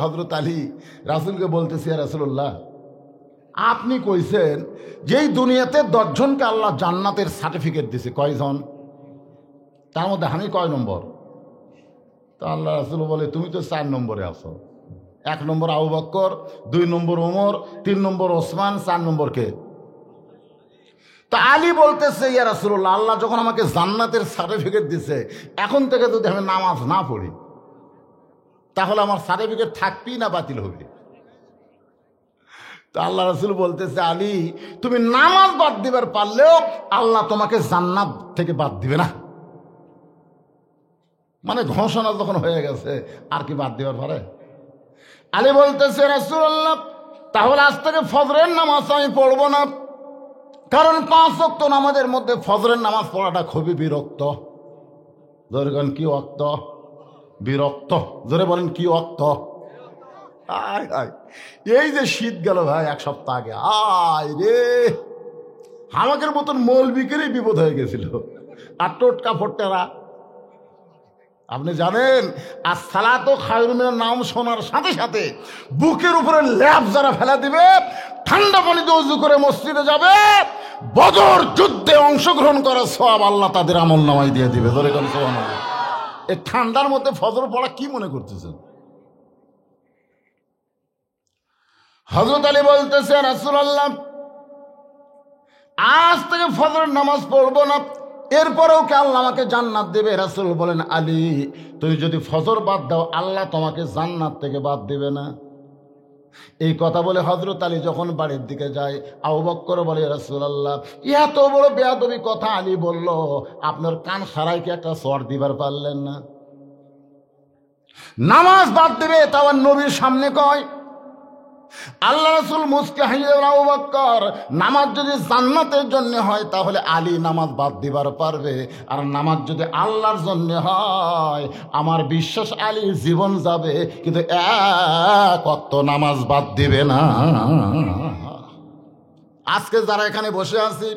হযরত আলী রাসূলকে বলতেছে, ইয়া রাসূলুল্লাহ, আপনি কইছেন যেই দুনিয়াতে 10 জনকে আল্লাহ জান্নাতের সার্টিফিকেট দিছে, কয়জন? তার মধ্যে আমি কয় নম্বর? তো আল্লাহ রাসূল বলে, তুমি তো 4 নম্বরে আছো। 1 নম্বর আবু বকর, 2 নম্বর ওমর, 3 নম্বর ওসমান, 4 নম্বর কে? তো আলী বলতেছে, ইয়া রাসূলুল্লাহ, আল্লাহ যখন আমাকে জান্নাতের সার্টিফিকেট দিছে, এখন থেকে যদি আমি নামাজ না পড়ি তাহলে আমার সার্টিফিকেট থাকবি না বাতিল হবে? তো আল্লাহ রাসূল বলতেছে, আলী, তুমি নামাজ বাদ দিবার পারলেও আল্লাহ তোমাকে জান্নাত থেকে বাদ দিবে না। মানে ঘোষণা যখন হয়ে গেছে, আর কি বাদ দিবার পারে? আলী বলতেছে, রাসূলুল্লাহ, তাহলে আজ থেকে ফজরের নামাজ আমি পড়বো না, কারণ 5 ওয়াক্ত নামাজের মধ্যে ফজরের নামাজ পড়াটা খুবই বিরক্ত। জোরে বলেন, কি ওয়াক্ত? বিরক্ত। জোরে বলেন, কি ওয়াক্ত? আয় আয়, এই যে শীত গেল ভাই 1 সপ্তাহ আগে, আয় রে, আমাদের মতন মৌলবীকেরই বিপদ হয়ে গেছিল। আর টোটকা ফোট্টারা, আপনি জানেন, আর সালাতো খায়রুম মিনান নাওম শোনার সাথে সাথে বুকের উপরে ল্যাপ যারা ফেলা দিবে, ঠান্ডা পানিতে ওযু করে মসজিদে যাবে, বদর যুদ্ধে অংশগ্রহণ করার সওয়াব আল্লাহ তাদের আমলনামায় দিয়ে দিবে। ধরে কোন সুবহানাল্লাহ। এই ঠান্ডার মধ্যে ফজর পড়া কি মনে করতেছেন? হযরত আলী বলতেছে, রাসূলুল্লাহ, আজ থেকে ফজরের নামাজ পড়বো না, এরপরেও কি আল্লাহ আমাকে জান্নাত দেবে? রাসূল বলেন, আলী, তুমি যদি ফজর বাদ দাও আল্লাহ তোমাকে জান্নাত থেকে বাদ দেবে না। এই কথা বলে হযরত আলী যখন বাড়ির দিকে যায়, আবু বকর বলে, রাসূলুল্লাহ, এত বড় বেয়াদবি কথা আলী বলল, আপনার কান সারাই কি একটা চড় দিবার পারলেন না? নামাজ বাদ দেবে তাও নবীর সামনে কয়। আল্লাহ রাসূল মুস্কি হাসিয়ে বলেন, আবু বকর, নামাজ যদি জান্নাতের জন্য হয় তাহলে আলী নামাজ বাদ দিবার পারবে, আর নামাজ যদি আল্লাহর জন্য হয় আমার বিশ্বাস আলী জীবন যাবে কিন্তু 1 ওয়াক্ত নামাজ বাদ দিবে না। আজকে যারা এখানে বসে আছি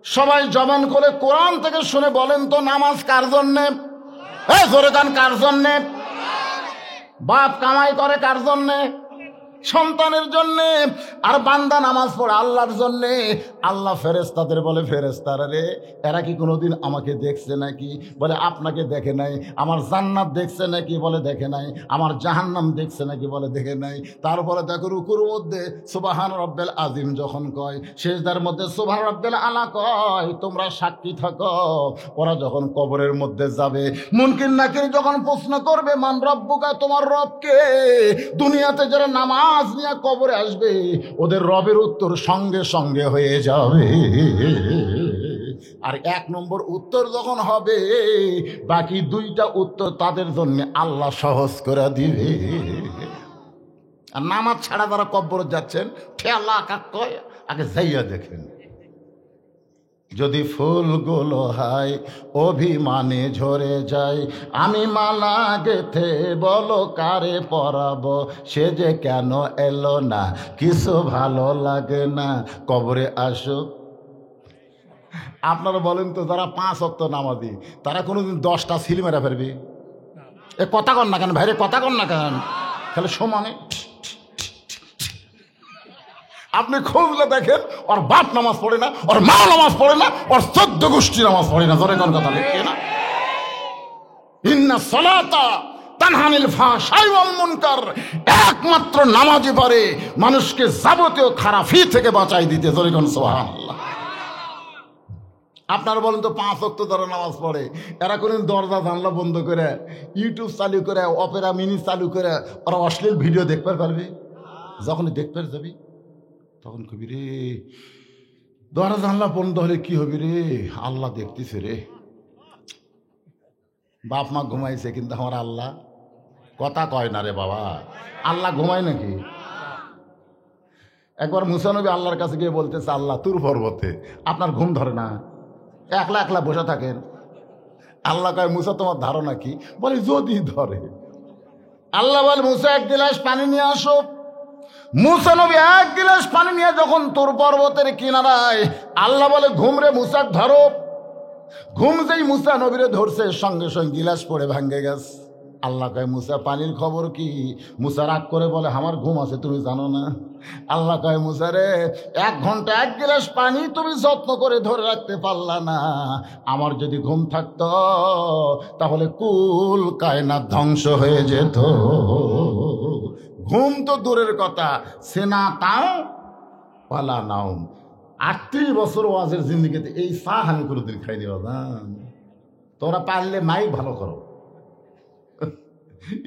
সবাই জবান করে কোরআন থেকে শুনে বলেন তো, নামাজ কার জন্যে? জোরে কান, কার জন্যে? বাপ কামাই করে কার জন্যে? সন্তানের জন্যে। আর বান্দা নামাজ পড়ে আল্লাহর জন্যে। আল্লাহ ফেরেশতাদের বলে, ফেরেশতারা রে, এরা কি কোনোদিন আমাকে দেখছে নাকি? বলে, আপনাকে দেখে নাই। আমার জান্নাত দেখছে নাকি? বলে, দেখে নাই। আমার জাহান্নাম দেখছে নাকি? বলে, দেখে নাই। তারপরে দেখো রুকুর মধ্যে সুবহান রব্বিল আযীম যখন কয়, সিজদার মধ্যে সুবহান রব্বিল আলা কয়, তোমরা সাক্ষী থাকো। ওরা যখন কবরের মধ্যে যাবে, মুনকির নাকির যখন প্রশ্ন করবে, মান রব্বুকা, তোমার রব কে? দুনিয়াতে যারা নামাজ নিয়ে কবরে আসবে ওদের রবের উত্তর সঙ্গে সঙ্গে হয়ে যাবে। আর 1 নম্বর উত্তর যখন হবে, বাকি 2টা উত্তর তাদের জন্য আল্লাহ সহজ করে দিবে। আর নামাজ ছাড়া যারা কবরে যাচ্ছেন, ঠেলা কাকয় আগে যাইয়া দেখেন। যদি ফুলগুলো হয় অভিমানে ঝরে যায়, আমি মালা গেথে বলো কারে পরাবো, সে যে কেন এলো না, কিছু ভালো লাগে না, কবরে আসো। আপনারা বলেন তো, যারা 5 ওয়াক্ত নামাজি তারা কোনোদিন 10টা সিল মেরা ফেলবে? এ কথা কন না কেন ভাইরে, কথা কন না কেন? তাহলে সমানে আপনি খুঁজলে দেখেন, ওর বাপ নামাজ পড়ে না, ওর মা নামাজ পড়ে না, ওর 14 গোষ্ঠী নামাজ পড়ে না। ধরে কোন কথা লিখে না, ইন্না সালাতা তানহা আনিল ফাহশাই ওয়াল মুনকার, একমাত্র নামাজই পারে মানুষকে যাবতীয় খারাপি থেকে বাঁচাই দিতে। ধরে কোন সুবহানাল্লাহ। আপনারা বলেন তো, 5 ওয়াক্ত ধরে নামাজ পড়ে, এরা কোনদিন দরজা জানলা বন্ধ করে, ইউটিউব চালু করে, অপেরা মিনি চালু করে ওরা অশ্লীল ভিডিও দেখতে পারবে? যখনই দেখতে যাবি তখন কবি রে, দরজা জানলা বন্ধ হলে কি হবি রে, আল্লাহ দেখতেছে রে। বাপ মা ঘুমাইছে কিন্তু আমার আল্লাহ কথা কয় না রে বাবা। আল্লাহ ঘুমায় নাকি? একবার মুসা নবী আল্লাহর কাছে গিয়ে বলতেছে, আল্লাহ, তুর পর্বতে আপনার ঘুম ধরে না, একলা একলা বসে থাকেন। আল্লাহ কয়, মুসা, তোমার ধারণা কি? বলে, যদি ধরে। আল্লাহ বলে, মুসা 1 গিলাস পানি নিয়ে আসো। মুসা নবী 1 গিলাস পানি নিয়ে যখন তুর পর্বতের কিনারায়, আল্লাহ বলে, ঘুম রে মুসা, ধরো। ঘুম যেই মুসা নবীরে ধরছে, সঙ্গে সঙ্গে গিলাস পড়ে ভাঙ্গে গেছে। আল্লাহ কয় মুসা পানির খবর কি? মুসা রাগ করে বলে আমার ঘুম আছে তুমি জানো না? আল্লাহ কয় মুসা রে 1 ঘন্টা 1 গ্লাস পানি তুমি যত্ন করে ধরে রাখতে পারলা না। আমার যদি ঘুম থাকতো তাহলে কুল কায়নাত ধ্বংস হয়ে যেত। ঘুম তো দূরের কথা, সেনা তাও পালা নাও। 38 বছর ওয়াজের জিন্দিগিতে এই চা আমি কোনোদিন খাইনি বাজান। তোমরা পারলে মাই ভালো করো,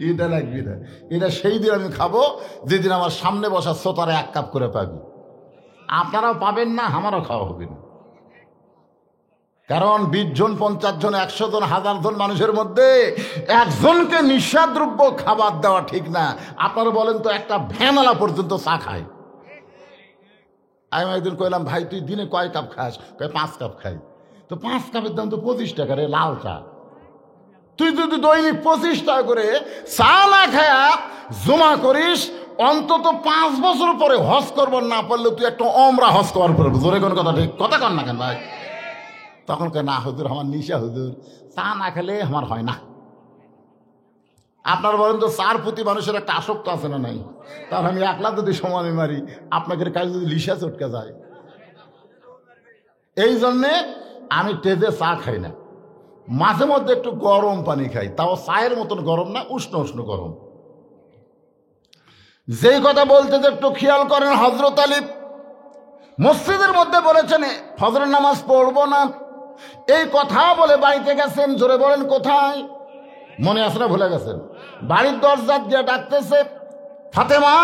এটা লাগবি না। এটা সেই দিন আমি খাবো যেদিন আমার সামনে বসা শ্রোতারা 1 কাপ করে পাবি। আপনারাও পাবেন না, আমারও খাওয়া হবে না। কারণ 20 জন 50 জন 100 জন 1000 জন মানুষের মধ্যে একজনকে নিঃসাদ্রব্য খাবার দেওয়া ঠিক না। আপনারা বলেন তো একটা ভ্যানওয়ালা পর্যন্ত চা খায়। আমি একদিন কইলাম ভাই তুই দিনে কয় কাপ খাস? কয় 5 কাপ খাই। তো 5 কাপের দাম তো 25 টাকা রে, লাল চা। তুই যদি দৈনিক 25 টাকা করে চা না খায়া জমা করিস, অন্তত 5 বছর পরে হজ করবার না পারলে তুই একটা ওমরা হজ করার পরে জোরে কোন কথা, ঠিক কথা কর না কেন ভাই? তখন কে না হুজুর আমার নিশা, হুজুর চা না খেলে আমার হয় না। আপনার বলেন তো চার প্রতি মানুষের একটা আসক্ত আছে না নাই? তার আমি 1 লাখ যদি সমানে মারি, আপনাদের কাছে যদি লিসা চটকে যায়। এই জন্যে আমি তেজে চা খাই না, মাঝে মধ্যে একটু গরম পানি খাই, তাও চায়ের মতন গরম না, উষ্ণ উষ্ণ গরম। যেই কথা বলতে যে একটু খেয়াল করেন, হযরত আলী মসজিদের মধ্যে বলেছেন ফজরের নামাজ পড়বো না, এই কথা বলে বাড়িতে গেছেন। জোরে বলেন কোথায়? মনে আছে না ভুলে গেছেন? বাড়ির দরজা দিয়ে ডাকতেছে, ফাতেমা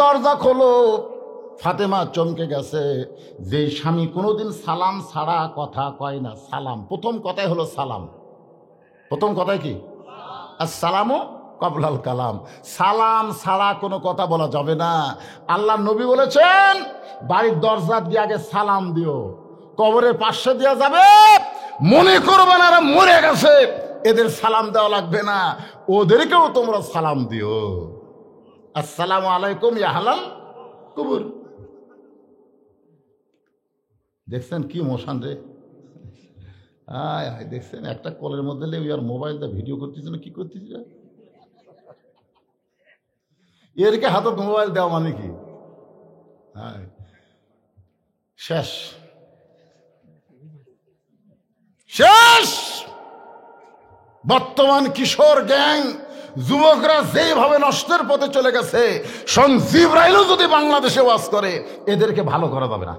দরজা খোলো। ফাতেমা চমকে গেছে। যে স্বামী কোনোদিন সালাম ছাড়া কথা কয় না, সালাম প্রথম কথাই হলো সালাম। প্রথম কথাই কি? আসসালামু কবলাল কালাম। সালাম ছাড়া কোনো কথা বলা যাবে না। আল্লাহ নবী বলেছেন বাড়ির দরজা দিয়ে আগে সালাম দিও, কবরের পাশে দেওয়া যাবে। মনে করবে না মরে গেছে, এদের সালাম দেওয়া লাগবে না, ওদেরকেও তোমরা সালাম দিও। আসসালামু আলাইকুম ইয়া আহলাল কুবুর। দেখছেন কি মোশান রে? আয় আয় দেখছেন একটা কলের মধ্যে লেগে আর মোবাইলটা ভিডিও করতেছে না, কি করতেছে? এরকে হাতত মোবাইল দেওয়া মানে কি? শেষ শেষ। বর্তমান কিশোর গ্যাং যুবকরা যেভাবে নষ্টের পথে চলে গেছে, স্বয়ং জিবরাইলও যদি বাংলাদেশে ওয়াজ করে এদেরকে ভালো করা যাবে না।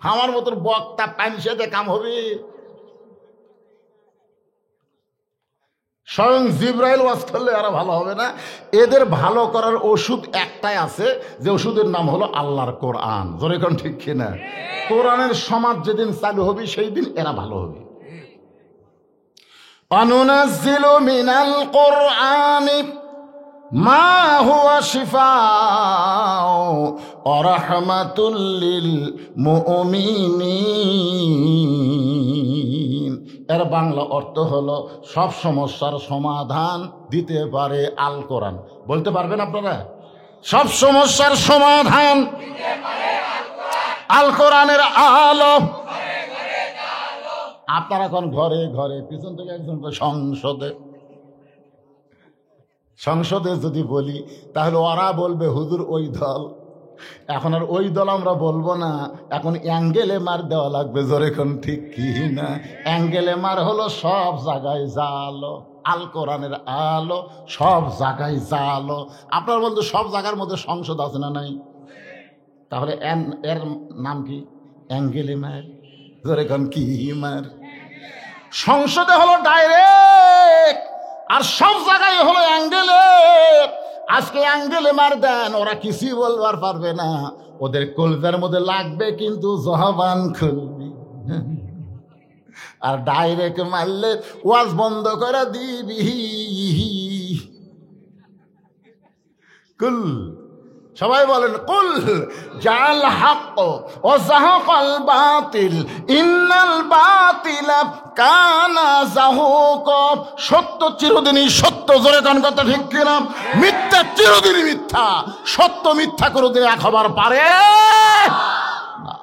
আমার মতন বক্তা পানি সেদে কাম হবে? স্বয়ং জিবরাইল ওয়াজ করলে আরো ভালো হবে না? এদের ভালো করার ওষুধ একটাই আছে, যে ওষুধের নাম হলো আল্লাহর কোরআন। জোরে কোন ঠিক কিনা? কোরআনের সমাজ যেদিন চালু হবে সেই দিন এরা ভালো হবে। অনুনাজ্জিলু মিনাল কোরআনি মা হুয়া শিফাউ ওয়া রাহমাতুল লিল মুমিনিন। এর বাংলা অর্থ হলো সব সমস্যার সমাধান দিতে পারে আল কোরআন। বলতে পারবেন আপনারা? সব সমস্যার সমাধান আল কোরআনের আলো। আপনারা এখন ঘরে ঘরে, পিছন থেকে একজন সংসদে সংসদে যদি বলি তাহলে ওরা বলবে হুজুর ওই দল। এখন আর ওই দল আমরা বলবো না, এখন অ্যাঙ্গেলে মার দেওয়া লাগবে। জোরে কোন ঠিক কি না? অ্যাঙ্গেলে মার হলো সব জায়গায় জালো, আল কোরআনের আলো সব জায়গায় জালো। আপনার বলতে সব জায়গার মধ্যে সংসদ আছে না নাই? তাহলে এর নাম কি? অ্যাঙ্গেলে মার। জোরে কোন কি মার? সংসদে হলো ডাইরেক্ট, আর সব জায়গায় হলো অ্যাঙ্গেলে। আজকে অ্যাঙ্গেলে মার দেন, ওরা কিছুই বলবার পারবে না, ওদের কলজার মধ্যে লাগবে কিন্তু জবান খুলবি। আর ডাইরেক্ট মারলে ওয়াজ বন্ধ করে দিবি। কুল সবাই বলেন কুল জাল হক ও যাহাকাল বাতিল ইন্নাল বাতিলা কানা যাহুক। সত্য চিরদিনই সত্য। জোরে কান কথা ঠিক কিনা? মিথ্যা চিরদিনই মিথ্যা। সত্য মিথ্যা কোনোদিন এক হবার পারে না।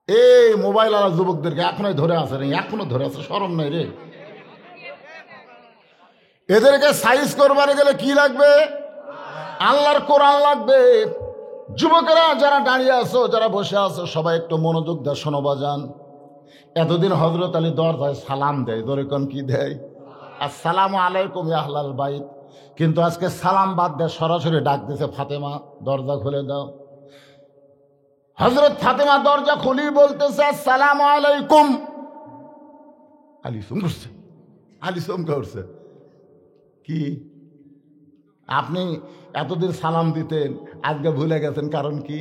এই মোবাইল আলা যুবকদেরকে এখনই ধরে আছে রে, এখনো ধরে আছে, শরম নাই রে? এদেরকে সাইজ করবারে গেলে কি লাগবে? আল্লাহর কোরআন লাগবে। যুবকেরা যারা দাঁড়িয়ে আছো, যারা বসে আছো, সবাই একটু মনোযোগ দিয়ে শোনো বাজান। এতদিন হযরত আলী দরজায় সালাম দেয়, ধরে কোন কি দেয়? আসসালামু আলাইকুম ইয়া আহলাল বাইত। কিন্তু আজকে সালাম বাদ দিয়ে সরাসরি ডাক দিছে, ফাতেমা দরজা খুলে দাও। হযরত ফাতেমা দরজা খুলি বলতেছে আসসালামু আলাইকুম। আলী চমকে উঠছে, আলী চমকে উঠছে। কি আপনি এতদিন সালাম দিতেন, আজকে ভুলে গেছেন, কারণ কি?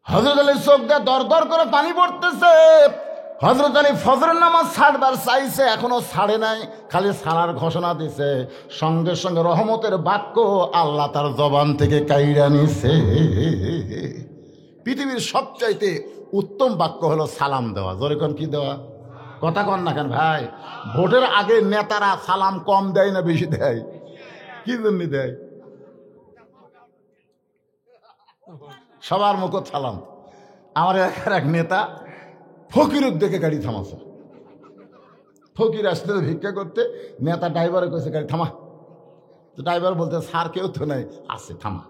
হযরত আলী চোখ দিয়ে দর দর করে পানি পড়তেছে। হযরত আলী ফজরের নামাজ ছাড়বার চাইছে, এখনো ছাড়ে নাই, খালি ছাড়ার ঘোষণা দিছে। সঙ্গে সঙ্গে রহমতের বাক্য আল্লাহ তার জবান থেকে কাইরা নিছে। পৃথিবীর সবচাইতে উত্তম বাক্য হলো সালাম দেওয়া। জোরে কোন কি দেওয়া? কথা কন না কেন ভাই? ভোটের আগে নেতারা সালাম কম দেয় না বেশি দেয়? কি জন্য দেয়? সবার মুখ সালাম। আমার এলাকার এক নেতা ফকিরের দেখে গাড়ি থামাছে। ফকির আসতে ভিক্ষা করতে, নেতা ড্রাইভারে কইছে গাড়ি থামা। তো ড্রাইভার বলতে স্যার কেউ তো নাই, আছে থামা।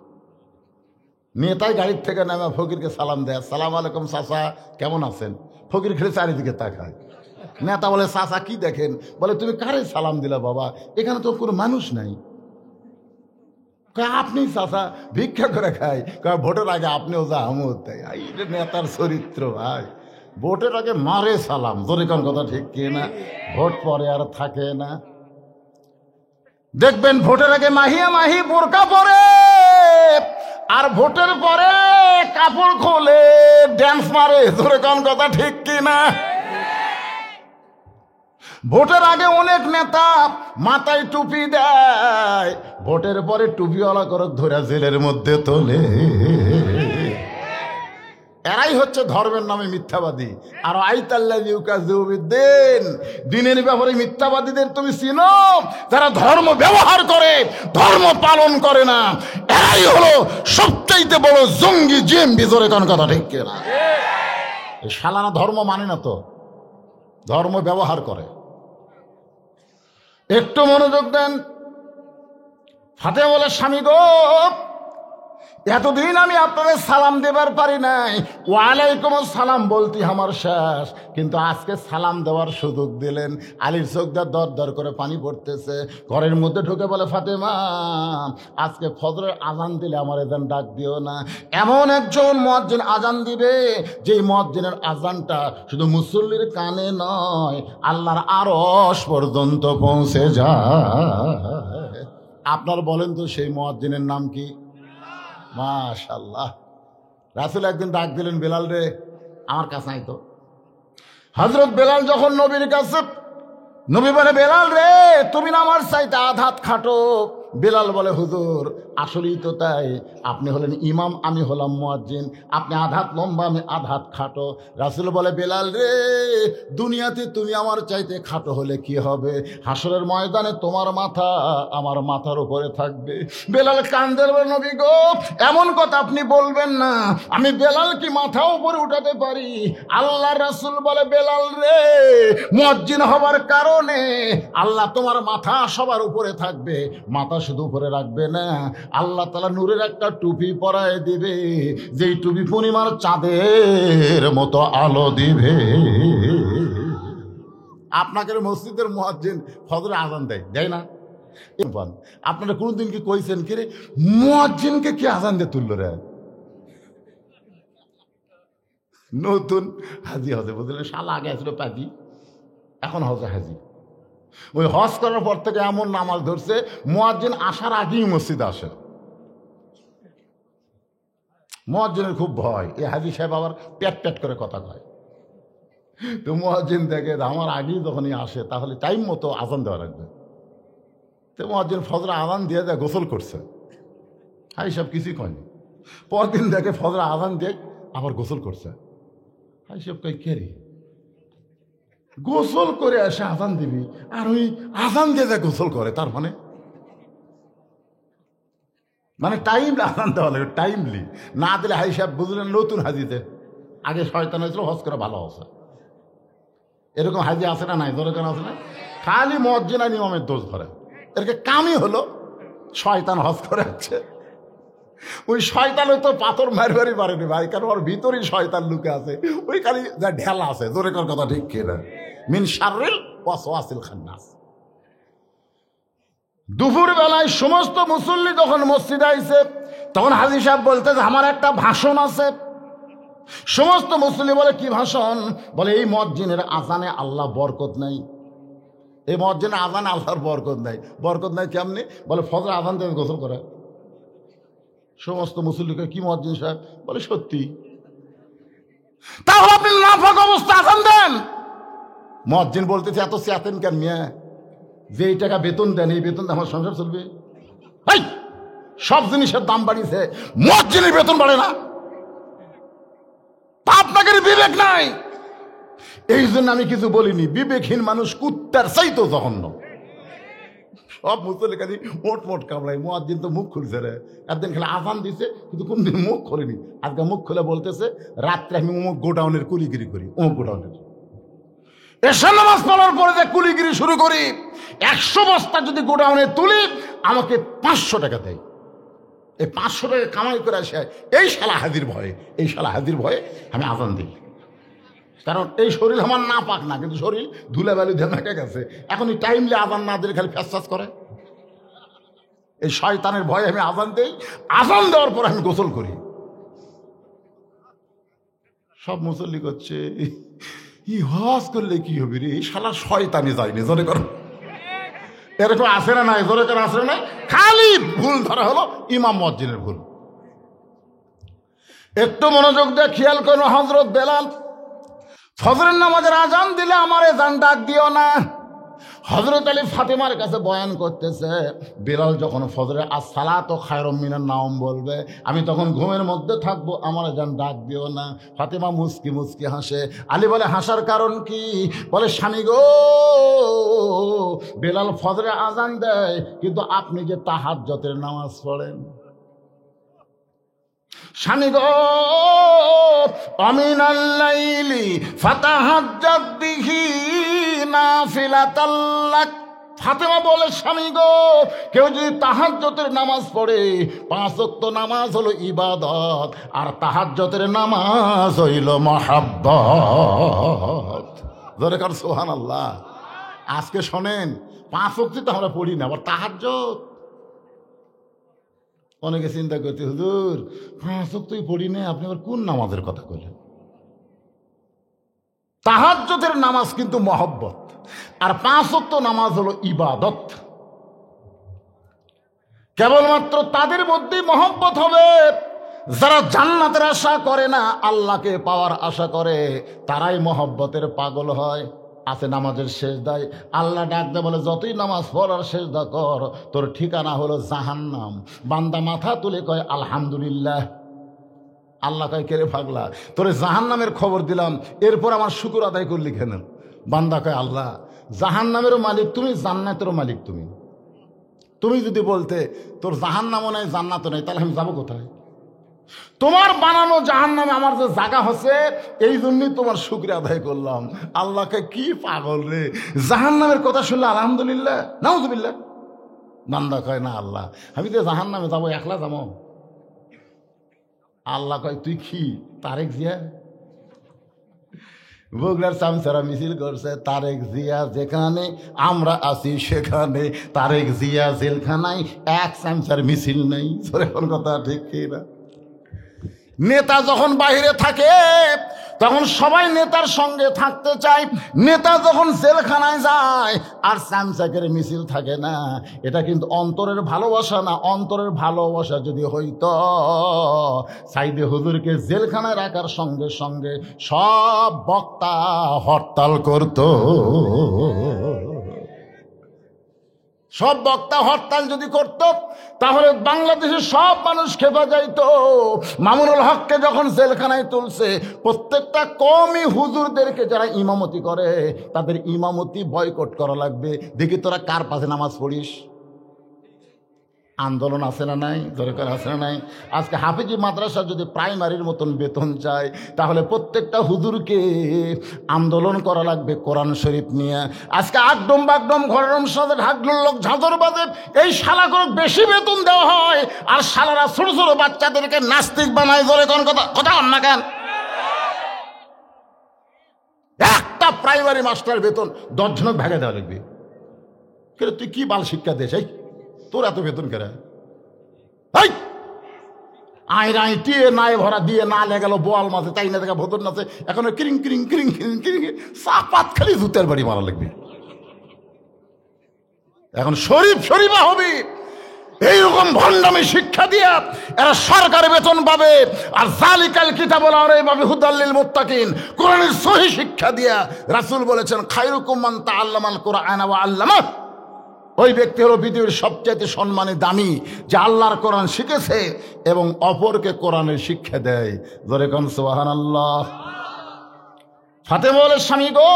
নেতাই গাড়ির থেকে নামে ফকিরকে সালাম দেয়, আসসালামু আলাইকুম চাচা, কেমন আছেন? ফকির খেলে চারিদিকে তাকায়। নেতা বলে চাচা কি দেখেন? বলে তুমি কারে সালাম দিলা বাবা, এখানে তো কোনো মানুষ নাই। আপনি চাচা ভিক্ষা করে খাই, ভোটের আগে আপনিও যা আমদ তাই। এটা নেতার চরিত্র ভাই। ভোটের আগে মারে সালাম, জোরে কোন কথা ঠিক কি না? ভোট পরে আর থাকে না। দেখবেন ভোটের আগে মাহিয়া মাহি বোরকা পরে, আর ভোটের পরে কাপড় খোলে ড্যান্স মারে, জোরে কোন কথা ঠিক কি না? ভোটের আগে অনেক নেতা মাথায় টুপি দেয়, ভোটের পরে টুপিওয়ালা করে ধরে জেলের মধ্যে তোলে। এরাই হচ্ছে ধর্মের নামে মিথ্যাবাদী। আর আইতাল্লাহিউকাযিবুদ্দিন, দিনের ব্যাপারে মিথ্যাবাদীদের তুমি চিনো? যারা ধর্ম ব্যবহার করে, ধর্ম পালন করে না, এরাই হলো সবচাইতে বড় জঙ্গি জিএমবি। জোরে কোন কথা ঠিক কিনা? এই শালানা ধর্ম মানে না তো, ধর্ম ব্যবহার করে। একটু মনোযোগ দেন। ফাতেমা বলে স্বামী গো, এতদিন আমি আপনাদের সালাম দেবার পারি নাই, ওয়ালাইকুম সালাম বলতে আমার শেষ, কিন্তু আজকে সালাম দেওয়ার সুযোগ দিলেন। আলীর চোখ দিয়ে দর দর করে পানি পড়তেছে। ঘরের মধ্যে ঢুকে বলে ফাতেমা, আজকে ফজরের আজান দিলে আমার এজান ডাক দিও না। এমন একজন মুয়াজ্জিন আজান দিবে, যেই মুয়াজ্জিনের আজানটা শুধু মুসল্লির কানে নয়, আল্লাহর আরশ পর্যন্ত পৌঁছে যায়। আপনার বলেন তো সেই মুয়াজ্জিনের নাম কি? মাশাআল্লাহ। রাসূল একদিন ডাক দিলেন, বেলাল রে, আমার কাছে নাই তো। হযরত বেলাল যখন নবীর কাছে, নবী বলে বেলাল রে, তুমি না আমার চাইতে আধ হাত খাটো। বেলাল বলে হুজুর আসলেই তো তাই, আপনি হলেন ইমাম, আমি হলাম মুয়াজ্জিন, আপনি আধ হাত লম্বা, আমি আধ হাত খাটো। রাসূল বলে বেলাল রে, দুনিয়াতে তুমি আমার চাইতে খাটো হলে কি হবে, হাসরের ময়দানে তোমার মাথা আমার মাথার উপরে থাকবে। বেলাল কান্দে বলে নবী গো, এমন কথা আপনি বলবেন না, আমি বেলাল কি মাথা উপরে উঠাতে পারি? আল্লাহ রাসূল বলে বেলাল রে, মুয়াজ্জিন হবার কারণে আল্লাহ তোমার মাথা সবার উপরে থাকবে। মাথা শুধু উপরে রাখবে না, আল্লাহ তাআলা নূরের একটা টুপি পরায় দিবে, যেই টুপি পূর্ণিমার চাঁদের মতো আলো দিবে। আপনাকে মসজিদের মুয়াজ্জিন ফজরে আজান দেয়, দেয় না? আপনারা কোনদিন কি কইছেন কি রে মুয়াজ্জিনকে কি আজান দিয়ে তুললো রে? নতুন হাজি হজে বুঝলেন, শালা আগে আসলো পাজি, এখন হজে হাজি। ওই হজ করার পর থেকে এমন নামাজ ধরছে, মুয়াজ্জিন আসার আগেই মসজিদে আসে। মুয়াজ্জিনের খুব ভয়, এই হাজি সাহেব আবার প্যাট প্যাট করে কথা কয়। তো মুয়াজ্জিন দেখে আমার আগেই যখনই আসে, তাহলে টাইম মতো আজান দেওয়া লাগবে। তো মুয়াজ্জিন ফজরে আজান দিয়ে দেয়, গোসল করছে। হাই সব কিছুই কয়নি। পরদিন দেখে ফজরে আজান দিয়ে আবার গোসল করছে। হাই সব কই কে রে, গোসল করে এসে আজান দিবি, আর ওই আজান দিয়ে যা গোসল করে, তার মানে টাইম আজান দেওয়া লাগে, টাইমলি না দিলে হাই সাহেব বুঝলেন নতুন হাজিতে, আগে শয়তান হয়েছিল, হজ করে ভালো হচ্ছে। এরকম হাজি আছে না নাই? দরকার আছে না? খালি মুয়াজ্জিন আর ইমামের দোষ ধরে। এরকে কামই হলো শয়তান হজ করে আছে। ওই শয়তানে তো পাথর মারি পারেনি ভাই, কারণ ওর ভিতরেই শয়তান লুকে আছে। ওই খালি যা ঢেলা আছে, জোরে কর কথা ঠিক কিনা, মিন শাররিল ওয়াসওয়াসিল খান্নাস। দুপুর বেলায় সমস্ত মুসল্লি যখন মসজিদে আইছে, তখন হাজী সাহেব বলতেছে আমার একটা ভাষণ আছে। সমস্ত মুসল্লি বলে কি ভাষণ? বলে এই মুয়াজ্জিনের আজানে আল্লাহ বরকত নাই, এই মুয়াজ্জিনের আজানে আল্লাহর বরকত নাই। বরকত নাই কেমনি? বলে ফজর আজান দিয়ে গোসল করে। সমস্ত মুসল্লিকে কি মুয়াজ্জিন সাহেব? বলে সত্যি। তাহলে আপনি নাফাক অবস্থা আজান দেন। মুয়াজ্জিন বলতেছে এত চেতেন কেন মিয়া? যে এই টাকা বেতন দেন, এই বেতন আমার সংসার চলবে? সব জিনিসের দাম বাড়িয়েছে, মুয়াজ্জিনের বেতন বাড়ে না? আপনাদের বিবেক নাই। এই জন্য আমি কিছু বলিনি। বিবেকহীন মানুষ কুত্তার চাইতো জঘন্য। সব মুসল্লি কাজে মোট কামড়াই। মুয়াজ্জিন তো মুখ খুলছে রে, একদিন খেলে আজান দিছে কিন্তু কোনদিন মুখ খোলেনি। আজকে মুখ খুলে বলতেছে রাত্রে আমি অমুক গোডাউনের কুলিগিরি করি, অমুক গোডাউনের। এশার নামাজ পড়ার পরে যে কুলিগিরি শুরু করি, 100 বস্তা যদি গোডাউনে তুলি আমাকে 500 টাকা দেয়। এই 500 টাকা কামাই করে আসে এই শালা হাজির ভয়ে, এই শালা হাজির ভয়ে আমি আজান দিই। কারণ এই শরীর আমার না পাক না, কিন্তু শরীর ধুলাবালি দিয়ে মেটে গেছে। এখন এই টাইমলি আজান না দিলে খালি ফ্যাস করে। এই শয়তানের ভয়ে আমি আজান দেই, আজান দেওয়ার পর আমি গোসল করি। সব মুসল্লি করছে ই হজ করলে কি হবে রে, এই শালা শয়তানি যায়নি। জোরে করো এরকম আসে না নাই? জোরে করে আসে না? খালি ভুল ধরা হলো ইমাম মুয়াজ্জিনের ভুল। একটু মনোযোগ দিয়ে খেয়াল করো, হযরত বেলাল ফজরের নামাজের আজান দিলে আমারে জান ডাক দিও না। হযরত আলী ফাতেমার কাছে বয়ান করতেছে, বেলাল যখন ফজরে আসসালাতু খায়রুম মিনান নাওম বলবে, আমি তখন ঘুমের মধ্যে থাকবো, আমারে জান ডাক দিও না। ফাতেমা মুস্কি মুস্কি হাসে। আলী বলে হাসার কারণ কি? বলে স্বামী গো, বেলাল ফজরে আজান দেয় কিন্তু আপনি যে তাহাজ্জুদের নামাজ পড়েন। স্বামী গো, আমিনাল লাইলি ফাতাহাজ্জাত বিহি নাফিলাতাল লাক। ফাতেমা বলে স্বামী গো, কেউ যদি তাহাজ্জুদের নামাজ পড়ে, 5 ওয়াক্ত নামাজ হলো ইবাদত, আর তাহাজ্জুদের নামাজ হইল মহাব্বত। জোরে কর সুবহানাল্লাহ। আজকে শোনেন, 5 ওয়াক্ত তো আমরা পড়ি না, আবার তাহাজ্জুদ। অনেকে চিন্তা করতে, হুজুর 5 ওয়াক্তই পড়ি না, আপনি আবার কোন নামাজের কথা বলেন? তাহাজ্জুদের নামাজ কিন্তু মহব্বত, আর 5 ওয়াক্ত নামাজ হলো ইবাদত। কেবলমাত্র তাদের মধ্যেই মহব্বত হবে যারা জান্নাতের আশা করে না, আল্লাহকে পাওয়ার আশা করে, তারাই মহব্বতের পাগল হয়। আছে নামাজের সেজদায় আল্লাহ ডাক দে বলে, যতই নামাজ পড় আর সেজদা কর, তোর ঠিকানা হলো জাহান্নাম। বান্দা মাথা তুলে কয় আলহামদুলিল্লাহ। আল্লাহ কয় কেরে পাগলা, তোরে জাহান্নামের খবর দিলাম, এরপর আমার শুকর আদায় করলি কেন? বান্দা কয় আল্লাহ, জাহান্নামেরও মালিক তুমি, জান্নাতেরও মালিক তুমি। তুমি যদি বলতে তোর জাহান্নামও নাই জান্নাতও নাই, তাহলে আমি যাবো কোথায়? তোমার বানানো জাহান্নামে আমার যে জায়গা হচ্ছে, এই জন্যই তোমার শুকরিয়া আদায় করলাম। আল্লাহকে কি পাগল রে, জাহান্নামের কথা শুনলে আলহামদুলিল্লাহ নাউযুবিল্লাহ। বান্দা কয় না আল্লাহ, আমি তো জাহান্নামে যাবো, একলা যাবো। আল্লাহ কয় তুই কি তারেক জিয়া? বগুড়ার চামচারা মিছিল করছে, তারেক জিয়া যেখানে আমরা আছি সেখানে তারেক জিয়া জেলখানায়, এক চামচার মিছিল নেই। এখন কথা ঠিক কি না? নেতা যখন বাইরে থাকে তখন সবাই নেতার সঙ্গে থাকতে চায়, নেতা যখন জেলখানায় যায় আর চামচাকের মিছিল থাকে না। এটা কিন্তু অন্তরের ভালোবাসা না। অন্তরের ভালোবাসা যদি হইতো, সাইদে হুজুরকে জেলখানায় রাখার সঙ্গে সঙ্গে সব বক্তা হরতাল করত। সব বক্তা হরতাল যদি করত, তাহলে বাংলাদেশের সব মানুষ খেপে যাইত। মামুনুল হককে যখন জেলখানায় তুলছে, প্রত্যেকটা কওমি হুজুরদেরকে যারা ইমামতি করে, তাদের ইমামতি বয়কট করা লাগবে। দেখি তোরা কার পাশে নামাজ পড়িস। আন্দোলন আছে না নাই, দরকার আছে না নাই? আজকে হাফিজি মাদ্রাসা যদি প্রাইমারির মতন বেতন চায়, তাহলে প্রত্যেকটা হুজুরকে আন্দোলন করা লাগবে কোরআন শরীফ নিয়ে। আজকে আগডম বাগডম ঘরের সাথে ঢাকলোর লোক ঝাঁঝর বাদে এই শালা করে বেশি বেতন দেওয়া হয়, আর শালারা ছোট ছোট বাচ্চাদেরকে নাস্তিক বানায়। ধরে কোন কথা কথা না কেন? একটা প্রাইমারি মাস্টার বেতন 10 জনক ভাগে দেওয়া লাগবে। তুই কি বাল শিক্ষা দিস? তোর এত বেতন কেন? আই টিয়ে নাই ভরা দিয়ে না লেগেল বোয়াল মাছে, তাই না দেখা ভোতর নাচে, এখন কিরিং কিরিং কিরিং কিরিং কিরিং চাপাত খালি জুতের বাড়ি মারা লাগবে। এখন শরীফ শরীফা হবে এইরকম ভণ্ডামি শিক্ষা দিয়া এরা সরকারি বেতন পাবে। আর জালিকাল কিতাবুল আরাইবা হুদাল্লিল মুত্তাকিন, কোরআনের সহি শিক্ষা দিয়া রাসূল বলেছেন খায়রুকুম মান তাআল্লামাল কুরআন ওয়া আল্লামা। ওই ব্যক্তি হলো পৃথিবীর সবচেয়ে সম্মানী দামি, যে আল্লাহর কোরআন শিখেছে এবং অপরকে কোরআনের শিক্ষা দেয়। জোরে কোন সুবহানাল্লাহ। ফাতেমা বলে, স্বামী গো,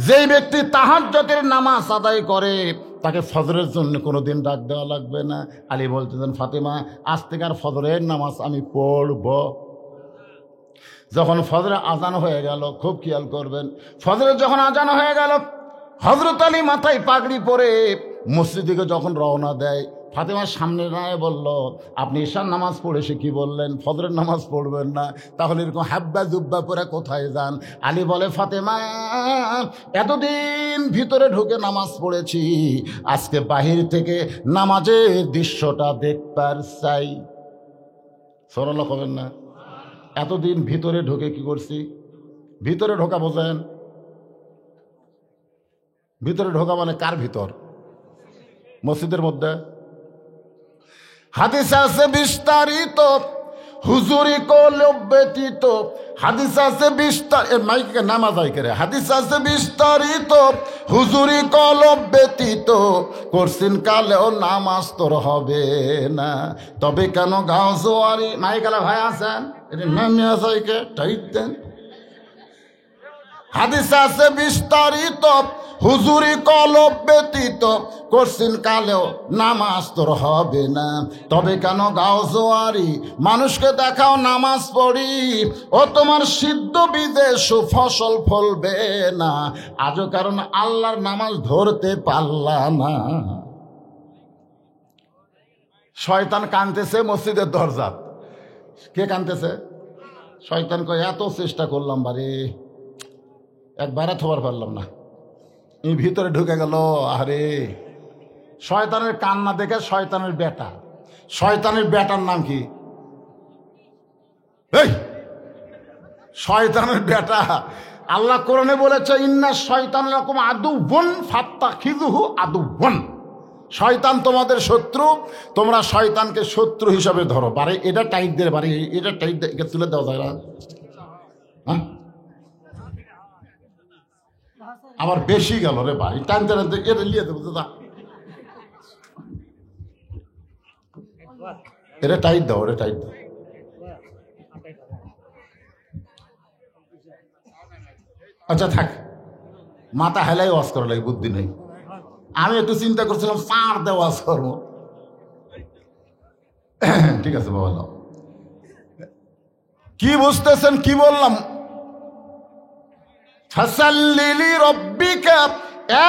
যেই ব্যক্তি তাহাজ্জুদের নামাজ আদায় করে তাকে ফজরের জন্য কোনোদিন ডাক দেওয়া লাগবে না। আলী বলতেছেন, ফাতেমা আজ থেকে আর ফজরের নামাজ আমি পড়ব। যখন ফজরে আজান হয়ে গেল, খুব খেয়াল করবেন, ফজরে যখন আজান হয়ে গেল, হযরত আলী মাথায় পাগড়ি পরে মসজিদে যখন রওনা দেয়, ফাতেমার সামনে দাঁড়িয়ে বলল, আপনি ঈশার নামাজ পড়ে সে কি বললেন ফজরের নামাজ পড়বেন না? তাহলে এরকম হাব্বা জুব্বা পরে কোথায় যান? আলী বলে, ফাতেমা এতদিন ভিতরে ঢুকে নামাজ পড়েছি, আজকে বাহির থেকে নামাজের দৃশ্যটা দেখবার চাই। সরলা কবেন না? এতদিন ভিতরে ঢুকে কি করছি? ভিতরে ঢোকা বোঝেন? ভিতরে ঢোকা মানে কার ভিতর? মসজিদের মধ্যে। হাদিস আছে বিস্তারিত, হুজুরি কলে ব্যতীত। হাদিস আছে মাইকে নামাজ আই করে। হাদিস আছে বিস্তারিত, হুজুরি কল ব্যতীত। করছিন কালেও নামাজ তোর হবে না, তবে কেন গাও জোয়ারি? মাইকালা ভাই আছেন, এটা নামে আসাইকে টাইট দেন। হাদিস আছে বিস্তারিত, হুজুরি কলব ব্যতীত। করছিন কালেও নামাজ তোর হবে না, তবে কেন গাও জোয়ারি? মানুষকে দেখাও নামাজ পড়ি, ও তোমার সিদ্ধ বীজে সুফসল ফলবে না। আজও কারণ আল্লাহর নামাজ ধরতে পারলা না। শয়তান কাঁদতেছে মসজিদের দরজাত। কে কাঁদতেছে? শয়তান কয়, এত চেষ্টা করলাম বারে, একবারে থবার পারলাম না। এই ভিতরে ঢুকে গেল। আরে শয়তানের কান্না দেখে শয়তানের বেটা, শয়তানের বেটার নাম কি? এই শয়তানের বেটা। আল্লাহ কোরআনে বলেছে, ইন্না শয়তান লাকুম আদুওয়ান ফাত্তাখিযুহু আদুওয়ান। শয়তান তোমাদের শত্রু, তোমরা শয়তানকে শত্রু হিসাবে ধরো। বারে এটা টাইট দিয়ে, বারে এটা টাইট দিয়ে তুলে দেওয়া যায় না? হ্যাঁ, আবার বেশি গেল রে ভাই, টানতে টানতে এটা লিয়ে দেবো দাদা, এটা টাইট দাও, এটা টাইট দাও। আচ্ছা থাক, মাথা হেলাই ওয়াজ করা লাগে, বুদ্ধি নেই। আমি একটু চিন্তা করছিলাম চার দেওয়া ওয়াজ করবো। ঠিক আছে বাবা, কি বুঝতেছেন কি বললাম? ফাসাল্লি রব্বিকা,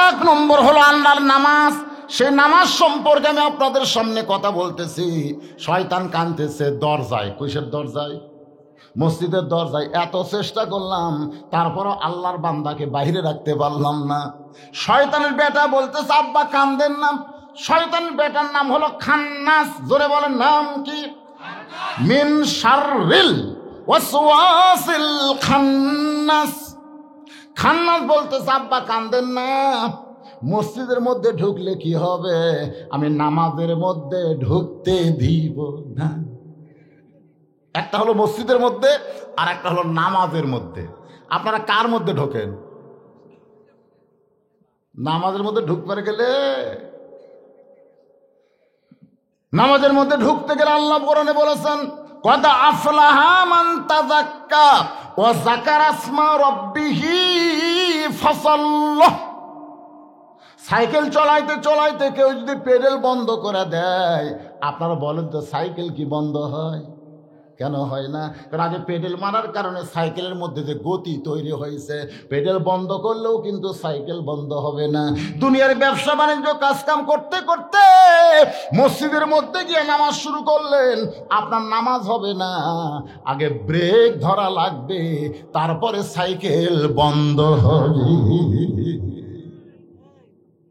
এক নম্বর হলো আল্লাহর নামাজ। সেই নামাজ সম্পর্কে আমি আপনাদের সামনে কথা বলতেছি। শয়তান কাঁদতেছে দরজায়। কিসের দরজায়? মসজিদের দরজায়। এত চেষ্টা করলাম, তারপরও আল্লাহর বান্দাকে বাইরে রাখতে পারলাম না। শয়তানের বেটা বলতেছে, আব্বা কান্দেন না। শয়তানের বেটার নাম হলো খান্নাস। জোরে বলেন, নাম কি? মিন শাররিল ওয়াসওয়াসিল খান্নাস। খান্নাস বলতেছে, আব্বা কান্দেন না, মসজিদের মধ্যে ঢুকলে কি হবে? আমি নামাজের মধ্যে ঢুকতে দিব না। একটা হলো মসজিদের মধ্যে, আর একটা হলো নামাজের মধ্যে। আপনারা কার মধ্যে ঢোকেন? নামাজের মধ্যে ঢুকতে গেলে, নামাজের মধ্যে ঢুকতে গেলে আল্লাহ কোরআনে বলেছেন, কদ আফলাহা মান তাযাক্কা ওয়া যাকারা ইসমা রাব্বিহি ফাসাল্লাহ। সাইকেল চলাইতে চলাইতে কেউ যদি পেডেল বন্ধ করে দেয়, আপনারা বলেন তো সাইকেল কি বন্ধ হয়? কেন হয় না? কারণ আগে পেডেল মারার কারণে সাইকেলের মধ্যে যে গতি তৈরি হয়েছে, পেডেল বন্ধ করলেও কিন্তু সাইকেল বন্ধ হবে না। দুনিয়ার ব্যবসা বাণিজ্য কাজকাম করতে করতে মসজিদের মধ্যে গিয়ে নামাজ শুরু করলেন, আপনার নামাজ হবে না, আগে ব্রেক ধরা লাগবে, তারপরে সাইকেল বন্ধ হবে।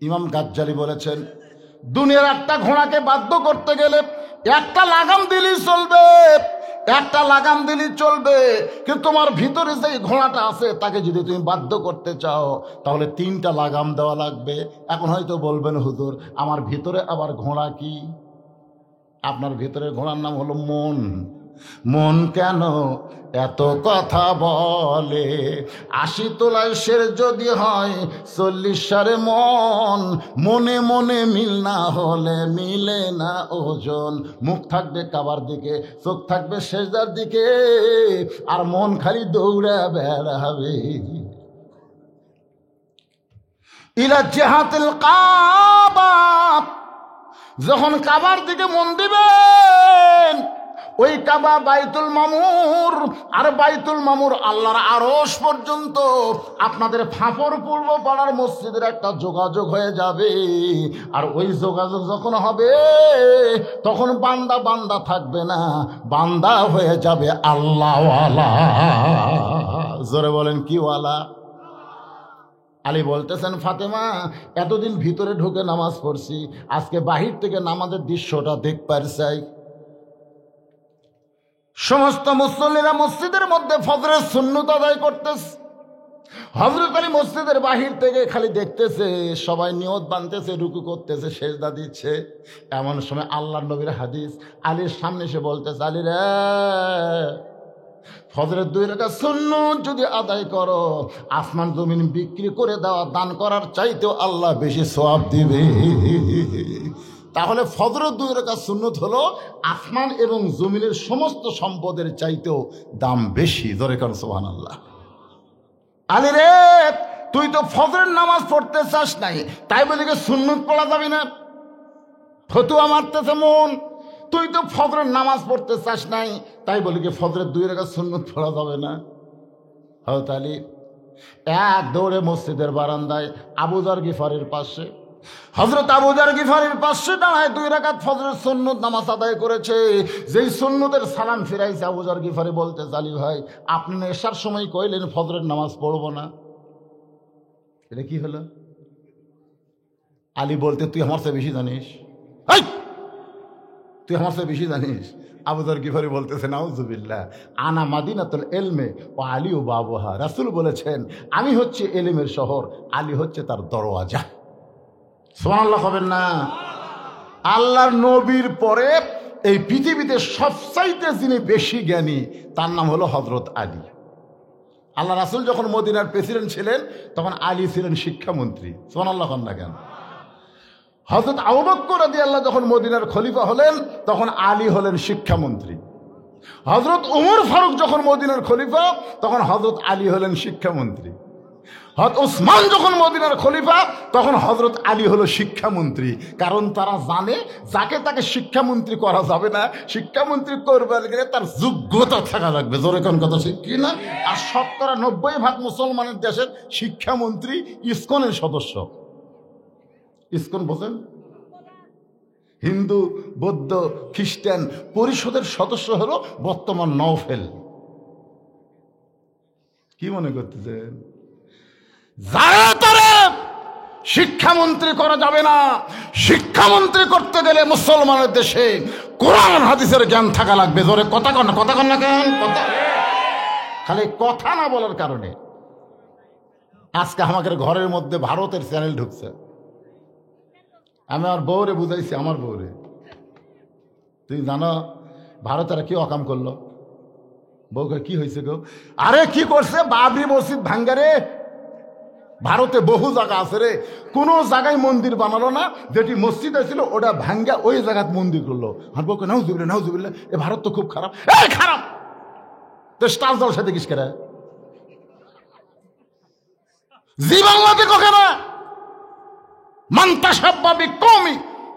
ইমাম গাজ্জালি বলেছেন, দুনিয়ার একটা ঘোড়াকে বাধ্য করতে গেলে একটা লাগাম দিলেই চলবে, একটা লাগাম দিলেই চলবে, কিন্তু তোমার ভিতরে যে ঘোড়াটা আছে তাকে যদি তুমি বাধ্য করতে চাও তাহলে 3টা লাগাম দেওয়া লাগবে। এখন হয়তো বলবেন, হুজুর আমার ভিতরে আবার ঘোড়া কি? আপনার ভিতরে ঘোড়ার নাম হলো মন। মন কেন এত কথা বলে? 80 তোলায় শের যদি হয় 40 সারে মন, মনে মনে মিল না হলে মিলে না ওজন। মুখ থাকবে কাবার দিকে, চোখ থাকবে সেজদার দিকে, আর মন খালি দৌড়ে বেড়াবে। ইলা জিহাতিল কাবা, যখন কাবার দিকে মন দিবেন, ওই কাবা বাইতুল মামুর, আর বাইতুল মামুর আল্লাহর আরশ পর্যন্ত আপনাদের ফাঁপড় পূর্ব পাড়ার মসজিদের একটা যোগাযোগ হয়ে যাবে। আর ওই যোগাযোগ যখন হবে তখন বান্দা বান্দা থাকবে না, বান্দা হয়ে যাবে আল্লাহওয়ালা। জোরে বলেন কি ওয়ালা? আলী বলতেছেন, ফাতেমা এতদিন ভিতরে ঢুকে নামাজ পড়ছি, আজকে বাহির থেকে নামাজের দৃশ্যটা দেখবার চাই। সমস্ত মুসল্লিরা মসজিদের মধ্যে ফজরের সুন্নত আদায় করতেছে। হযরত আলী মসজিদের বাহির থেকে খালি দেখতেছে, সবাই নিয়ত বাঁধতেছে, রুকু করতেছে, সেজদা দিচ্ছে। এমন সময় আল্লাহর নবীর হাদিস আলীর সামনে এসে বলতেছে, আলী রে, ফজরের 2 রাকাত সুন্নত যদি আদায় করো, আসমান জমিন বিক্রি করে দেওয়া দান করার চাইতেও আল্লাহ বেশি সওয়াব দিবে। তাহলে ফজরের 2 রাকাত সুন্নত হলো আসমান এবং জমিনের সমস্ত সম্পদের চাইতেও দাম বেশি। ধরে কারণ সুবহানাল্লাহ। আলী রে, তুই তো ফজরের নামাজ পড়তে চাস নাই, তাই বলে কি সুন্নত পড়া যাবে না? ফতুয়া মারতেছে মন। তুই তো ফজরের নামাজ পড়তে চাস নাই, তাই বলি কি ফজরের 2 রাকাত সুন্নত পড়া যাবে না? হযরত আলী এক দৌড়ে মসজিদের বারান্দায় আবু যর গিফারির পাশে, হযরত আবু যর গিফারির পাশে দাঁড়ায় 2 রাকাত ফজরের সুন্নত নামাজ আদায় করেছে। যেই সুন্নতের সালাম ফিরাইছে, আবু যর গিফারি বলতে, আলী ভাই আপনি না এশার সময় কইলেন ফজরের নামাজ পড়বো না, এটা কি হলো? আলী বলতে, তুই আমার চেয়ে বেশি জানিস, তুই আমার চেয়ে বেশি জানিস। আবু যর গিফারি বলতেছে, নাউজুবিল্লাহ, আনা মাদিনাতুল ইলমে ওয়া আলী ও বাবুহা। রাসূল বলেছেন, আমি হচ্ছে ইলমের শহর, আলী হচ্ছে তার দরওয়াজা। সুবহানাল্লাহ হবেন না? আল্লাহর নবীর পরে এই পৃথিবীতে সবচাইতে যিনি বেশি জ্ঞানী, তার নাম হলো হযরত আলী। আল্লাহ রাসূল যখন মদিনার প্রেসিডেন্ট ছিলেন, তখন আলী ছিলেন শিক্ষামন্ত্রী। সুবহানাল্লাহ না কেন? হযরত আবু বকর রাদিয়াল্লাহু যখন মদিনার খলিফা হলেন, তখন আলী হলেন শিক্ষামন্ত্রী। হযরত ওমর ফারুক যখন মদিনার খলিফা, তখন হযরত আলী হলেন শিক্ষামন্ত্রী। হযরত ওসমান যখন মদিনার খলিফা, তখন হযরত আলী হলো শিক্ষামন্ত্রী। কারণ তারা জানে যাকে তাকে শিক্ষামন্ত্রী করা যাবে না, শিক্ষামন্ত্রী করবার গেলে তার যোগ্যতা থাকা লাগবে। জোরে কোন কথা ঠিক কি না? আর 90% মুসলমানের দেশের শিক্ষামন্ত্রী ইসকনের সদস্য। ইসকন বোঝেন? হিন্দু, বৌদ্ধ, খ্রিস্টান পরিষদের সদস্য হলো বর্তমান নওফেল। কি মনে করতেছেন? যারা তারা শিক্ষামন্ত্রী করা যাবে না। শিক্ষামন্ত্রী করতে গেলে মুসলমানের দেশে কোরআন হাদিসের জ্ঞান থাকা লাগবে। জোরে কথা কন না, কথা কন না কেন? কথা খালি কথা না বলার কারণে আজকে আমাদের ঘরের মধ্যে ভারতের চ্যানেল ঢুকছে। আমি আমার বউরে বুঝাইছি, আমার বউরে, তুই জানো ভারতেরা কি অকাম করলো? বউকে কি হয়েছে গো? আরে কি করছে? বাবরি মসজিদ ভাঙ্গারে। ভারতে বহু জায়গা আছে রে, কোন জায়গায় মন্দির বানালো না, যেটি মসজিদ ছিল ওটা ভাঙ্গা ওই জায়গায় মন্দির করলো। আর বউকে নাউজুবিল্লাহ, নাউজুবিল্লাহ, এ ভারত তো খুব খারাপ। এই খারাপ তো স্টার জলসা দেখিস কেরা? জি বাংলাতে কখে না। মান তাশাব্বা বিকওমি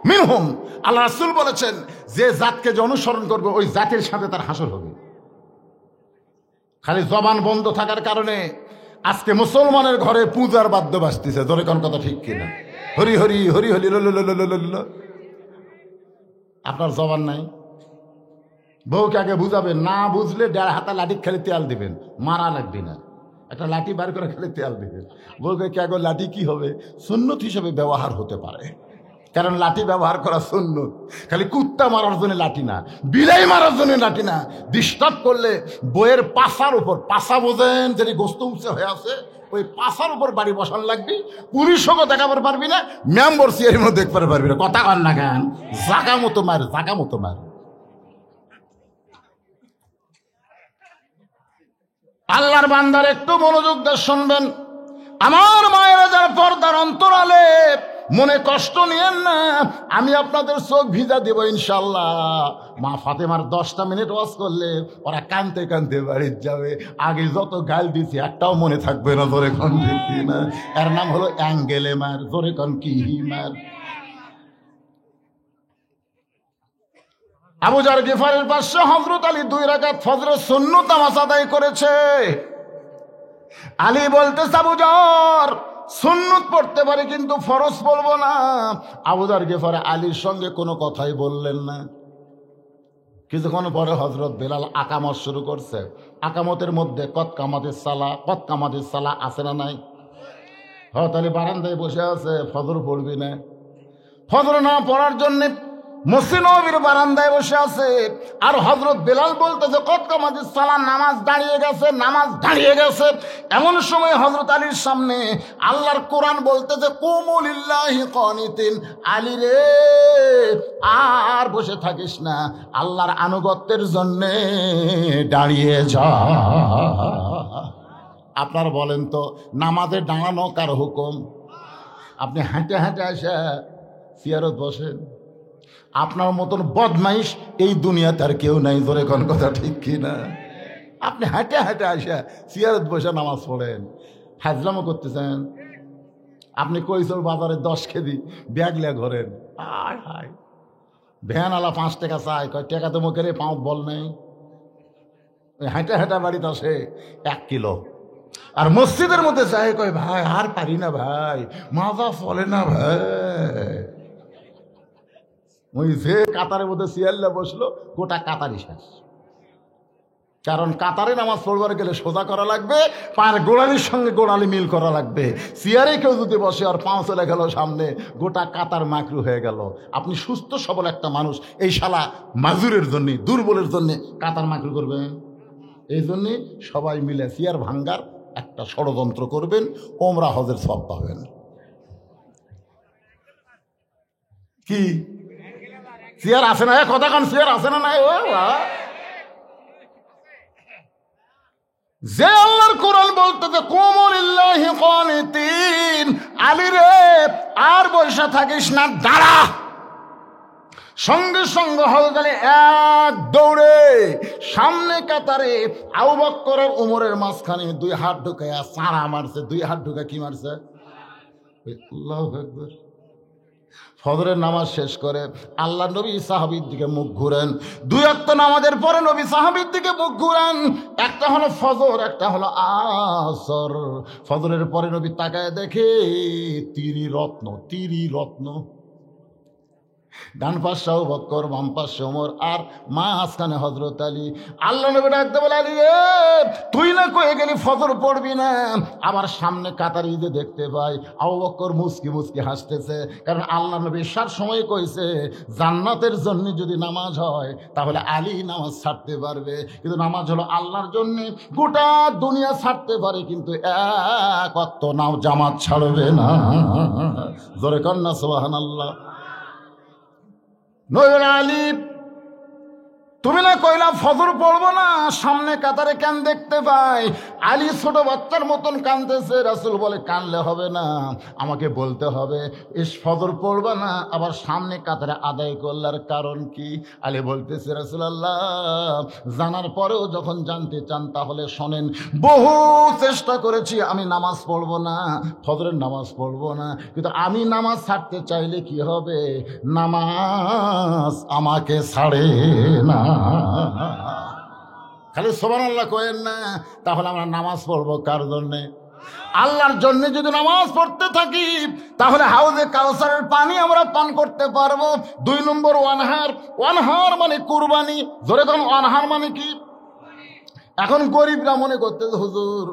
মিনহুম, আল্লাহ রাসূল বলেছেন যে জাতকে যে অনুসরণ করবে ওই জাতের সাথে তার হাসর হবে। খালি জবান বন্ধ থাকার কারণে আজকে মুসলমানের ঘরে পূজার বাদ্য বাজতেছে, ধরে কোন কথা ঠিক কিনা? হরি হরি হরি হরি ল। আপনার জবান নাই, বউকে আগে বুঝাবেন, না বুঝলে 1.5 হাতা লাঠি খেলে তেল দিবেন, মারা লাগবে না, একটা লাঠি বার করে খেলে তেল দিবেন। বউকে কে আগে লাঠি কি হবে, সুন্নত হিসেবে ব্যবহার হতে পারে, কারণ লাঠি ব্যবহার করা সুন্নত। খালি কুত্তা মারার জন্য লাঠি না, বিলাই মারার জন্য লাঠি না। ডিস্টার্ব করলে বইয়ের পাশার উপর, পাশা বোঝেন যদি গোস্ত উঁচে হয়ে আছে, ওই পাশার উপর বাড়ি বসান লাগবি। পুরুষকে দেখাবার পারবি না, মেম্বর সিয়ারির মধ্যে দেখতে পারবি না। কথা কর না কেন? জাগা মতো মার, জাগা মতো মার। আল্লাহর বান্দার একটু মনোযোগ দিয়ে শুনবেন। আমার মায়েরা যারা পর্দার অন্তরালে, মনে কষ্ট নিয়েন না, আমি আপনাদের চোখ ভিজা দেব ইনশাল্লাহ। মা ফাতেমার 10টা মিনিট ওয়াজ করলে ওরা কানতে কানতে বাড়ির যাবে। আগে যত গাল দিছি একটাও মনে থাকবে না, জোরে কন দেখি না। এর নাম হলো অ্যাঙ্গেলে মার, জোরে কন কি মার। আবু জার গিফারের পাশে হযরত আলী 2 রাকাত ফজরের সুন্নত নামাজ আদায় করেছে। আলী বলতেছে, আবু জার সুন্নত পড়তে পারি কিন্তু ফরজ পড়বো না। আবু জার গিফার আলীর সঙ্গে কোনো কথাই বললেন না। কিছুক্ষণ পরে হযরত বেলাল আকামত শুরু করছে। আকামতের মধ্যে কত কামাতিস সালা আছে না নাই? হযরত আলী বারান্দায় বসে আছে, ফজর পড়বি না। ফজর না পড়ার জন্য মসজিদ নববীর বারান্দায় বসে আছে। আর হযরত বেলাল বলতেছে, কত কামাতিস সালাহ, নামাজ দাঁড়িয়ে গেছে, নামাজ দাঁড়িয়ে গেছে। এমন সময় হযরত আলীর সামনে আল্লাহর কোরআন বলতেছে, কুমু লিল্লাহি কানিতিন, আলী রে আর বসে থাকিস না, আল্লাহর আনুগত্যের জন্য দাঁড়িয়ে যা। আপনার বলেন তো, নামাজে দাঁড়ানো কার হুকুম? আপনি হাঁটে হাঁটে আসা চেয়ারত বসেন। আপনার মতন বদমাইশ এই দুনিয়াতে আর কেউ নাই, ধরে কোন কথা ঠিক কি না? আপনি হাঁটে হাঁটে আসা চেয়ারত বসে নামাজ পড়েন, হাজলামও করতেছেন। আপনি কৈশোর বাজারে 10 কেজি ব্যাগ লিয়া ঘোরেন। আয় হায়, ভ্যান আলা 5 টাকা চায়, কয় টাকা তো মুখের পাঁচ বল নেই। ওই হাঁটে হাঁটা বাড়িতে আসে 1 কিলো। আর মসজিদের মধ্যে চায়, কয় ভাই আর পারি না ভাই, মাজা চলে না ভাই। ওই যে কাতারের মধ্যে সিয়াল্লা বসলো, গোটা কাতারই শেষ। কারণ কাতারে নামাজ পড়বার গেলে সোজা করা লাগবে, পায়ের গোড়ালির সঙ্গে গোড়ালি মিল করা লাগবে। সিয়ারে কেউ যদি বসে আর পাঁও চলে গেল সামনে, গোটা কাতার মাকরু হয়ে গেল। আপনি সুস্থ সবল একটা মানুষ, এই শালা মাজুরের জন্য, দুর্বলের জন্য কাতার মাকরু করবেন। এই জন্যে সবাই মিলে সিয়ার ভাঙ্গার একটা ষড়যন্ত্র করবেন, ওমরা হজের সওয়াব পাবেন। কি চেয়ার আছে না? কথা কান চেয়ার আছে না? নাই? যে আল্লাহর কোরআন বলতেছে কুমু লিল্লাহি কানিতিন, আলী রে আর বসে থাকিস না, দাঁড়া। সঙ্গে সঙ্গে হযরত আলী এক দৌড়ে সামনে কাতারে আবু বকর আর ওমরের মাঝখানে 2 হাত ঢুকাইয়া সারা মারছে। 2 হাত ঢুকা কি মারছে? আল্লাহু আকবার। ফজরের নামাজ শেষ করে আল্লাহ নবী সাহাবীর দিকে মুখ ঘুরেন। 2 ওয়াক্ত নামাজের পরে নবী সাহাবীর দিকে মুখ ঘুরেন। একটা হলো ফজর, একটা হলো আসর। ফজরের পরে নবী তাকায় দেখে তিরি রত্ন। ডান পাশে আবু বকর, বাম পাশে ওমর, আর মাঝখানে হযরত আলী। আল্লাহ নবী ডাকতে বলে, আলী রে তুই না কয়ে গেলি ফজর পড়বি না। আবার সামনে কাতারি যে দেখতে পাই আবু বকর মুস্কি মুস্কি হাসতেছে, কারণ আল্লাহ নবী সার সময় কইছে জান্নাতের জন্য যদি নামাজ হয় তাহলে আলী নামাজ ছাড়তে পারবে, কিন্তু নামাজ হলো আল্লাহর জন্য। গোটা দুনিয়া ছাড়তে পারে কিন্তু এক ওয়াক্ত নাও জামাত ছাড়বে না। জোরে কন্যা সুবহানাল্লাহ। নবী আলী তুমি না কইলা ফজর পড়বো না, সামনে কাতারে কেন দেখতে পাই? আলী ছোট বাচ্চার মতন কাঁদতেছে। রাসূল বলে কানলে হবে না, আমাকে বলতে হবে ফজর পড়বা না আবার সামনে কাতারে আদায় করলার কারণ কি? আলী বলতেছে রাসূলুল্লাহ, জানার পরেও যখন জানতে চান তাহলে শোনেন, বহু চেষ্টা করেছি আমি নামাজ পড়বো না, ফজরের নামাজ পড়বো না, কিন্তু আমি নামাজ ছাড়তে চাইলে কি হবে? নামাজ আমাকে ছাড়ে না। খালি সুবহানাল্লাহ কয়েন না, তাহলে আমরা নামাজ পড়বো কার জন্যে? আল্লাহর জন্য। যদি নামাজ পড়তে থাকি তাহলে হাউজে কাউসারের পানি আমরা পান করতে পারবো। 2 নম্বর ওয়ানহার। ওয়ানহার মানে কুরবানি। ধরে কোন ওয়ানহার মানে কি? এখন গরিবরা মনে করতেছে হুজুর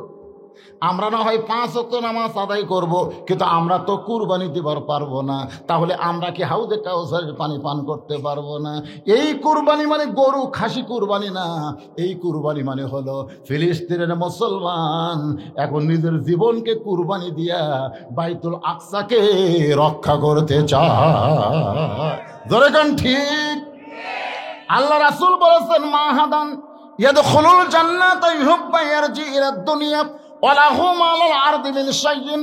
আমরা না হয় 5 ওয়াক্ত নামাজ আদায় করব, কিন্তু আমরা তো কুরবানি দিবার পারবো না, তাহলে আমরা কি হাউজে কাউসারের পানি পান করতে পারবো না? এই কুরবানি মানে গরু খাসি কুরবানি না, এই কুরবানি মানে হলো ফিলিস্তিনের মুসলমান এখন নিজের জীবনকে কুরবানি দিয়া বাইতুল আকসাকে রক্ষা করতে চায়। ধরে কোন ঠিক? আল্লাহ রাসূল বলেছেন মাহাদান ইয়াদখুলুল জান্নাতা ইউহিব্বু ইয়ারজি ইলাদ দুনিয়া ওয়ালাহু মালাল আরদি মিন শাইইন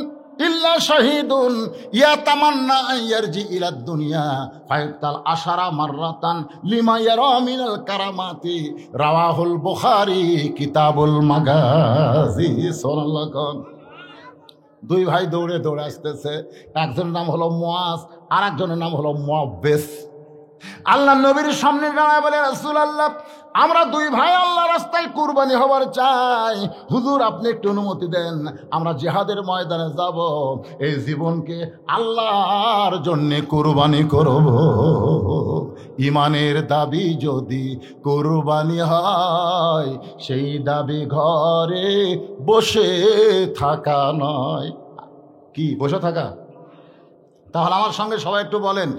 ইল্লা শাহীদুন ইয়াতামান্না আন ইয়ারজি ইলাদ দুনিয়া ফায়াক্তাল আশারা মাররাতান লিমা ইয়ারা মিনাল কারামাতি। রাওয়াহুল বুখারী কিতাবুল মাগাজি। সুবহানাল্লাহ। 2 ভাই দৌড়ে দৌড়ে আসতেছে, একজনের নাম হলো মুআজ আর একজনের নাম হলো মুআব্বিস। আল্লাহ নবীর সামনে দাঁড়ায় বলে, রাসূলুল্লাহ আমরা 2 ভাই আল্লাহ রাস্তায় কুরবানি হবার চাই, হুজুর আপনি একটু অনুমতি দেন, আমরা জিহাদের ময়দানে যাব, এই জীবনকে আল্লাহর জন্যে কুরবানি করব। ইমানের দাবি যদি কুরবানি হয়, সেই দাবি ঘরে বসে থাকা নয়। কি বসে থাকা? তাহলে আমার সঙ্গে সবাই একটু বলেন,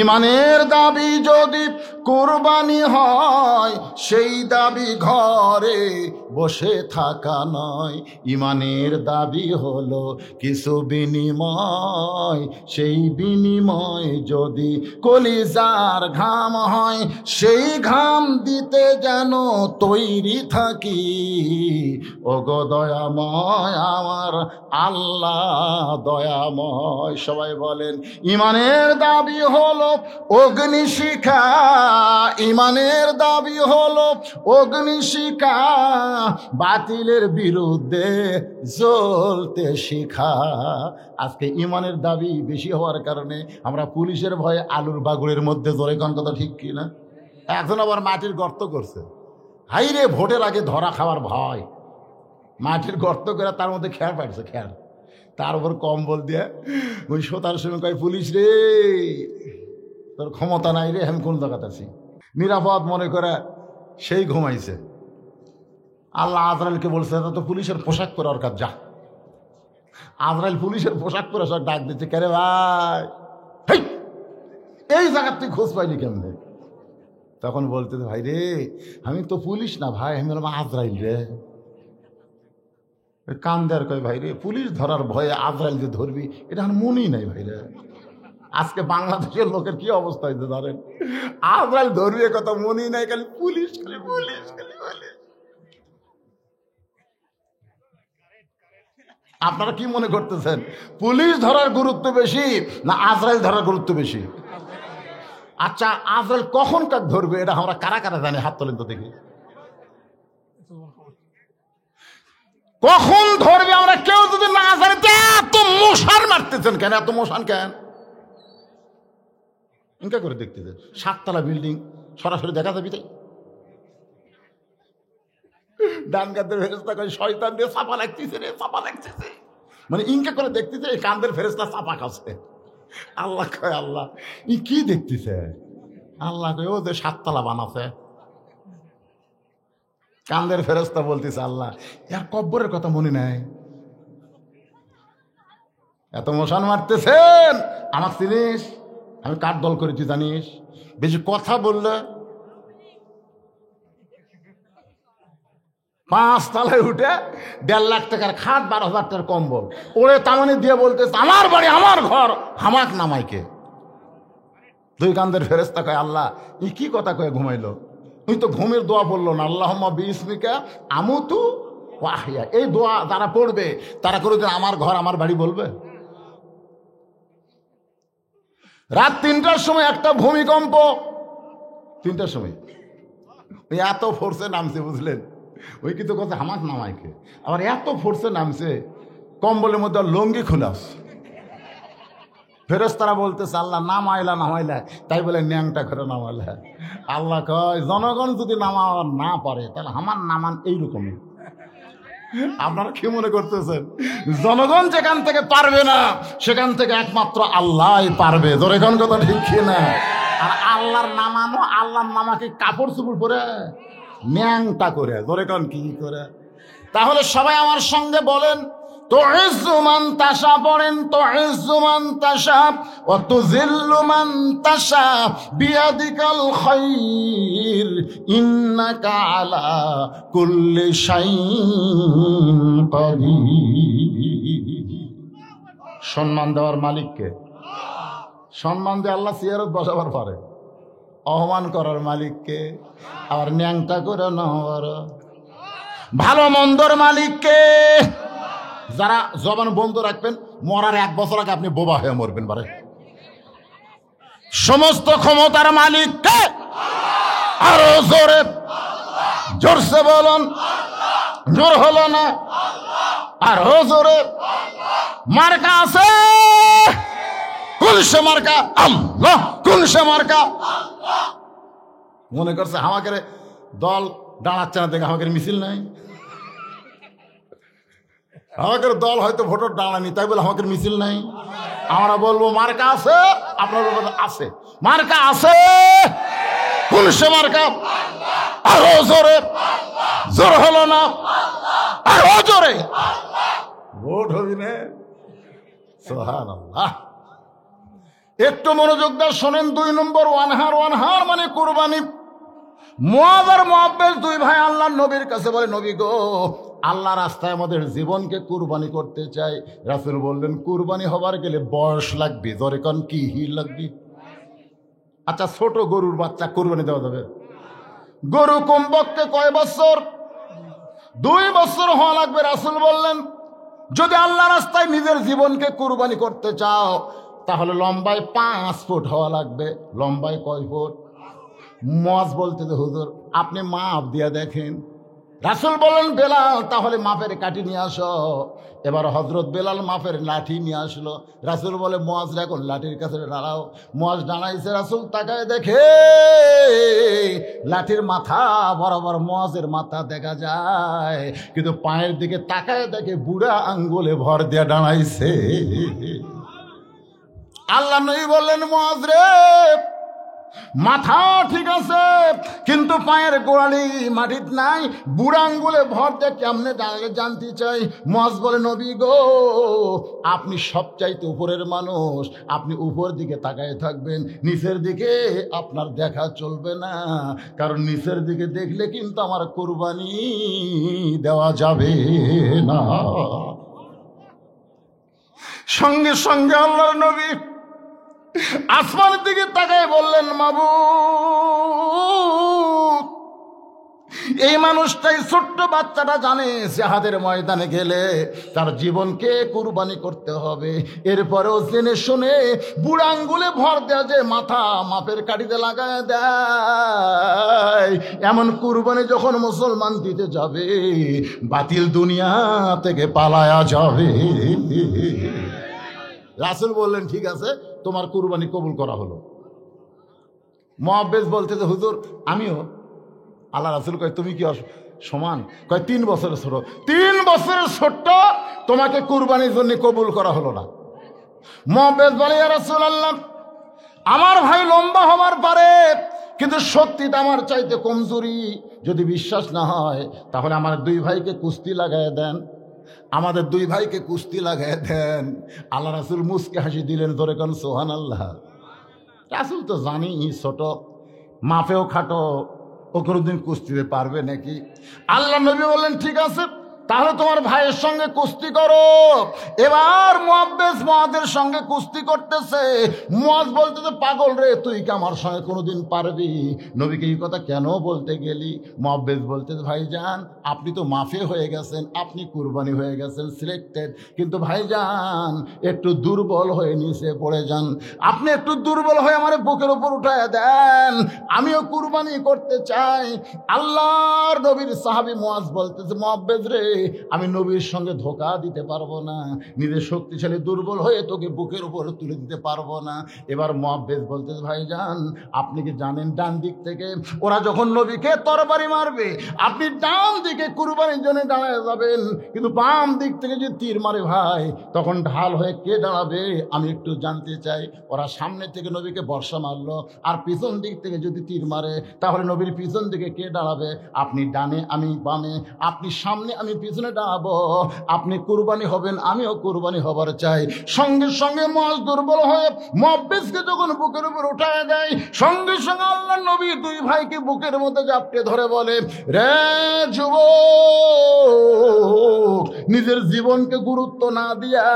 ইমানের দাবি যদি কুরবানি হয়, সেই দাবি ঘরে বসে থাকা নয়। ইমানের দাবি হলো কিছু বিনিময়, সেই বিনিময় যদি কলিজার ঘাম হয়, সেই ঘাম দিতে যেন তৈরি থাকি। ওগো দয়াময় আমার আল্লাহ দয়াময়। সবাই বলেন, ইমানের দাবি হলো অগ্নিশিখা, ইমানের দাবি হলো অগ্নিশিখা, বাতিলের বিরুদ্ধে জ্বলতে শিখা। আজকে ইমানের দাবি বেশি হওয়ার কারণে আমরা পুলিশের ভয়ে আলুর বাগুড়ের মধ্যে জোরে কোন কথা ঠিক কিনা? একজন আবার মাটির গর্ত করছে, হাইরে ভোটের আগে ধরা খাওয়ার ভয়, মাটির গর্ত করে তার মধ্যে খেয়ার পাইছে, খেয়ার তার উপর কম্বল দিয়ে ওই শোতার সময় কয়, পুলিশ রে তোর ক্ষমতা নাই রে, আমি কোন জায়গাতে আছি, নিরাপদ মনে করে সেই ঘুমাইছে। আল্লাহ আজরাইলকে বলছে তো পুলিশের পোশাক পরে ওর কাজ যা। আজরাইল পুলিশের পোশাক পরে সব ডাক দিচ্ছে, কেরে ভাই এই জায়গার তুই খোঁজ পাইলি কেমনে? তখন বলতে, ভাই রে আমি তো পুলিশ না ভাই, আমি বললাম আজরাইল রে। কান্দার কয়, ভাই রে পুলিশ ধরার ভয়ে আজরাইল যে ধরবি এটা আমার মনেই নাই ভাই রে। আজকে বাংলাদেশের লোকের কি অবস্থা হয়েছে ধরেন, আজরাইল ধরবি কথা মনেই নাই, খালি পুলিশ খালি পুলিশ খালি পুলিশ। আপনারা কি মনে করতেছেন, পুলিশ ধরার গুরুত্ব বেশি না আজরাইল ধরার গুরুত্ব বেশি? আচ্ছা আজরাইল কখন কাক ধরবে এটা আমরা কারা কারা জানি? হাত তোলেন তো দেখি। কখন ধরবে আমরা কেউ যদি না জানি, এত মশান মারতেছেন কেন? এত মশান কেন? ইনকা করে দেখতেছেন 7 তলা বিল্ডিং সরাসরি দেখা যাবি তাই? ডান কাঁধের ফেরেশতা কয়, শয়তান দিয়ে চাপা লাগতেছে রে, চাপা লাগতেছে, মানে ইনকা করে দেখতেছে এই কাঁধের ফেরেশতা চাপা খাচ্ছে। আল্লাহ কয়, আল্লাহ ই কি দেখতেছে? আল্লাহ কয়, ও যে 7 তলা বানাছে। কান্দের ফেরেশতা বলতেছে, আল্লাহ এর কব্বরের কথা মনে নাই? এত মশান মারতেছেন, আমার চিনিস আমি কার দল করেছি জানিস? বেশি কথা বললে 5 তলায় উঠে 1.5 লাখ টাকার খাট, 12,000 টাকার কম্বল ওরে তামানি দিয়ে বলতেছে, আমার বাড়ি আমার ঘর, হামাক নামাইকে। 2 কান্দের ফেরেশতা কয়, আল্লাহ ই কি কথা কয়ে ঘুমাইলো? ওই তো ঘুমের দোয়া পড়লো না, আল্লাহুম্মা বিইসমিকা আমুতু ওয়া আহইয়া। এই দোয়া যারা পড়বে তারা কোনোদিন আমার ঘর আমার বাড়ি বলবে? রাত 3টার সময় একটা ভূমিকম্প, 3টার সময় ওই এত ফোর্সে নামছে, বুঝলেন? ওই কিন্তু কথা হামাক নামাইকে আবার এত ফোর্সে নামছে, কম্বলের মধ্যে লঙ্গি খোলাস। ফেরেশতারা বলতেছে আল্লাহ নামাইলা নামাইলা, তাই বলে ন্যাংটা করে নামাইলা। আল্লাহ কয় জনগণ যদি নামাবার না পারে তাহলে আমার নামান এইরকমই। আপনারা কি মনে করতেছেন? জনগণ যেখান থেকে পারবে না সেখান থেকে একমাত্র আল্লাহই পারবে। জনগণ কথা ঠিক না? আর আল্লাহর নামানো, আল্লাহর নামাকে কাপড় চুপড় পরে ন্যাংটা করে, জনগণ কি করে? তাহলে সবাই আমার সঙ্গে বলেন, তুইজ্জু মান তাশা, পড়েন তুইজ্জু মান তাশা ওয়া তুযিল্লু মান তাশা বিয়াদিকাল খায়র ইন্নাকা আলা কুল্লি শাইইন কাদির। সম্মান দেওয়ার মালিককে, সম্মান দিয়ে আল্লাহ চেয়ারত বসাবার পারে। অপমান করার মালিককে, আবার ন্যাংটা করে নেওয়ার ভালো মন্দর মালিককে। যারা জবান বন্ধ রাখবেন, মরার 1 বছর আগে আপনি বোবা হয়ে মরবেন পারে। সমস্ত ক্ষমতার মালিককে আরো জোরে, জোরসে বলুন, জোর হলো না, আরো জোরে। মার্কা আছে, কোন সে মার্কা? আল্লাহ। কোন সে মার্কা? মনে করছে আমাকে দল দাঁড়াচ্ছে না দেখে আমাকে মিছিল নাই। আমাদের দল হয়তো ভোটার দাঁড়ানি, তাই বলে আমাদের মিছিল নাই। আমরা বলবো মার্কা আছে, আপনার বলবো আছে, মার্কা আছে। কোন সে মার্কা? আরো জোরে, জোর হলো না, আরো জোরে। ভোট হবি না? সুবহানাল্লাহ। একটু মনোযোগ দিয়ে শোনেন। 2 নম্বর ওয়ানহার, ওয়ানহার মানে কুরবানি। মুআয আর মুআব্বাস 2 ভাই আল্লাহর নবীর কাছে বলে, নবী গো, আল্লাহ রাস্তায় আমাদের জীবনকে কুরবানি করতে চাই। রাসূল বললেন কুরবানি হবার গেলে বয়স লাগবে। ধরে কোন কি লাগবে? আচ্ছা, ছোট গরুর বাচ্চা কুরবানি দেওয়া যাবে? গরু কমপক্ষে কয় বছর? 2 বছর হওয়া লাগবে। রাসূল বললেন যদি আল্লাহ রাস্তায় নিজের জীবনকে কুরবানি করতে চাও তাহলে লম্বায় 5 ফুট হওয়া লাগবে। লম্বায় কয় ফুট? মুআয বলতে, হুজুর আপনি মাপ দিয়ে দেখেন। রাসূল বললেন বেলাল তাহলে মাপের কাঠি নিয়ে আসো। এবার হযরত বেলাল মাপের লাঠি নিয়ে আসলো। রাসূল বলে মুআয এখন লাঠির কাছে দাঁড়াও। মুআয দাঁড়াইছে, রাসূল তাকায় দেখে লাঠির মাথা বরাবর মুআযের মাথা দেখা যায়, কিন্তু পায়ের দিকে তাকায় দেখে বুড়া আঙ্গুলে ভর দিয়ে দাঁড়াইছে। আল্লাহ নবী বললেন মুআয রে, মাথা ঠিক আছে কিন্তু পায়ের গোড়ালি মাটির নাই, বুড়া আঙ্গুলে ভর দিয়ে কেমনে দাঁড়ালে জানতে চাই। মুআয বলে নবী গো, আপনি সবচাইতে উপরের মানুষ, আপনি উপর দিকে তাকায় থাকবেন, নিচের দিকে আপনার দেখা চলবে না, কারণ নিচের দিকে দেখলে কিন্তু আমার কুরবানি দেওয়া যাবে না। সঙ্গে সঙ্গে আল্লাহর নবী আসমানের দিকে তাকায় বললেন মাবুদ, এই মানুষটাই ছোট্ট বাচ্চাটা জানে জিহাদের ময়দানে গেলে তার জীবনকে কুরবানি করতে হবে, এরপরেও জেনে শুনে বুড়া আঙ্গুলে ভর দেয় যে মাথা মাপের কাঠিতে লাগায় দেয়, এমন কুরবানি যখন মুসলমান দিতে যাবে বাতিল দুনিয়া থেকে পালায়া যাবে। রাসূল বললেন ঠিক আছে, তোমার কুরবানি কবুল করা হলো। মুআব্বাস বলতে যে হুজুর আমিও। আল্লাহ রাসূল কয় তুমি কি সমান? কয় 3 বছরের ছোট। 3 বছরের ছোট্ট তোমাকে কুরবানির জন্য কবুল করা হলো না। মুআব্বাস বলে ইয়া রাসূলুল্লাহ, আমার ভাই লম্বা হবার পারে কিন্তু শক্তিটা আমার চাইতে কমজোরি, যদি বিশ্বাস না হয় তাহলে আমার 2 ভাইকে কুস্তি লাগায় দেন, আমাদের 2 ভাইকে কুস্তি লাগায় দেন। আল্লাহ রাসূল মুস্কে হাসি দিলেন, ধরে কোন সুবহানাল্লাহ। রাসূল তো জানি ছোট, মাপেও খাটো, ও কোনোদিন কুস্তিতে পারবে নাকি? আল্লাহ নবী বললেন ঠিক আছে, তাহলে তোমার ভাইয়ের সঙ্গে কুস্তি করো। এবার মুয়াজ্জিজ মুআদের সঙ্গে কুস্তি করতেছে। মুআজ বলতেছে, পাগল রে, তুই কি আমার সঙ্গে কোনোদিন পারবি? নবীকে এই কথা কেন বলতে গেলি? মুআজ্জিজ বলতেছে, ভাইজান আপনি তো মাফে হয়ে গেছেন, আপনি কুরবানি হয়ে গেছেন, সিলেক্টেড, কিন্তু ভাইজান একটু দুর্বল হয়ে নিচে পড়ে যান। আপনি একটু দুর্বল হয়ে আমার বুকের উপর উঠায় দেন, আমিও কুরবানি করতে চাই। আল্লাহর নবীর সাহাবী মুআজ বলতেছে, মুআজ্জিজ রে, আমি নবীর সঙ্গে ধোঁকা দিতে পারবো না, নিজের শক্তিশালী দুর্বল হয়ে তোকে বুকের উপর তুলে দিতে পারবো না। এবার মুআজ্জিজ বলতেছে, ভাইজান আপনি কি জানেন ডান দিক থেকে ওরা যখন নবীকে তরবারি মারবে, আপনি ডান দিকে কুরবানির জন্য দাঁড়ায় যাবেন, কিন্তু বাম দিক থেকে যে তীর মারে ভাই, তখন ঢাল হয়ে কে দাঁড়াবে? আমি একটু জানতে চাই। ওরা সামনে থেকে নবীকে বর্ষা মারলো, আর পিছন দিক থেকে যদি তীর মারে, তাহলে নবীর পিছন দিকে কে দাঁড়াবে? আপনি ডানে, আমি বামে, আপনি সামনে, আমি পিছনে দাঁড়াবো। আপনি কুরবানি হবেন, আমিও কুরবানি হবার চাই। সঙ্গে সঙ্গে মুআজ দুর্বল হয়ে মুআজ্জিজকে যখন বুকের উপর উঠায় দেয়, সঙ্গে সঙ্গে আল্লাহর নবী দুই ভাইকে বুকের মধ্যে জাপটে ধরে বলে, রে যুবক, নিজের জীবনকে গুরুত্ব না দিয়া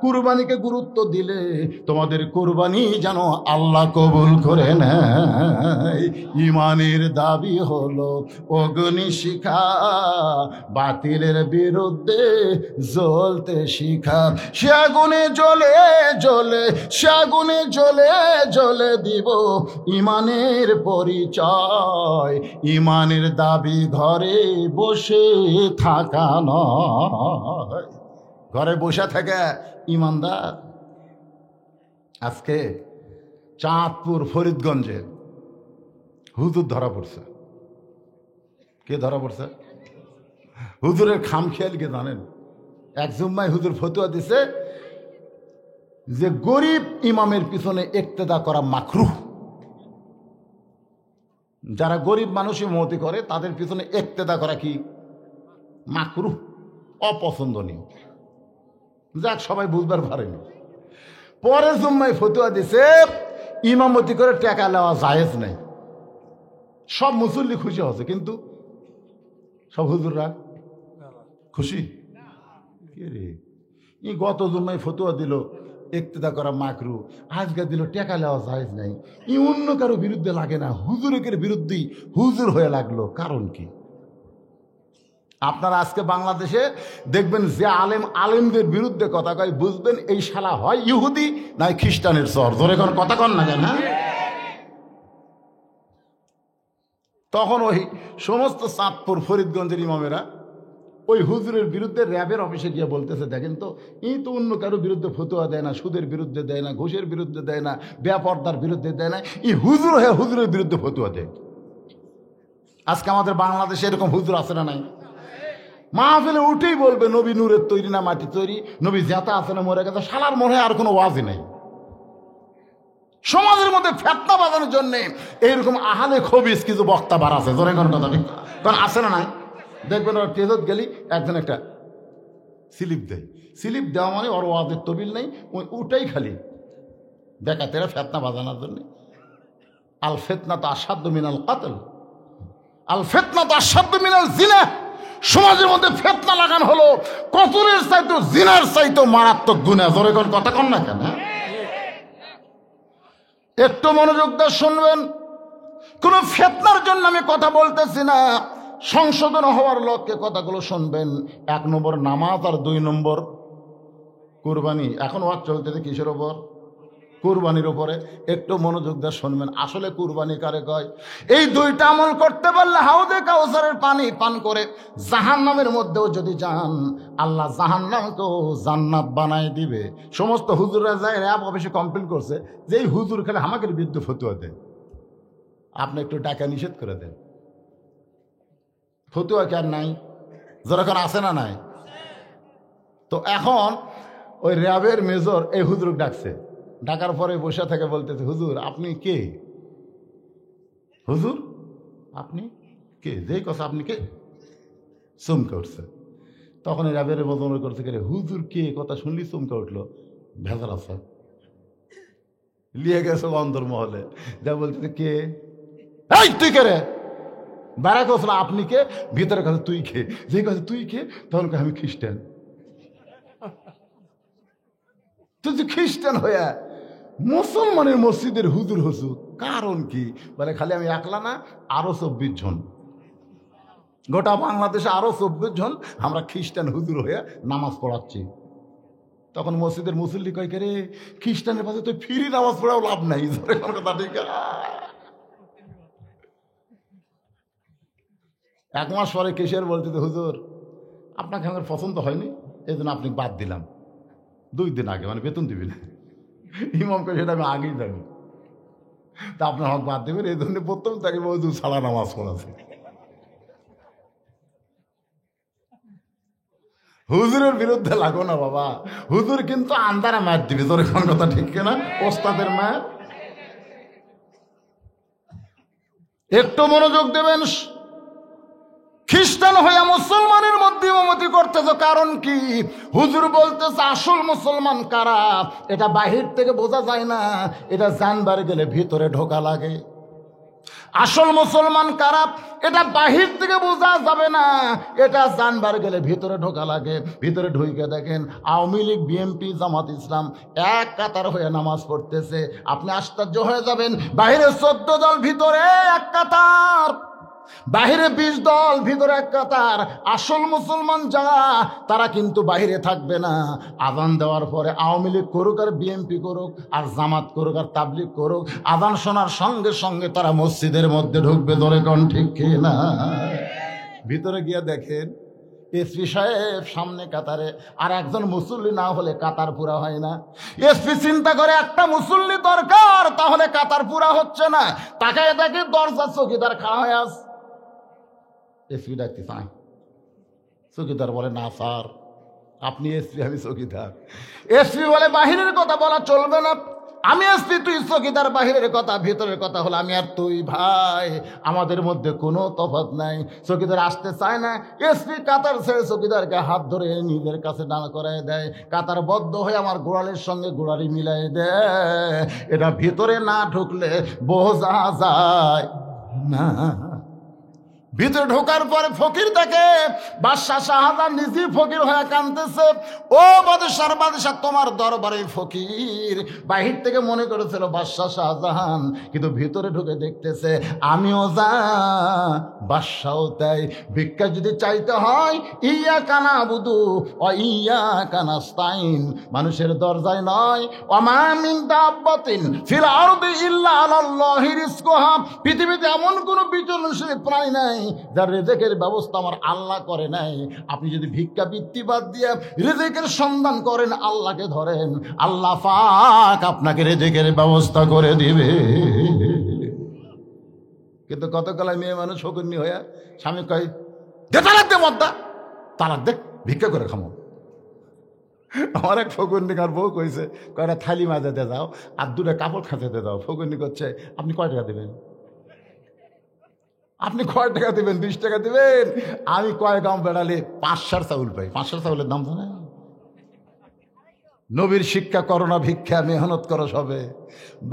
কুরবানিকে গুরুত্ব দিলে তোমাদের কুরবানি যেন আল্লাহ কবুল করে নেয়। ইমানের দাবি হলো অগ্নিশিখা, বাতিলের বিরুদ্ধে জ্বলতে শিখা। সে আগুনে জ্বলে জ্বলে, সে আগুনে জ্বলে জ্বলে দিব ইমানের পরিচয়। ইমানের দাবি ঘরে বসে থাকা নয়। ঘরে বসে থাকে ইমানদার। আজকে চাঁদপুর ফরিদগঞ্জে হুজুর ধরা পড়ছে। কে ধরা পড়ছে? হুজুরের খামখেয়ালিকে জানেন? এক জুম্মায় হুজুর ফতুয়া দিছে যে গরিব ইমামের পিছনে ইক্তেদা করা মাকরুহ। যারা গরিব মানুষ ইমামতি করে তাদের পিছনে ইক্তেদা করা কি? মাকরুহ, অপছন্দনীয়। যাক, সবাই বুঝবার পারেনি। পরে জুম্মায় ফতুয়া দিছে ইমামতি করে টাকা নেওয়া জায়েজ নেই। সব মুসল্লি খুশি হচ্ছে, কিন্তু সব হুজুররা খুশি কে রে? ই গত জুম্মায় ফতুয়া দিল ইক্তেদা করা মাকরু, আজকে দিল টেকা নেওয়া জায়েজ নাই। ই অন্য কারো বিরুদ্ধে লাগে না, হুজুরের বিরুদ্ধেই হুজুর হয়ে লাগলো। কারণ কি? আপনারা আজকে বাংলাদেশে দেখবেন যে আলেমদের বিরুদ্ধে কথা কয়, বুঝবেন এই শালা হয় ইহুদি না খ্রিস্টানের চর। ধরে কোন কথা কন না কেন? তখন ওই সমস্ত চাঁদপুর ফরিদগঞ্জের ইমামেরা ওই হুজুরের বিরুদ্ধে র্যাবের অফিসে গিয়ে বলতেছে, দেখেন তো, এই তো অন্য কারো বিরুদ্ধে ফতোয়া দেয় না, সুদের বিরুদ্ধে দেয় না, ঘুষের বিরুদ্ধে দেয় না, বেপর্দার বিরুদ্ধে দেয় না, এই হুজুর হয়ে হুজুরের বিরুদ্ধে ফতোয়া দেয়। আজকে আমাদের বাংলাদেশে এরকম হুজুর আছে না নাই? মাহফিলে উঠেই বলবে নবী নূরের তৈরি না মাটি তৈরি, নবী জেতা আছে না মরে গেছে। শালার মনে হয় আর কোনো ওয়াজই নাই। সমাজের মধ্যে ফেতনা বাজানোর জন্য এইরকম আহালে খবিস কিছু বক্তা বার আছে। ধরে কোন কথা, কারণ আছে না নাই? দেখবেন ওরা টেজত গেলি একজন একটা স্লিপ দেয়। স্লিপ দেওয়া মানে ওর ওয়াজের তবিল নেই, ওই উঠাই খালি বেকাতেরা ফেতনা বাজানোর জন্য। আল ফেতনা তো আসাধ্য মিনাল কাতল, আল ফেতনা তো আসাধ্য মিনাল জিনা। সমাজের মধ্যে ফেতনা লাগানো হলো কতলের চাইতো জিনার চাইতো মারাত্মক গুনাহ। ধরে কোন কথা কন না কেন? একটু মনোযোগ দিয়ে শুনবেন। কোন ফেতনার জন্য আমি কথা বলতেছি না, সংশোধন হওয়ার লক্ষ্যে কথাগুলো শুনবেন। 1 নম্বর নামাজ, আর 2 নম্বর কুরবানি। এখন ওয়াজ চলতেছে কিসের ওপর? কুরবানির উপরে। একটু মনোযোগ দিয়ে শুনবেন। আসলে কুরবানি কারে কয়? এই 2টা আমল করতে পারলে হাউজে কাউসারের পানি পান করে জাহান্নামের মধ্যেও যদি যান, আল্লাহ জাহান্নামকেও জান্নাত বানায় দিবে। সমস্ত হুজুররা যায় র্যাব অফিসে কমপ্লেন করছে যে এই হুজুর খেলে আমাকে বিরুদ্ধে ফতুয়া দেয়, আপনি একটু টাকা নিষেধ করে দেন। ফতুয়া কি আর নাই? যেরকম আছে না নাই? তো এখন ওই র্যাবের মেজর এই হুজুর ডাকছে। ডাকার পরে বসে থেকে বলতেছে, হুজুর আপনি কে? হুজুর আপনি কে? যেই কথা আপনি কে চমকে উঠছে। তখন এই র্যাবের বোঝন করতে গেলে হুজুর কে কথা শুনলি চমকে উঠলো। ভেজাল আছে, লিয়ে গেছে অন্তর্মহলে। যা বলতেছে কে? এই তুই কে রে? বাইরে কছিল আপনি কে, ভিতরে কাছে তুই কে, যে কাছে তুই কে তখন আমি খ্রিস্টান। তুই খ্রিস্টান হইয়া মুসলমানের মসজিদের হুজুর হুজুর, কারণ কি? বলে খালি আমি একলা না, আরো 24 জন, গোটা বাংলাদেশে আরো 24 জন আমরা খ্রিস্টান হুজুর হয়ে নামাজ পড়াচ্ছি। তখন মসজিদের মুসল্লি কয় কে রে, খ্রিস্টানের পাশে তো ফ্রি নামাজ পড়াও লাভ নাই। কথা ঠিক। 1 মাস পরে কেশিয়ার বলতে, হুজুর আপনাকে আমার পছন্দ হয়নি, এই জন্য আপনি বাদ দিলাম। 2 দিন আগে, মানে বেতন দিবি না। ইমামকে সেটা আমি আগেই জানি, তা আপনার হক বাদ দেবেন, এই জন্য প্রথম তাকে হুজুর ছাড়া নামাজ পড়াছে। হুজুরের বিরুদ্ধে লাগো না বাবা, হুজুর কিন্তু আন্দারা মার দিবে। তোর কোন কথা ঠিক কিনা? ওস্তাদের মার। একটু মনোযোগ দেবেন। খ্রিস্টান হইয়া মুসলমানের মধ্যে ইমামতি করতেছ, কারণ কি? হুজুর বলতেছে আসল মুসলমান কারা এটা বাহির থেকে বোঝা যায় না, এটা জানবার গেলে ভিতরে ঢোকা লাগে। আসল মুসলমান কারা এটা বাহির থেকে বোঝা যাবে না, এটা জানবার গেলে ভিতরে ঢোকা লাগে। ভিতরে ঢুকে দেখেন আওয়ামী লীগ, বিএনপি, জামাত ইসলাম এক কাতার হয়ে নামাজ পড়তেছে, আপনি আশ্চর্য হয়ে যাবেন। বাহিরে 14 দল, ভিতরে এক কাতার। বাহিরে 20 দল, ভিতরে এক কাতার। আসল মুসলমান যারা তারা কিন্তু বাহিরে থাকবে না। আজান দেওয়ার পরে আওয়ামী লীগ করুক আর বিএনপি করুক আর জামাত করুক আর তাবলিগ করুক, আজান শোনার সঙ্গে সঙ্গে তারা মসজিদের মধ্যে ঢুকবে। ধরে কোন ঠিক কিনা? ভিতরে গিয়ে দেখেন এসপি সাহেব সামনে কাতারে, আর একজন মুসল্লি না হলে কাতার পুরা হয় না। এসপি চিন্তা করে একটা মুসল্লি দরকার, তাহলে কাতার পুরা হচ্ছে না। তাকায় দেখে দরজা চৌকিদার খাড়া হয়ে আস। এসপি ডাকতে চাই, চৌকিদার বলে না স্যার আপনি এসপি, আমি চৌকিদার। এসপি বলে বাহিরের কথা বলা চলবে না, আমি এসপি তুই চৌকিদার, বাহিরের কথা ভিতরের কথা হলো আমি আর তুই ভাই, আমাদের মধ্যে কোনো তফাৎ নাই। চৌকিদার আসতে চায় না, এসপি কাতার ছেড়ে চৌকিদারকে হাত ধরে নিজের কাছে দাঁড় করায় দেয়। কাতার বদ্ধ হয়ে আমার গোড়ালির সঙ্গে গোড়ালি মিলাই দেয়। এটা ভিতরে না ঢুকলে বোঝা যায় না। ভিতরে ঢোকার পরে ফকির দেখে বাদশাহ শাহজাহান নিজেই ফকির হয়ে কাঁদতেছে। ও বাদশাহ, বাদশাহ তোমার দরবারে ফকির। বাহির থেকে মনে করেছিল বাদশাহ শাহজাহান, কিন্তু ভিতরে ঢুকে দেখতেছে আমিও যা বাদশাও তাই। ভিক্ষা যদি চাইতে হয় ইয়া কানা বুধু ও ইয়া কানাস্তাইন, মানুষের দরজায় নয়। ওমা মিন দাব্বাতিন ফিল আরদি ইল্লা আলাল্লাহি রিজকুহা, পৃথিবীতে এমন কোনো বিচরণশীল প্রাণী নাই যার রিজিকের ব্যবস্থা আমার আল্লাহ করে নাই। আপনি যদি ভিক্ষা বৃত্তি বাদ দিয়ে রিজিকের সন্ধান করেন, আল্লাহকে ধরেন, আল্লাহ পাক আপনাকে রিজিকের ব্যবস্থা করে দিবে। কিন্তু কতকাল মেয়ে মানুষ শকুনি হইয়া স্বামী কয় দে তালাক দে, মদ্দা তালাক দে, ভিক্ষা করে খামো। আমার এক ফকুন্নিকার বউ কইছে, কয়টা থালি মাজাতে যাও আর 2টা কাপড় খাঁচাতে যাও। ফকুন্নি করছে আপনি কয় টাকা দেবেন? আপনি কয় টাকা দেবেন? 20 টাকা দেবেন? আমি কয় গাম বেড়ালে 5 সার চাউল পাই। 5 সার চাউলের দাম জানেন? নবীর শিক্ষা করো না ভিক্ষা, মেহনত করো সবে।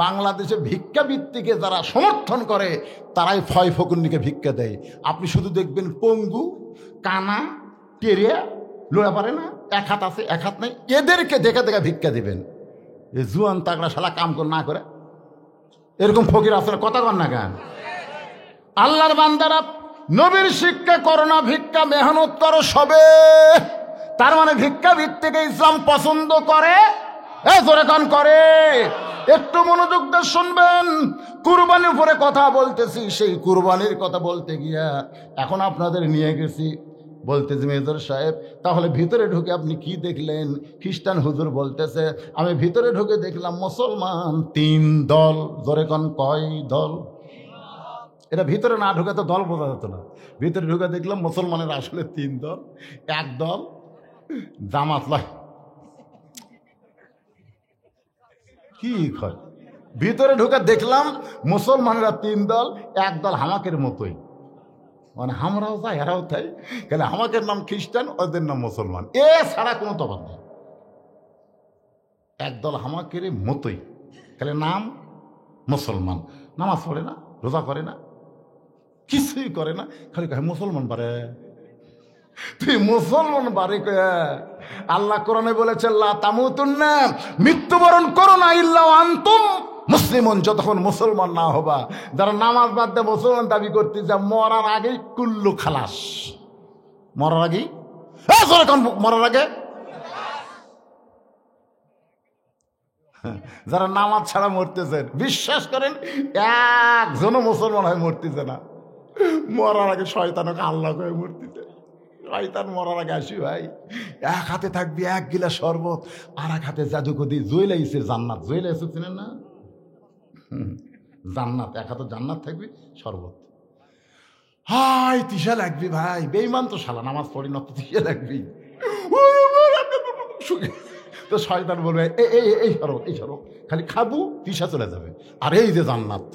বাংলাদেশে ভিক্ষাবৃত্তিকে যারা সমর্থন করে তারাই ফয় ফকুন্নিকে ভিক্ষা দেয়। আপনি শুধু দেখবেন পঙ্গু, কানা, টেরিয়া, লোড়া পারে না, এক হাত আছে এক হাত নেই, এদেরকে দেখে দেখে ভিক্ষা দিবেন। এই জুয়ান তাগড়া শালা কাম করে না করে এরকম ফকির আসলে কথা কর না কেন? আল্লাহর বান্দারা, নবীর শিক্ষা করো না ভিক্ষা, মেহনত করো সবে। তার মানে ভিক্ষা ভিত্তিকে ইসলাম পছন্দ করে, জোরে কান করে। একটু মনোযোগ দিয়ে শুনবেন। কুরবানির উপরে কথা বলতেছি, সেই কুরবানির কথা বলতে গিয়া এখন আপনাদের নিয়ে গেছি। বলতেছি মেজর সাহেব তাহলে ভিতরে ঢুকে আপনি কি দেখলেন? খ্রিস্টান হুজুর বলতেছে আমি ভিতরে ঢুকে দেখলাম মুসলমান 3 দল। জোরে কান কয় দল? এটা ভিতরে না ঢুকে তো দল বোঝা যেত না। ভিতরে ঢুকে দেখলাম মুসলমানের আসলে 3 দল। এক দল জামাত লয়, কি হয়? ভিতরে ঢুকে দেখলাম মুসলমানেরা 3 দল, এক দল হামাকের মতোই, মানে আমরাও যাই এরাও তাই। কেন হামাকের নাম খ্রিস্টান, ওদের নাম মুসলমান, এ ছাড়া কোনো তফাৎ নেই। একদল হামাকের মতোই, খালি নাম মুসলমান, নামাজ পড়ে না, রোজা করে না, কিছুই করে না, খালি কয় মুসলমান পারে। তুই মুসলমান বাড়ি কয়ে আল্লাহ কোরআনে বলেছে লা তামুতুন্না, মৃত্যুবরণ করো না ইল্লা আনতুম মুসলিমুন, যতক্ষণ মুসলমান না হবা। যারা নামাজ বাদ দিয়ে মুসলমান দাবি করতে যা মরার আগেই কুল্লু খালাস। মরার আগেই মরার আগে যারা নামাজ ছাড়া মরতেছেন, বিশ্বাস করেন একজনও মুসলমান হয়ে মরতেছে না। মরার আগে শয়তানকে আল্লাহ করে মরতেছে। শয়তান মরার আগে আসি ভাই, এক হাতে থাকবি এক গিলাস শরবত, আর এক হাতে জাদুকদি জইলাইছে জান্নাত। জইলাইছে চিনেন না? জান্নাত, এক হাতে জান্নাত থাকবি, শরবত। হাই তিসা লাগবি ভাই, বেঈমান তো শালা, নামাজ পড়ি না তো তিসা লাগবি। তো শয়তান বলবে এই শরবত, এই শরবত খালি খাবো, তিসা চলে যাবে। আর এই যে জান্নাত,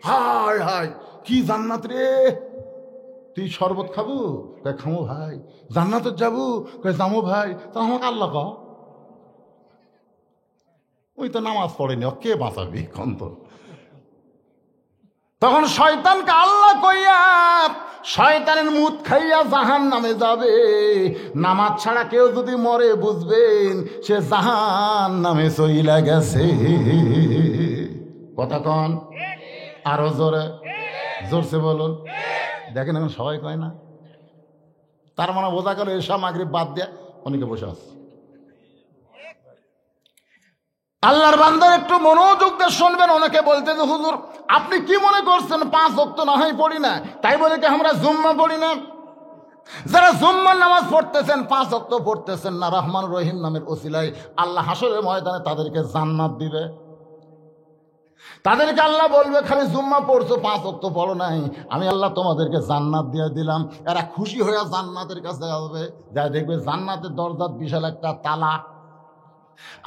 হাই হাই কি জান্নাত রে, তুই শরবত খাবো? কয় খামো ভাই। জান্নাতে যাবো? কয় যাবো ভাই। তা আমাকে আল্লাহ ক, ওই তো নামাজ পড়েনি, কে বাঁচাবি কন্ত? তখন শয়তানকে আল্লাহ কইয়া শয়তানের মুত খাইয়া জাহান নামে যাবে। নামাজ ছাড়া কেউ যদি মরে বুঝবেন সে জাহান নামে চইলা গেছে। কথা কন আরো জোরে, জোরসে বলুন। দেখেন এখন সবাই কয় না, তার মানে বোঝা গেল এসব মাগরিব বাদ দিয়ে অনেকে বসে আছে। আল্লাহর বান্দার একটু মনোযোগ দিয়ে শুনবেন। অনেকে বলতে যে হুজুর আপনি কি মনে করছেন 5 ওয়াক্ত না হয় পড়ি না, তাই বলে কি আমরা জুম্মা পড়ি না? যারা জুম্মার নামাজ পড়তেছেন, 5 ওয়াক্ত পড়তেছেন না, রহমান রহিম নামের ওসিলায় আল্লাহ হাসরের ময়দানে তাদেরকে জান্নাত দিবে। তাদেরকে আল্লাহ বলবে খালি জুম্মা পড়ছো, 5 ওয়াক্ত পড়ো নাই, আমি আল্লাহ তোমাদেরকে জান্নাত দিয়ে দিলাম। এরা খুশি হয়ে জান্নাতের কাছে আসবে, যা দেখবে জান্নাতের দরজার বিশাল একটা তালা।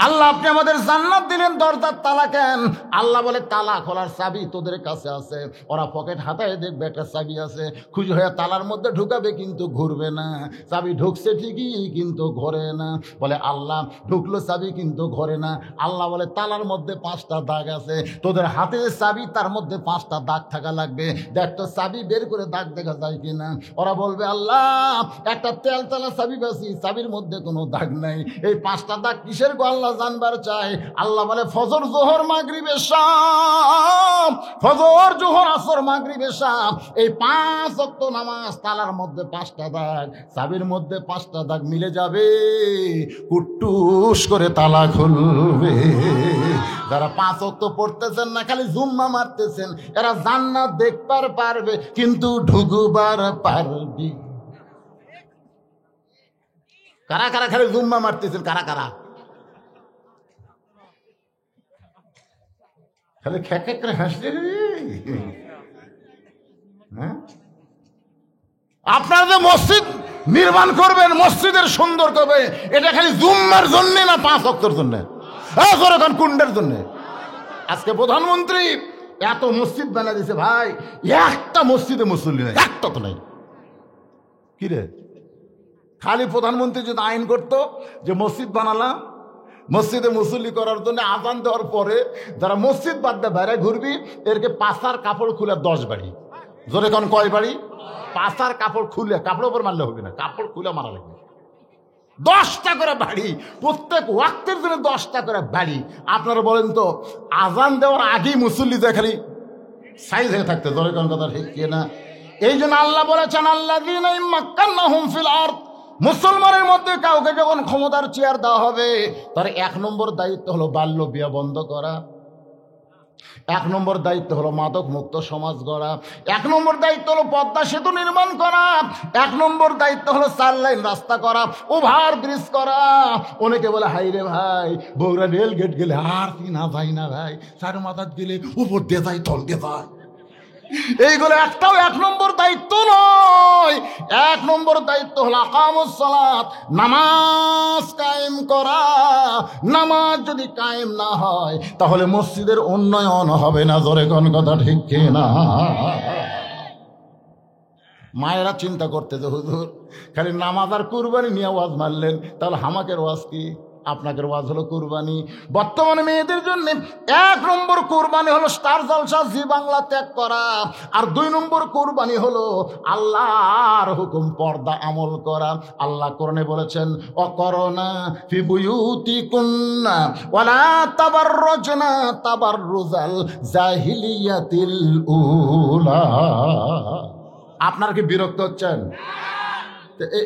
আল্লাহ আপনি আমাদের জান্নাত দিলেন, দরজার তালা কেন? আল্লাহ বলে তালা খোলার চাবি তোদের কাছে আছে। ওরা পকেট হাতায় দেখবে একটা চাবি আছে, খুশি হয়ে তালার মধ্যে ঢুকাবে কিন্তু ঘুরবে না। চাবি ঢুকছে ঠিকই কিন্তু ঘোরে না। বলে আল্লাহ ঢুকলো চাবি কিন্তু ঘোরে না। আল্লাহ বলে তালার মধ্যে 5টা দাগ আছে, তোদের হাতে চাবি তার মধ্যে 5টা দাগ থাকা লাগবে, দেখ তো চাবি বের করে দাগ দেখা যায় কিনা। ওরা বলবে আল্লাহ একটা তেলতলা চাবি পাচ্ছি, চাবির মধ্যে কোনো দাগ নাই, এই 5টা দাগ কিসের গো আল্লাহ জানবার চাই। আল্লাহ বলে ফজর জোহর মাগরিব এশা, ফজর জোহর আসর মাগরিব এশা, এই 5 ওয়াক্ত নামাজ তালার মধ্যে 5টা দাগ, চাবির মধ্যে 5টা দাগ মিলে যাবে, কুট্টুস করে তালা খুলবে। যারা 5 ওয়াক্ত পড়তেছেন না, খালি জুম্মা মারতেছেন, এরা জান্নাত দেখবার পারবে কিন্তু ঢুকবার পারবি। কারা কারা খালি জুম্মা মারতেছেন? কারা কারা খালি খেকে করে হাসতে? হ্যাঁ, আপনারা যে মসজিদ নির্মাণ করবেন, মসজিদের সুন্দর করবে, এটা খালি জুম্মার জন্য না 5 ওয়াক্তের জন্য? এখন কুন্ডের জন্য? আজকে প্রধানমন্ত্রী এত মসজিদ বানা দিছে ভাই, একটা মসজিদে মুসল্লি নাই, একটা তো নাই। কিরে, খালি প্রধানমন্ত্রী যদি আইন করতো যে মসজিদ বানালাম, মসজিদে মুসল্লি করার জন্য আজান দেওয়ার পরে যারা মসজিদ বাদ দিয়ে বাইরে ঘুরবি, এরকে পাশার কাপড় খুলে 10 বাড়ি। জোরে কোন কয় বাড়ি? পাশার কাপড় খুলে, কাপড়ের উপর মারলে হবে না, কাপড় খুলে মারা লাগবে। 10টা করে বাড়ি, প্রত্যেক ওয়াক্তের জন্য 10টা করে বাড়ি। আপনারা বলেন তো, আজান দেওয়ার আগেই মুসল্লি যায় খালি সাইজ হয়ে থাকতে। জোরে কোন কথা ঠিক কিনা? এই জন্য আল্লাহ বলেছেন আল্লাযীনা মাক্কান্নাহুম ফিল আরদ, মুসলমানের মধ্যে কাউকে যখন ক্ষমতার চেয়ার দেওয়া হবে, তার 1 নম্বর দায়িত্ব হলো বাল্য বিয়ে বন্ধ করা, 1 নম্বর দায়িত্ব হলো মাদক মুক্ত সমাজ গড়া, 1 নম্বর দায়িত্ব হলো পদ্মা সেতু নির্মাণ করা, 1 নম্বর দায়িত্ব হলো 4 লাইন রাস্তা করা, ওভার ব্রিজ করা। অনেকে বলে হাই রে ভাই, বগুড়া রেল গেট গেলে আর কি না যাই না ভাই, 4 মাথাত গেলে উপর দিয়ে যায়, তল দিয়ে যায়। এইগুলো একটাও 1 নম্বর দায়িত্ব নয়। 1 নম্বর দায়িত্ব হলো আকামুস সালাত, নামাজ কায়েম করা। নামাজ যদি কায়েম না হয় তাহলে মসজিদের উন্নয়ন হবে না। জোরে কোন কথা ঠিক কিনা? মায়েরা চিন্তা করতে যে হুজুর খালি নামাজ আর কুরবানি নিয়ে ওয়াজ মারলেন, তাহলে হামাকের ওয়াজ কি? আপনাদের ওয়াজ হলো কুরবানি। বর্তমানে মেয়েদের জন্য 1 নম্বর কুরবানি হলো স্টার জলসা জি বাংলা ত্যাগ করা, আর 2 নম্বর কুরবানি হলো আল্লাহর হুকুম পর্দা আমল করা। আল্লাহ কোরআনে বলেছেন, অকরনা ফি বুয়ুতিকুন্না ওয়ালা তাবাররুজনা তাবাররুজাল জাহিলিয়াতিল উলা। আপনারা কি বিরক্ত হচ্ছেন?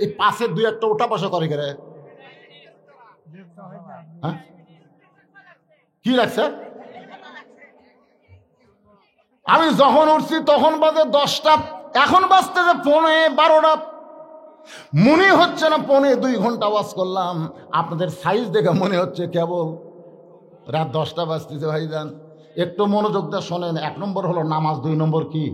এই পাশের 2-1টা ওঠা বসা করে গেলে হ্যাঁ কি লাগছে? আমি যখন উঠছি তখন বাজে 10টা, এখন বাজতেছে 11:30। মনে হচ্ছে না 1.5-2 ঘন্টা ওয়াজ করলাম। আপনাদের সাইজ দেখে মনে হচ্ছে কেবল রাত 10টা বাজতেছে। ভাইজান একটু মনোযোগ দিয়ে শোনেন। 1 নম্বর হলো নামাজ, 2 নম্বর কি?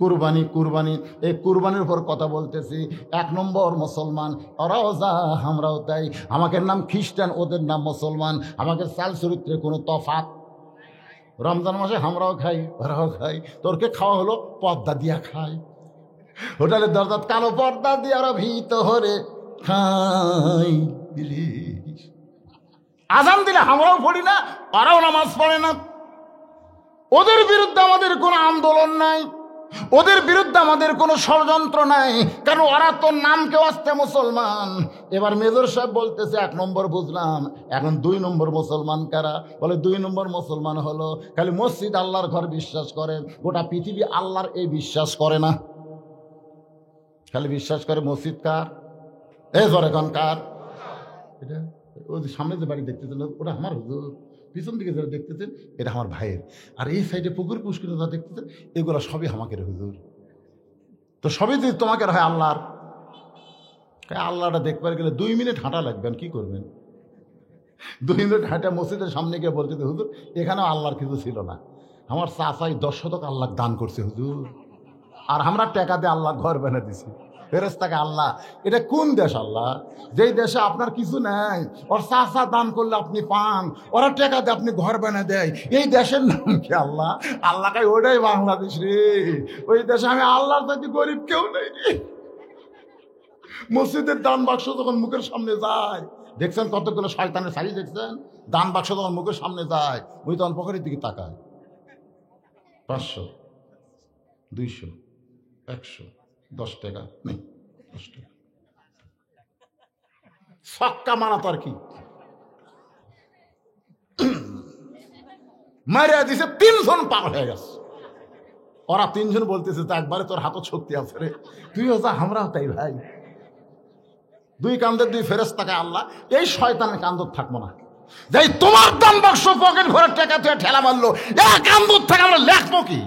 কুরবানি। কুরবানি, এই কুরবানির উপর কথা বলতেছি। 1 নম্বর মুসলমান, ওরাও যা আমরাও তাই। আমাদের নাম খ্রিস্টান, ওদের নাম মুসলমান। আমাদের চাল চরিত্রে কোনো তফাৎ। রমজান মাসে আমরাও খাই, ওরাও খাই। তোরকে খাওয়া হলো পর্দা দিয়া খাই। হোটেলের দরজা কালো পর্দা দিয়ে ওরা ভিতরে খাই। আজান দিলে আমরাও পড়ি না, ওরাও নামাজ পড়ে না। ওদের বিরুদ্ধে আমাদের কোনো আন্দোলন নাই, ওদের বিরুদ্ধে আমাদের কোনো ষড়যন্ত্র নাই, কারণ ওরা তো নামকে আসতে মুসলমান। এবার মেজর সাহেব বলতেছে 1 নম্বর বুঝলাম, এখন 2 নম্বর মুসলমান কারা? বলে 2 নম্বর মুসলমান হলো খালি মসজিদ আল্লাহর ঘর বিশ্বাস করে, গোটা পৃথিবী আল্লাহর এই বিশ্বাস করে না। খালি বিশ্বাস করে মসজিদ কার? জোরে কোন কার? এটা ওই সামনে যে বাড়ি দেখতেছেন ওটা আমার হুজুর, পিছন দিকে যারা দেখতেছেন এটা আমার ভাইয়ের, আর এই সাইডে পুকুর পুষ্কর যারা দেখতেছেন এগুলো সবই আমাকে হুজুর। তো সবই যদি তোমাকে হয় আল্লাহর, আল্লাহটা দেখবার গেলে 2 মিনিট হাঁটা লাগবেন, কি করবেন? 2 মিনিট হাঁটা মসজিদের সামনে গিয়ে বলতে হুজুর এখানেও আল্লাহর কিছু ছিল না, আমার চাচাই 10 শতক আল্লাহ দান করছে হুজুর, আর আমরা টাকা দিয়ে আল্লাহ ঘর বানিয়ে দিছি। ফেরেশতাকে আল্লাহ, এটা কোন দেশ আল্লাহ? যেই দেশে আপনার কিছু নাই, ওর চাচা দান করলে আপনি পান, ওরা টাকা দিয়ে আপনি ঘর বানিয়ে দেয়, এই দেশের নাম কি আল্লাহ? আল্লাহ কয় ওটাই বাংলাদেশ রে, ওই দেশে আমি আল্লাহর চাইতে গরিব কেউ নেই রে। মসজিদের দান বাক্স যখন মুখের সামনে যায়, দেখছেন কতগুলো শয়তানের শাড়ি দেখছেন? দান বাক্স যখন মুখের সামনে যায় ওই তখন পকেটের দিকে তাকায়। 500, 200, 100, 10 টাকা নেই, 10 টাকা ছক্কা মারা তো আর কি মারিয়া দিছে। 3 জন পাগল হয়ে গেছে। ওরা 3 জন বলতেছে তো একবারে তোর হাতত শক্তি আছে রে, তুইও যা আমরাও তাই ভাই। 2 কান্দের 2 ফেরেশতাকে আল্লাহ, এই শয়তানের কান্দর থাকবো না, যাই তোমার দান বাক্স পকেট ভরে টাকা তুই ঠেলা মারলো, এক কান্দর থেকে আমরা লেখবো কি?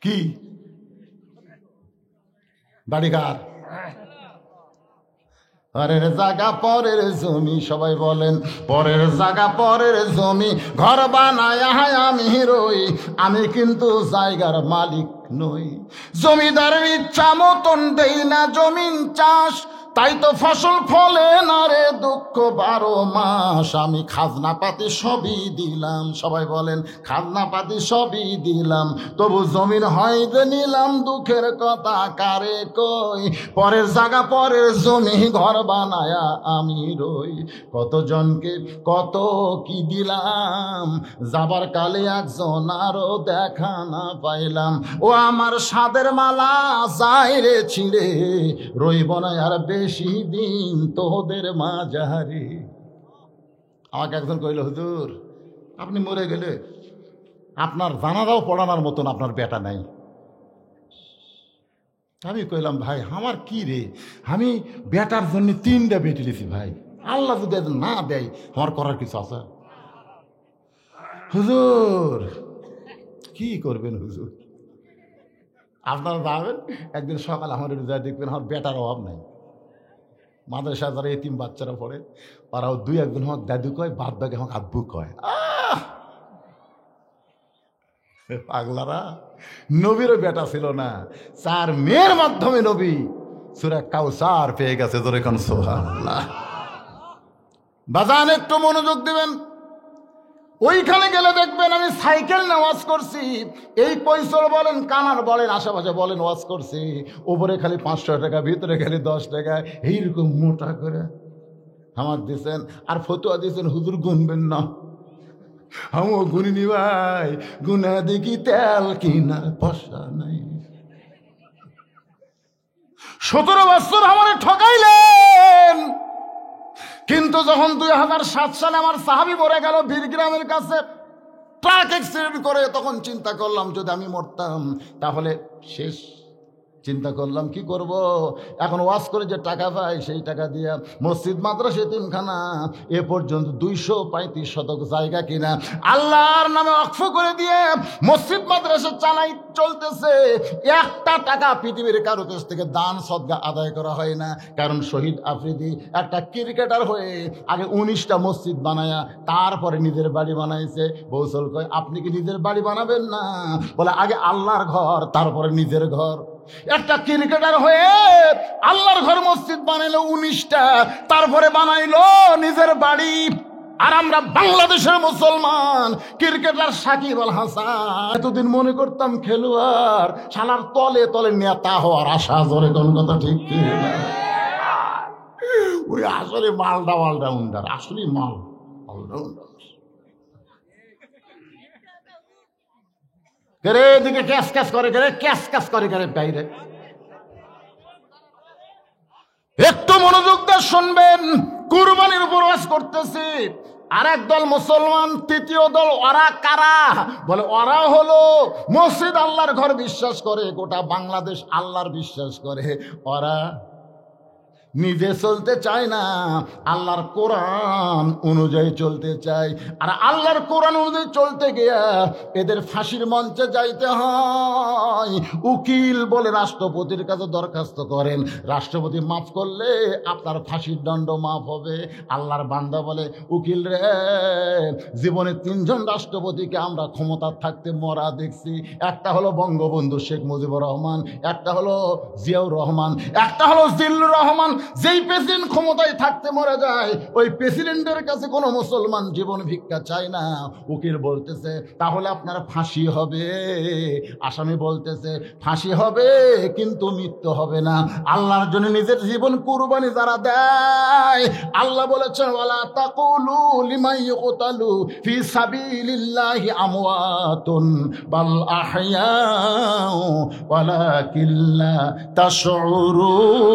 কি বাড়িঘর পরের জায়গা পরের জমি, সবাই বলেন পরের জায়গা পরের জমি, ঘর বানায় আমি রই, আমি কিন্তু জায়গার মালিক নই। জমিদারের ইচ্ছা মতন দেই না জমিন চাষ, তাই তো ফসল ফলে না রে দুঃখ 12 মাস। আমি খাজনা পাতি সবই দিলাম, সবাই বলেন খাজনা পাতি সবই দিলাম, তবু জমিন হয় যে নিলাম, দুঃখের কথা কারে কই। পরের জায়গা পরের জমি, ঘর বানায়া আমি রই, কতজনকে কত কি দিলাম, যাবার কালে একজন আরো দেখা না পাইলাম। ও আমার সাদের মালা যাই রে ছিঁড়ে, রইব না আর বেশি দিন তোদের মাঝারে। আমাকে একজন কইল হুজুর আপনি মরে গেলে আপনার জানাজাও পড়ানোর মতন আপনার বেটা নাই। আমি কইলাম ভাই আমার কি রে, আমি বেটার জন্য 3টা বেটি দিয়েছি ভাই, আল্লাহ যদি না দেয় আমার করার কিছু আছে? হুজুর কি করবেন হুজুর? আপনারা যাবেন একদিন সকালে আমার যা দেখবেন আমার বেটার অভাব নাই। মাদ্রাসা যারা এতিম বাচ্চারা পড়ে ওরাও 2-1 জন আমাকে দাদু কয়, বাদ বাকি আমাকে আব্বু কয়। পাগলারা, নবীরও বেটা ছিল না, 4 মেয়ের মাধ্যমে নবী সূরা কাউসার পেয়ে গেছে। জোরে কোন সুবহানাল্লাহ। বাজান একটু মনোযোগ দিবেন। ওইখানে গেলে দেখবেন আমি সাইকেল নিয়ে ওয়াজ করছি, এই কৈশোর বলেন কানার বলেন আশেপাশে বলেন ওয়াজ করছি, উপরে খালি 500 টাকা, ভিতরে খালি 10 টাকা, এইরকম মোটা করে আমার দিয়েছেন। আর ফতুয়া দিয়েছেন হুজুর গুনবেন না। আমিও গুনিনি ভাই, গুনা দেখি তেল কিনা পয়সা নাই। 17 বছর আমার ঠকাইলেন, কিন্তু যখন 2007 সালে আমার সাহাবী মরে গেল বীরগ্রামের কাছে ট্রাক অ্যাক্সিডেন্ট করে, তখন চিন্তা করলাম যদি আমি মরতাম তাহলে শেষ। চিন্তা করলাম কি করব, এখন ওয়াজ করে যে টাকা পাই সেই টাকা দিয়ে মসজিদ মাদ্রাসা এতিমখানা এ পর্যন্ত 235 শতক জায়গা কিনা আল্লাহর নামে ওয়াকফ করে দিয়ে মসজিদ মাদ্রাসা চালাই চলতেছে। একটা টাকা পৃথিবীর কারো কাছ থেকে দান সদকা আদায় করা হয় না। কারণ শহীদ আফ্রিদি একটা ক্রিকেটার হয়ে আগে 19টা মসজিদ বানায়া তারপরে নিজের বাড়ি বানাইছে। বৌসল কয় আপনি কি নিজের বাড়ি বানাবেন না? বলে আগে আল্লাহর ঘর তারপরে নিজের ঘর। একটা ক্রিকেটার হয়ে আল্লাহর ঘর মসজিদ বানাইলো 19টা, তারপরে বানাইলো নিজের বাড়ি। আর আমরা বাংলাদেশের মুসলমান ক্রিকেটার সাকিব আল হাসান এতদিন মনে করতাম খেলোয়াড়, শালার তলে তলে নেতা হওয়ার আশা। জোরে কোন কথা ঠিক কি না? ওই আসলে মালটা অলরাউন্ডার, আসলে মাল অলরাউন্ডার। এদিকে ক্যাশ ক্যাশ করে ক্যাশ ক্যাশ করে বাইরে। একটু মনোযোগ দিয়ে শুনবেন, কুরবানির উপর ওয়াজ করতেছি। আর একদল মুসলমান, তৃতীয় দল, ওরা কারা? বলে ওরা হলো মসজিদ আল্লাহর ঘর বিশ্বাস করে, গোটা বাংলাদেশ আল্লাহর বিশ্বাস করে। ওরা নিজে চলতে চায় না, আল্লাহর কোরআন অনুযায়ী চলতে চায়। আর আল্লাহর কোরআন অনুযায়ী চলতে গিয়া এদের ফাঁসির মঞ্চে যাইতে হয়। উকিল বলে রাষ্ট্রপতির কাছে দরখাস্ত করেন, রাষ্ট্রপতি মাফ করলে আপনার ফাঁসির দণ্ড মাফ হবে। আল্লাহর বান্দা বলে উকিল রে, জীবনে 3 জন রাষ্ট্রপতিকে আমরা ক্ষমতা থাকতে মরা দেখছি। একটা হলো বঙ্গবন্ধু শেখ মুজিবুর রহমান, একটা হলো জিয়াউর রহমান, একটা হলো জিল্লুর রহমান। যেই প্রেসিডেন্ট ক্ষমতায় থাকতে মরে যায় ওই প্রেসিডেন্টের কাছে কোনো মুসলমান জীবন ভিক্ষা চায় না। উকিল বলতেছে তাহলে আপনার ফাঁসি হবে। আসামি বলতেছে ফাঁসি হবে কিন্তু মৃত্যু হবে না। আল্লাহর জন্য নিজের জীবন কুরবানি যারা দেয়, আল্লাহ বলেছেন ওয়ালা তাকুলু লিমান ইউকতালু ফি সাবিলিল্লাহি আমওয়াতুন বাল আহইয়াউ ওয়ালাকিন লা তাশউরুন।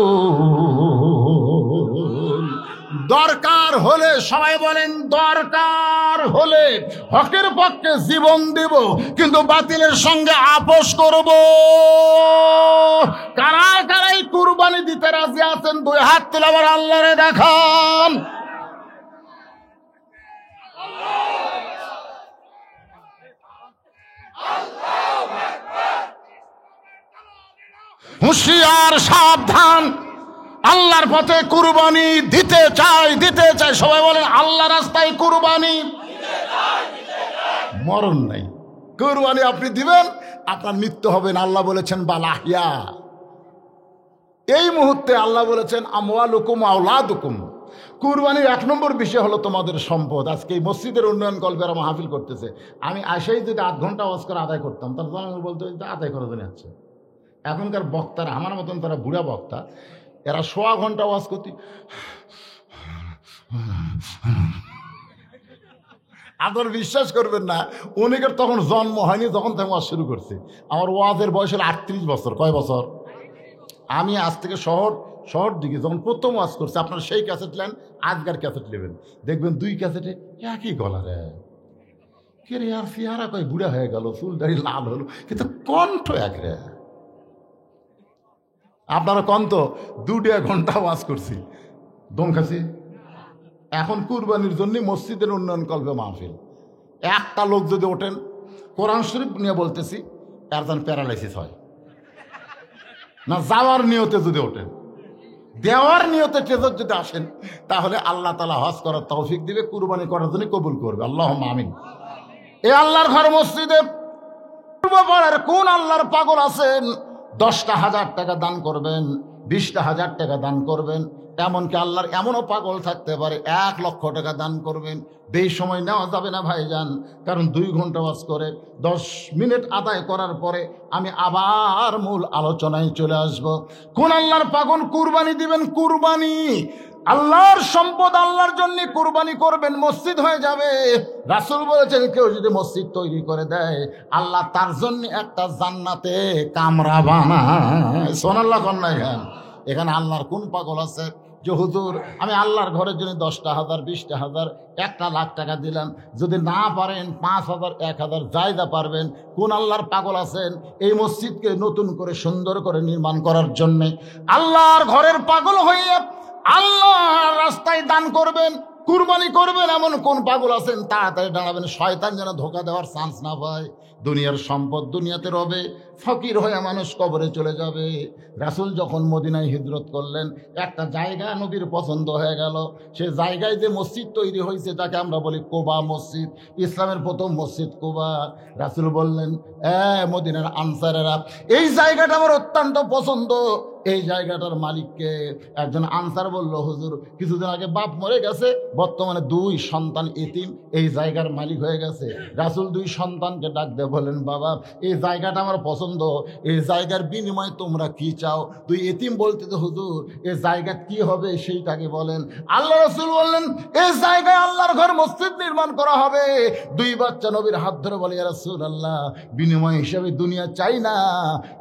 দরকার হলে সবাই বলেন দরকার হলে হকের পক্ষে জীবন দেব, কিন্তু বাতিলের সঙ্গে আপোষ করব। কারা কারাই কুরবানি দিতে রাজি আছেন? 2 হাত তুলে আবার আল্লাহরে দেখান। হুঁশিয়ার, সাবধান। আল্লাহর পথে কুরবানি দিতে চাই সবাই বলেন আল্লাহ রাস্তায় কুরবানি। মরণ নাই, কুরবানি আপনি দিবেন, আপনার মৃত্যু হবে না। আল্লাহ বলেছেন বালাহিয়া। এই মুহূর্তে আল্লাহ বলেছেন আমওয়ালুকুম আওলাদুকুম। কুরবানির 1 নম্বর বিষয় হলো তোমাদের সম্পদ। আজকে এই মসজিদের উন্নয়ন কল্পেরা মাহফিল করতেছে, আমি আসাই যদি 8 ঘন্টা ওয়াজ করে আদায় করতাম তার জন্য বলতে আদায় করে দিন। আছে এখনকার বক্তারা আমার মতন, তারা বুড়া বক্তা, এরা 1.25 ঘন্টা ওয়াজ করতে। আপনার বিশ্বাস করবেন না, অনেকের তখন জন্ম হয়নি যখন থেকে ওয়াজ শুরু করছে। আমার ওয়াজের বয়স হলো 38 বছর। কয় বছর? আমি আজ থেকে শহর দিকে যখন প্রথম ওয়াজ করছি, আপনার সেই ক্যাসেট নেন, আজকার ক্যাসেট নেবেন, দেখবেন 2 ক্যাসেটে একই গলা রে। কে রে আর চেহারা কয় বুড়া হয়ে গেল, চুল দাড়ি লাল হলো, কিন্তু কণ্ঠ এক রে। আপনারা কন্ত 2 ঘন্টা ওয়াজ করছি, দম খাসি। এখন কুরবানির জন্য মসজিদের উন্নয়ন কল্পে মাহফিল। একটা লোক যদি ওঠেন, কোরআন শরীফ নিয়ে বলতেছি, এর যেন প্যারালাইসিস হয় না। যাওয়ার নিয়তে যদি ওঠেন, দেওয়ার নিয়তে ট্রেজর যদি আসেন, তাহলে আল্লাহ তাআলা হজ করার তৌফিক দিবে, কুরবানি করার জন্য কবুল করবে। আল্লাহুম্মা আমিন। এই আল্লাহর ঘর মসজিদে কোন আল্লাহর পাগল আছেন 10টা 1000 টাকা দান করবেন, 20টা 1000 টাকা দান করবেন, এমনকি আল্লাহর এমনও পাগল থাকতে পারে 1,00,000 টাকা দান করবেন, বেশি সময় নেওয়া যাবে না ভাইজান, কারণ 2 ঘন্টা ওয়াজ করে 10 মিনিট আদায় করার পরে আমি আবার মূল আলোচনায় চলে আসব। কোন আল্লাহর পাগল কুরবানি দিবেন? কুরবানি আল্লাহর সম্পদ আল্লাহর জন্য কুরবানি করবেন, মসজিদ হয়ে যাবে। রাসূল বলেছেন কেউ যদি মসজিদ তৈরি করে দেয় আল্লাহ তার জন্য একটা জান্নাতে কামরা বানায়। সুবহানাল্লাহ কন্যা। এখানে আল্লাহর কোন পাগল আছে যে হুজুর আমি আল্লাহর ঘরের জন্য 10,000, 20,000, 1,00,000 টাকা দিলাম, যদি না পারেন 5,000, 1,000 জায়গা পারবেন? কোন আল্লাহর পাগল আছেন এই মসজিদকে নতুন করে সুন্দর করে নির্মাণ করার জন্যে? আল্লাহর ঘরের পাগল হয়ে আল্লাহর রাস্তায় দান করবেন, কুরবানি করবেন, এমন কোন পাগল আছেন? তাড়াতাড়ি দাঁড়াবেন, শয়তান যেন ধোকা দেওয়ার চান্স না পায়। দুনিয়ার সম্পদ দুনিয়াতে রবে, ফকির হয়ে মানুষ কবরে চলে যাবে। রাসূল যখন মদিনায় হিজরত করলেন একটা জায়গা নবীর পছন্দ হয়ে গেল, সে জায়গায় যে মসজিদ তৈরি হয়েছে তাকে আমরা বলি কোবা মসজিদ, ইসলামের প্রথম মসজিদ কোবা। রাসূল বললেন, মদিনার আনসারেরা, এই জায়গাটা আমার অত্যন্ত পছন্দ। এই জায়গাটার মালিককে? একজন আনসার বলল, হুজুর কিছুদিন আগে বাপ মরে গেছে, বর্তমানে 2 সন্তান এতিম, এই জায়গার মালিক হয়ে গেছে। রাসূল 2 সন্তানকে ডাক দিয়ে বলেন, বাবা এই জায়গাটা আমার পছন্দ, এই জায়গার বিনিময়ে তোমরা কি চাও? 2 এতিম বলতে তো হুজুর এই জায়গা কি হবে সেইটাকে বলেন। আল্লাহ রাসূল বললেন, এই জায়গায় আল্লাহর ঘর মসজিদ নির্মাণ করা হবে। 2 বাচ্চা নবীর হাত ধরে বলে, ইয়া রাসূলুল্লাহ বিনিময় হিসাবে দুনিয়া চাই না,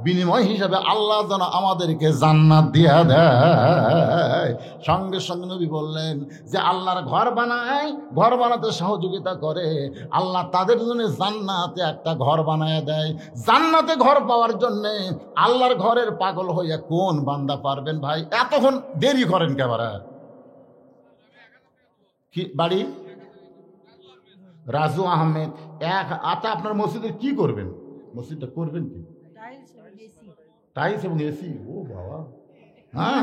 বিনিময় হিসাবে আল্লাহ যেন আমাদেরকে জান্নাত দিয়া দেয়। সঙ্গে সঙ্গে নবী বললেন যে আল্লাহর ঘর বানায়, ঘর বানাতে সহযোগিতা করে, আল্লাহ তাদের জন্য জান্নাতে একটা ঘর বানায় দেয়। জান্নাতে ঘর পাওয়ার জন্যে আল্লাহর ঘরের পাগল হইয়া কোন বান্দা পারবেন? ভাই এতক্ষণ দেরি করেন কেবারা? কি বাড়ি? রাজু আহমেদ। আচ্ছা আপনার মসজিদে কি করবেন? মসজিদটা করবেন কি? টাইলস এবং এসি। ও বাবা, হ্যাঁ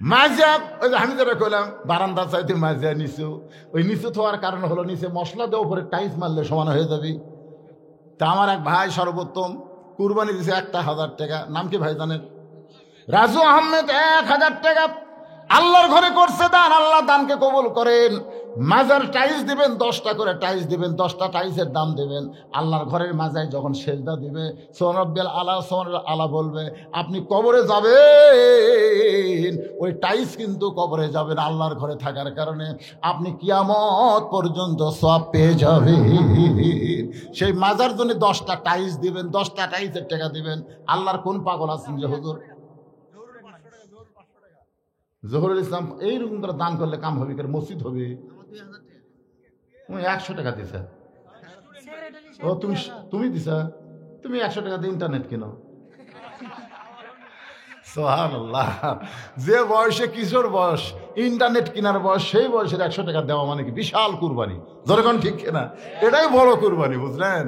মাজা, ওই যে আমি যেটা কইলাম বারান্দার চাইতে মাজা নিচু, ওই নিচু হওয়ার কারণ হলো নিচে মশলা দেওয়ার উপরে টাইলস মারলে সমান হয়ে যাবে। তা আমার এক ভাই সর্বোত্তম কুরবানি দিয়েছে 1,000 টাকা। নাম কি ভাই জানেন? রাজু আহমেদ। 1,000 টাকা আল্লাহর ঘরে করছে দান, আল্লাহ দানকে কবুল করেন। মাজার টাইলস দিবেন, 10টা করে টাইলস দিবেন, 10টা টাইলসের দাম দিবেন। আল্লাহর ঘরের মাজায় যখন সেজদা দিবে সোনব্বেল আলা সোনর আলা বলবে, আপনি কবরে যাবেন, ওই টাইলস কিন্তু কবরে যাবেন আল্লাহর ঘরে থাকার কারণে, আপনি কিয়ামত পর্যন্ত সওয়াব পেয়ে যাবেন। সেই মাজার জন্য 10টা টাইলস দিবেন, 10টা টাইলসের টাকা দিবেন। আল্লাহর কোন পাগল আছেন যে হুজুর জহুরুল ইসলাম এইরকম করে দান করলে কাম হবে, মসজিদ হবে? 100 টাকা দিছে। ও তুমি দিছা? তুমি 100 টাকা দিয়ে ইন্টারনেট কিনো। সুবহানাল্লাহ। যে বয়সে কিশোর বয়স, ইন্টারনেট কেনার বয়স, সেই বয়সের 100 টাকা দেওয়া মানে কি বিশাল কুরবানি। যখন ঠিক কিনা? এটাই বড় কুরবানি, বুঝলেন?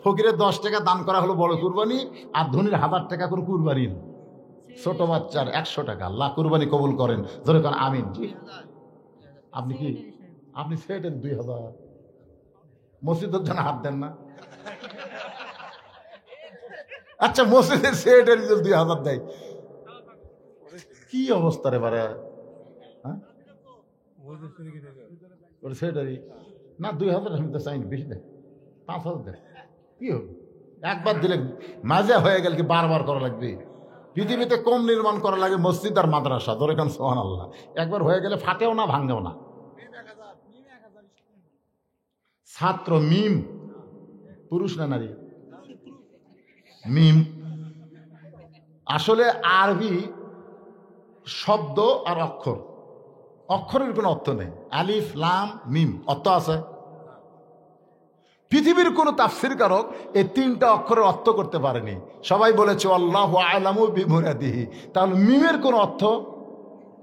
ফকিরের 10 টাকা দান করা হলো বড় কুরবানি, আর ধনীর 1000 টাকা কোনো কুরবানি না। ছোট বাচ্চার 100 টাকা আল্লাহ কুরবানি কবুল করেন। ধরে করেন আমিন। আপনি কি আপনি সেটেন 2000 মসজিদের জন্য হাত দেন না? আচ্ছা মসজিদের সেটের 2000 দেয়, কি অবস্থা রে বারে? সেটারই না 2000 আমি তো চাইনি, বেশি দেয়, 5000 দেয়, কি হবে? একবার দিলে মাজা হয়ে গেল কি বারবার করা লাগবে? পৃথিবীতে কম নির্মাণ করা লাগে মসজিদ আর মাদ্রাসা। ধরে কান সুবহানাল্লাহ। একবার হয়ে গেলে ফাটেও না, ভাঙ্গেও না। ছাত্র মিম, পুরুষ না নারী? মিম আসলে আরবি শব্দ আর অক্ষর, অক্ষরের কোনো অর্থ নেই। আলিফ লাম মিম অর্থ আছে? পৃথিবীর কোন তাফসীর কারক এই 3টা অক্ষরের অর্থ করতে পারেনি। সবাই বলেছে আল্লাহু আ'লামু বিমুরাদিহি। তাহলে মিমের কোন অর্থ?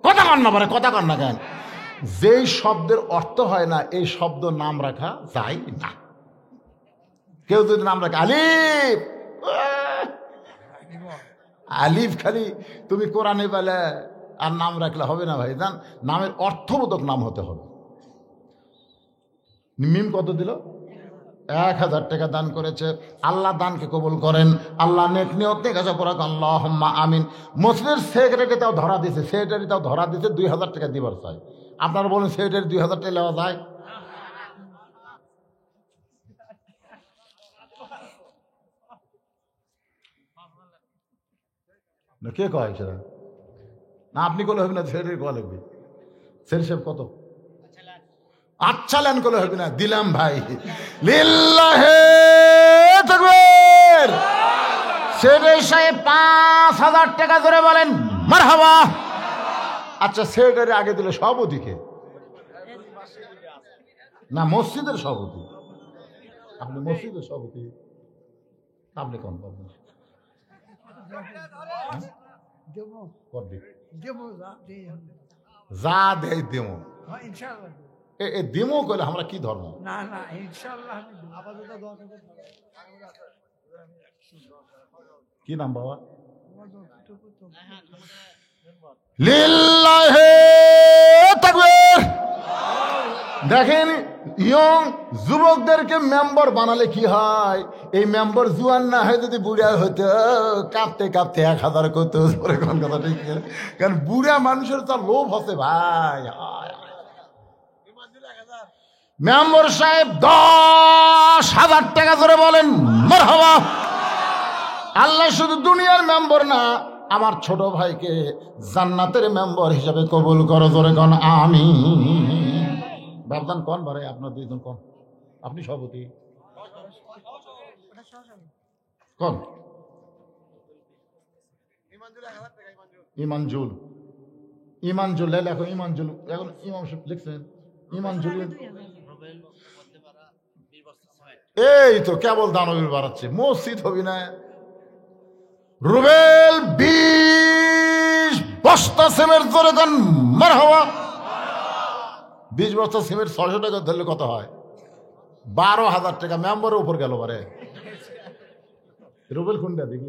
কথা কন না পারে, কথা কন না কেন? যেই শব্দের অর্থ হয় না এই শব্দ নাম রাখা যায় না। কেউ যদি নাম রাখে আলিফ, আলিফ খালি তুমি কোরআনে বলে আর নাম রাখলে হবে না ভাই জান, নামের অর্থবোধক নাম হতে হবে। মিম কত দিল? 1000 টাকা দান করেছে। আল্লাহ দানকে কবুল করেন, আল্লাহ নেক নিয়ত থেকে কাছে পড়া আল্লাহুম্মা আমিন। মসজিদের সেক্রেটারি তাও ধরা দিছে, 2000 টাকা দিবার চাই। আপনারা বলুন সেক্রেটারি 2000 টাকা নেওয়া যায়? না কে কয় সেটা? না আপনি করলে হবে না, সেক্রেটারি কয়া লাগবে। সেক্রেটারি কত? আচ্ছা লেন করলে হবে না, দিলাম ভাই। লিল্লাহে তাকবীর। সেক্রেটারি সাহেব 5000 টাকা ধরে বলেন মারহাবা। আচ্ছা সেক্রেটারি আগে দিল সভাপতিকে না মসজিদের সভাপতি? আপনি মসজিদের সভাপতি, আপনি কোন পাবেন? যা দেয় দেমো এ দেমো কইলে আমরা কি ধর্ম? না না ইনশাআল্লাহ। কি নাম বাবা? লিল্লাহে তাকবীর। দেখেন ইয়ং যুবকদেরকে মেম্বার বানালে কি হয়? এই মেম্বার জুয়ান না হয় যদি বুড়া হতো, কাঁপতে কাঁপতে 1000 করতো। কোন কথা ঠিক? কারণ বুড়া মানুষের তো লোভ হচ্ছে ভাই। মেম্বার সাহেব 10,000 টাকা ধরে বলেন মারহাবা। আল্লাহ শুধু দুনিয়ার মেম্বার না, আমার ছোট ভাইকে জান্নাতের মেম্বার হিসাবে কবুল করো, জোরে কোন আমিন। বাবদান কোন বারে? আপনার দুইজন কোন? আপনি সভাপতি কোন? ইমানজুল। ইমানজুল লেখো, ইমানজুল এখন ইমাম লিখছেন ইমানজুল। এই তো কেবল দানবীর বাড়াচ্ছে, মসজিদ হবি না। রুবেল 20 বস্তা সিমেন্ট ধরে দেন মারহাবা। 20 বস্তা সিমেন্ট 600 টাকা ধরলে কত হয়? 12,000 টাকা মেম্বারের উপর গেল বারে। রুবেল কোনটা দেখি?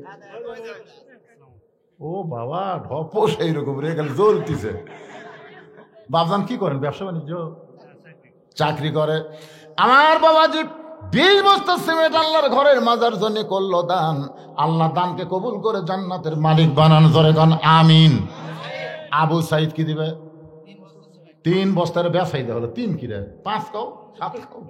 ও বাবা ঢপ সেই রকম রে, গেল জ্বলতিছে। বাবজান কি করেন? ব্যবসা বাণিজ্য? চাকরি করে। আমার বাবাজি 20 বস্তা সিমেন্ট আল্লাহর ঘরের মাজার জন্য করলো দান। আল্লাহ দানকে কবুল করে জান্নাতের মালিক বানান, জোরে কোন আমিন। আবু সাইদ কি দিবে? 3 বস্তার বেচাই দেওয়া হলো। 3 কি রে? 5 কও 7 কও?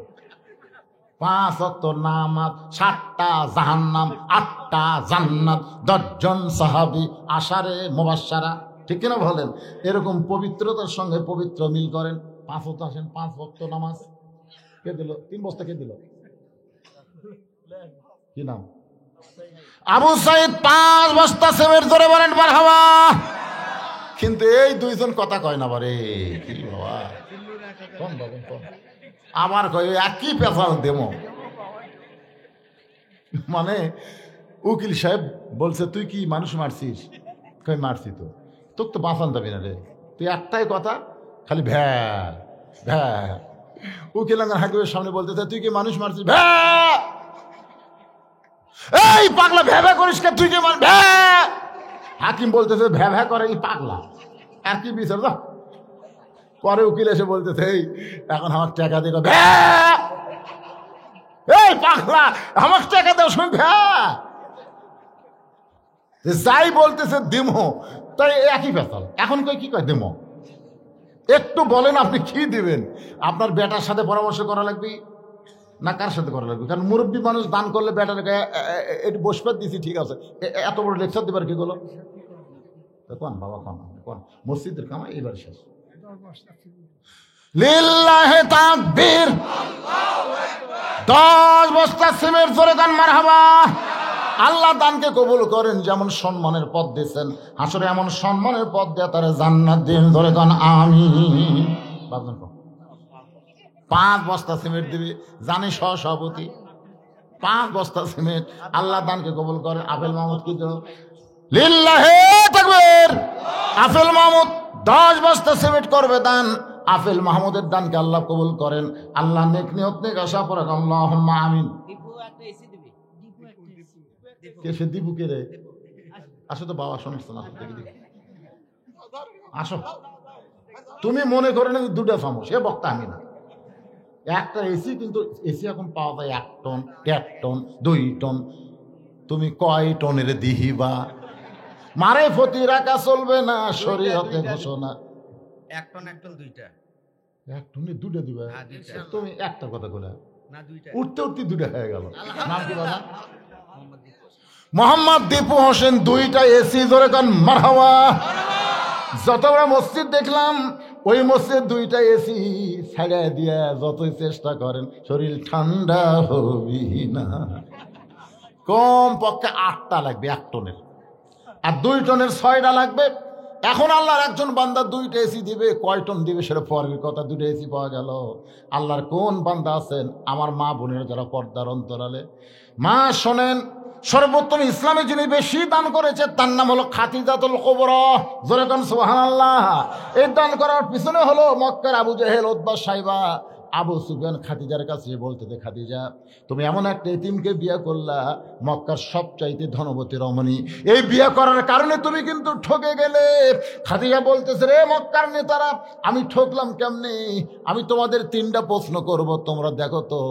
5 ওয়াক্ত নামাজ, 7টা জাহান্নাম, 8টা জান্নাত, 10 জন সাহাবী, আশারে মুবাশশারা, ঠিক কিনা বলেন? এরকম পবিত্রতার সঙ্গে পবিত্র মিল করেন। 5 ওয়াক্ত আসেন, 5 ওয়াক্ত নামাজ কে দিল? 3 বস্তা কে দিল? কি নাম? আবু সাইদ 5 বস্তা সিমেন্ট ধরে বলেন মারহাবা। কিন্তু এই দুইজন কথা কয় না বারে। কি বাবা কোন বাবা কোন? আমার কয় একই পেশাল দেমো। মানে উকিল সাহেব বলছে তুই কি মানুষ মারছিস? কই মারছি তো। তোর তো বাঁচান যাবি না রে, তুই একটাই কথা খালি ভ্যা ভ্যা। উকিল হাকিমের সামনে বলতেছে তুই কি মানুষ মারছিস? ভ্যা। এই পাগলা ভ্যা ভ্যা করিস কে? তুই কি মান ভ্যা? হাকিম বলতেছে ভ্যা ভ্যা করে এই পাগলা, আর কি বিচার দাও। পরে উকিল এসে বলতেছে এই এখন আমার টাকা দিল ভ্যা। এই পাগলা আমার টাকা দাও, শুন ভ্যা। যাই বলতেছে দিমো, তাই একই পেশাল। এখন কই কি কয় দিমো? একটু বলেন আপনি কি দিবেন? আপনার বেটার সাথে পরামর্শ করা লাগবে না কার সাথে করা লাগবে? কারণ মুরব্বী মানুষ দান করলে বেটার একটু বসবার দিছি, ঠিক আছে, এত বড় লেকচার দিবার কি হলো? কোন বাবা কোন কোন? মসজিদের কামাই এবার শেষ। লিল্লাহে তাকবীর। 10 বস্তা সিমেন্ট জোরে দেন মারহাবা। আল্লাহ দানকে কবুল করেন। যেমন সম্মানের পদ দিয়েছেন, হাসরে এমন সম্মানের পদ দিয়ে তারা জান্নাত দিন, জোরে দেন আমিন। 5 বস্তা সিমেন্ট দিবি, জানি সভাপতি। 5 বস্তা সিমেন্ট। আল্লাহ দানকে কবুল করেন। আফেল মাহমুদ কি দিল? লিল্লাহে তাকবীর। আফেল মাহমুদ 10 বস্তা সিমেন্ট করবে দান। আফেল মাহমুদের দানকে আল্লাহ কবুল করেন। আল্লাহ নেক নিয়ত নেক আশা পড়ে আল্লাহুম্মা আমিন। কে সে? দীপু কে রে? আসো তো বাবা, শোনাচ্ছ না, আসো। তুমি মনে করে না 2টা চামচ, সে বক্তা আমি না। একটা এসি, কিন্তু এসি এখন পাওয়া যায় 1 টন, 1.5 টন, 2 টন। তুমি কয় টনের দিহিবা? মারে ফতি রাখা চলবে না, শরীয়তে ঘোষণা। 1 টন 1 টন 2টা। 1 টনে 2টা দিবা? হ্যাঁ, 2টা। তুমি একটা কথা বলে না 2টা। উঠতে উঠতে 2টা হয়ে গেল। নাম কি বাবা? মোহাম্মদ দীপু। মোহাম্মদ দীপু হোসেন। 2টা এসি, জোরে কান মারহাবা। যতটা মসজিদ দেখলাম, ওই মসজিদ 2টা এসি ছাড়া দিয়া যতই চেষ্টা করেন শরীর ঠান্ডা হবি না। কম পক্ষে 8টা লাগবে 1 টনের, আর 2 টনের 6টা লাগবে। এখন আল্লাহর একজন বান্দা 2টা এসি দিবে, কয় টন দিবে সেটা পরের কথা। 2টা এসি পাওয়া গেল। আল্লাহর কোন বান্দা আছেন আমার মা বোনের যারা পর্দার অন্তরালে, মা শোনেন, সর্বোত্তম ইসলামে যিনি বেশি দান করেছে তার নাম হলো খাদিজাতুল কুবরা। জোরে কোন সুবহানাল্লাহ। এই দান করার পিছনে হলো মক্কার আবু জেহেল, উতবা, সাইবা, আবু সুফিয়ান খাদিজার কাছে বলতে, খাদিজা তুমি এমন একটা এতিমকে বিয়ে করলা, মক্কার সবচাইতে ধনবতী রমণী, এই বিয়ে করার কারণে তুমি কিন্তু ঠকে গেলে। খাদিজা বলতেছে, রে মক্কার নেতারা, আমি ঠকলাম কেমনে? আমি তোমাদের 3টা প্রশ্ন করব, তোমরা দেখো তো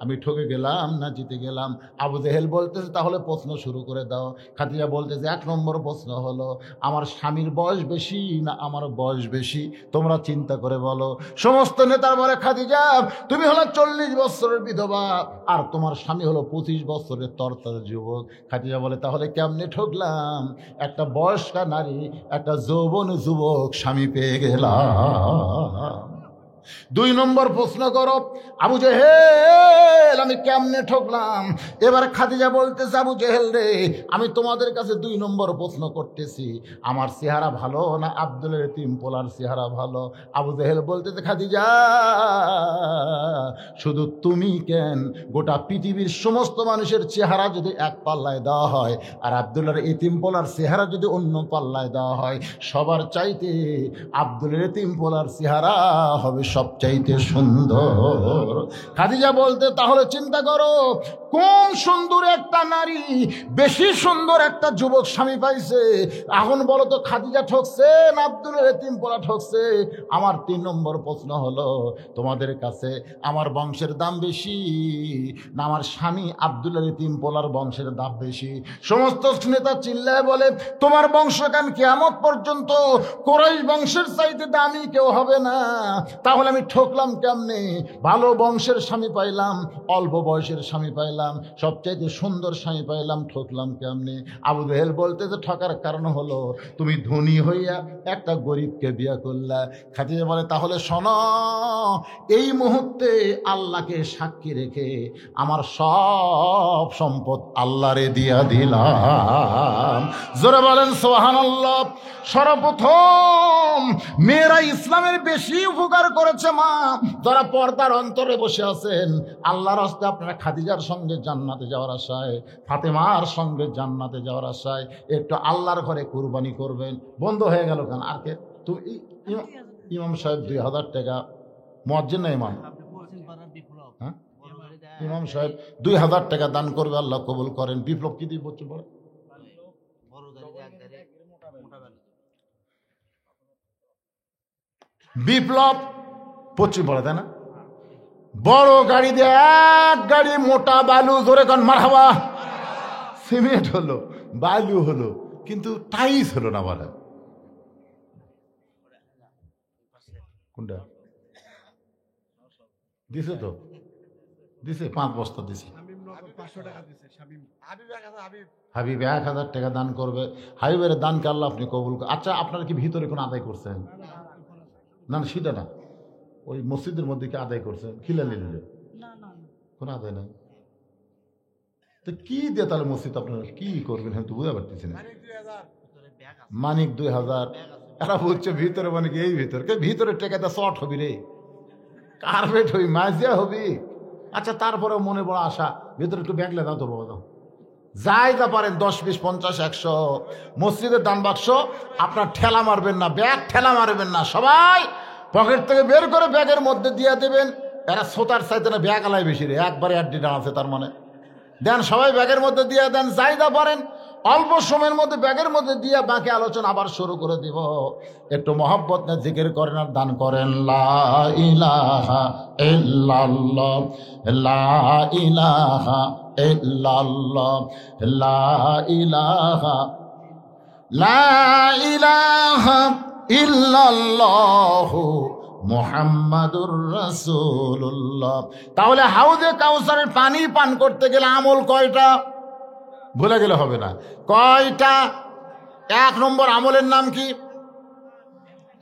আমি ঠকে গেলাম না জিতে গেলাম। আবু জেহেল বলতেছে, তাহলে প্রশ্ন শুরু করে দাও। খাদিজা বলতেছে, 1 নম্বর প্রশ্ন হলো, আমার স্বামীর বয়স বেশি না আমার বয়স বেশি? তোমরা চিন্তা করে বলো। সমস্ত নেতার বলে, খাদিজা তুমি হলো 40 বছরের বিধবা, আর তোমার স্বামী হলো 25 বছরের তরতাজা যুবক। খাদিজা বলে, তাহলে কেমনে ঠকলাম? একটা বয়স্কা নারী, একটা যৌবন যুবক স্বামী পেয়ে গেলাম। 2 নম্বর প্রশ্ন করো। আবু জেহেল, আমি কেমনে ঠকলাম? এবার খাদিজা বলতেছে, আবু জেহেল রে, আমি তোমাদের কাছে 2 নম্বর প্রশ্ন করতেছি, আমার চেহারা ভালো না আব্দুলের এতিম পোলার চেহারা ভালো? আবু জেহেল বলতেছে, খাদিজা শুধু তুমি কেন, গোটা পৃথিবীর সমস্ত মানুষের চেহারা যদি এক পাল্লায় দেওয়া হয়, আর আব্দুলের এতিম পোলার চেহারা যদি অন্য পাল্লায় দেওয়া হয়, সবার চাইতে আব্দুলের এতিম পোলার চেহারা হবে সবচাইতে সুন্দর। খাদিজা বলতে, তাহলে চিন্তা করো, কোন সুন্দর একটা নারী বেশি সুন্দর একটা যুবক স্বামী পাইছে? এখন বলো তো, খাদিজা ঠকছে না আব্দুলের এতিম পোলা ঠকছে? আমার 3 নম্বর প্রশ্ন হলো, তোমাদের কাছে আমার বংশের দাম বেশি না আমার স্বামী আব্দুলের এতিম পোলার বংশের দাম বেশি? সমস্ত নেতা চিল্লায় বলে, তোমার বংশগান কিয়ামত পর্যন্ত কুরাইশ বংশের চাইতে দামি কেউ হবে না। তাহলে আমি ঠকলাম কেমনে? ভালো বংশের স্বামী পাইলাম, অল্প বয়সের স্বামী পাইলাম, সবচাইতে সুন্দর স্বামী পাইলাম, ঠকলাম কেমনে? আবু জেহেল বলতে, যে ঠকার কারণ হলো তুমি ধনী হইয়া একটা গরিবকে বিয়ে করলা। খাদিজা বলে, তাহলে শোনো, এই মুহূর্তে আল্লাহকে সাক্ষী রেখে আমার সব সম্পদ আল্লাহরে দিয়া দিলাম। জোরে বলেন সুবহানাল্লাহ। সর্বপ্রথম মেয়েরা ইসলামের বেশি উপকার করেছে মা, যারা পর্দার অন্তরে বসে আছেন। আল্লাহর রাস্তায় আপনারা খাদিজার সঙ্গে জান্নাতে যাওয়ার আশায়, ফাতেমার সঙ্গে জান্নাতে যাওয়ার আশায় একটু আল্লাহর ঘরে কুরবানি করবেন। বন্ধ হয়ে গেল কেন? আর কে? তুমি ইমাম সাহেব 2000 টাকা, মুয়াজ্জিন না ইমাম? হ্যাঁ, ইমাম সাহেব 2000 টাকা দান করবে, আল্লাহ কবুল করেন। বিপ্লব কি দিয়ে বলছে? বলে বিপ্লব 25 বলে, তাই না? বড় গাড়ি দিয়ে 1 গাড়ি মোটা বালু, জোরে কান মারহাবা। সিমেন্ট হলো, বালু হলো, কিন্তু টাইস হলো না। বলে কোনটা দিছে? তো দিছে, 5 বস্তা দিছে। হাবিব 1000 টাকা দান করবে। হাবিবের দানকে আল্লাহ আপনি কবুল। আচ্ছা, আপনারা কি ভিতরে কোনো আদায় করছেন? না না, সেটা না, ওই মসজিদের মধ্যে কি আদায় করছেন? খিলালি দিলে কোনো আদায় নাই। তো কি দিয়ে তাহলে মসজিদ আপনারা কি করবেন? হ্যাঁ, তো বুঝতে পারতেছি না। মানিক 2000, এরা বলছে ভিতরে, মানে কি এই ভিতরে টেকাতে শর্ট হবি রে, কার্পেট হবি, মাঝিয়া হবি। আচ্ছা, তারপরেও মনে বড় আশা, ভিতরে একটু ব্যাগলে দাও তো বাবা, দাও যাই যা পারেন, 10, 20, 50, 100। মসজিদের দান বাক্স আপনার ঠেলা মারবেন না, ব্যাগ ঠেলা মারবেন না, সবাই পকেট থেকে বের করে ব্যাগের মধ্যে দিয়ে দেবেন। এরা সোতার চাইতে না ব্যাগ আলাই বেশি রে, একবারে 1 আছে, তার মানে দেন, সবাই ব্যাগের মধ্যে দিয়ে দেন, যাই যা পারেন। অল্প সময়ের মধ্যে ব্যাগের মধ্যে দিয়ে বাকি আলোচনা আবার শুরু করে দিব। একটু মহব্বত না জিকির করেন আর দান করেন। লা ইলাহা ইল্লাল্লাহ, লা ইলাহা ইল্লাল্লাহ, লা ইলাহা, লা ইলাহা ইল্লাল্লাহু মুহাম্মাদুর রাসূলুল্লাহ। তাহলে হাউজে কাউসারের পানি পান করতে গেলে আমল কয়টা? ভুলে গেলে হবে না। কয়টা? 1 নম্বর আমলের নাম কি?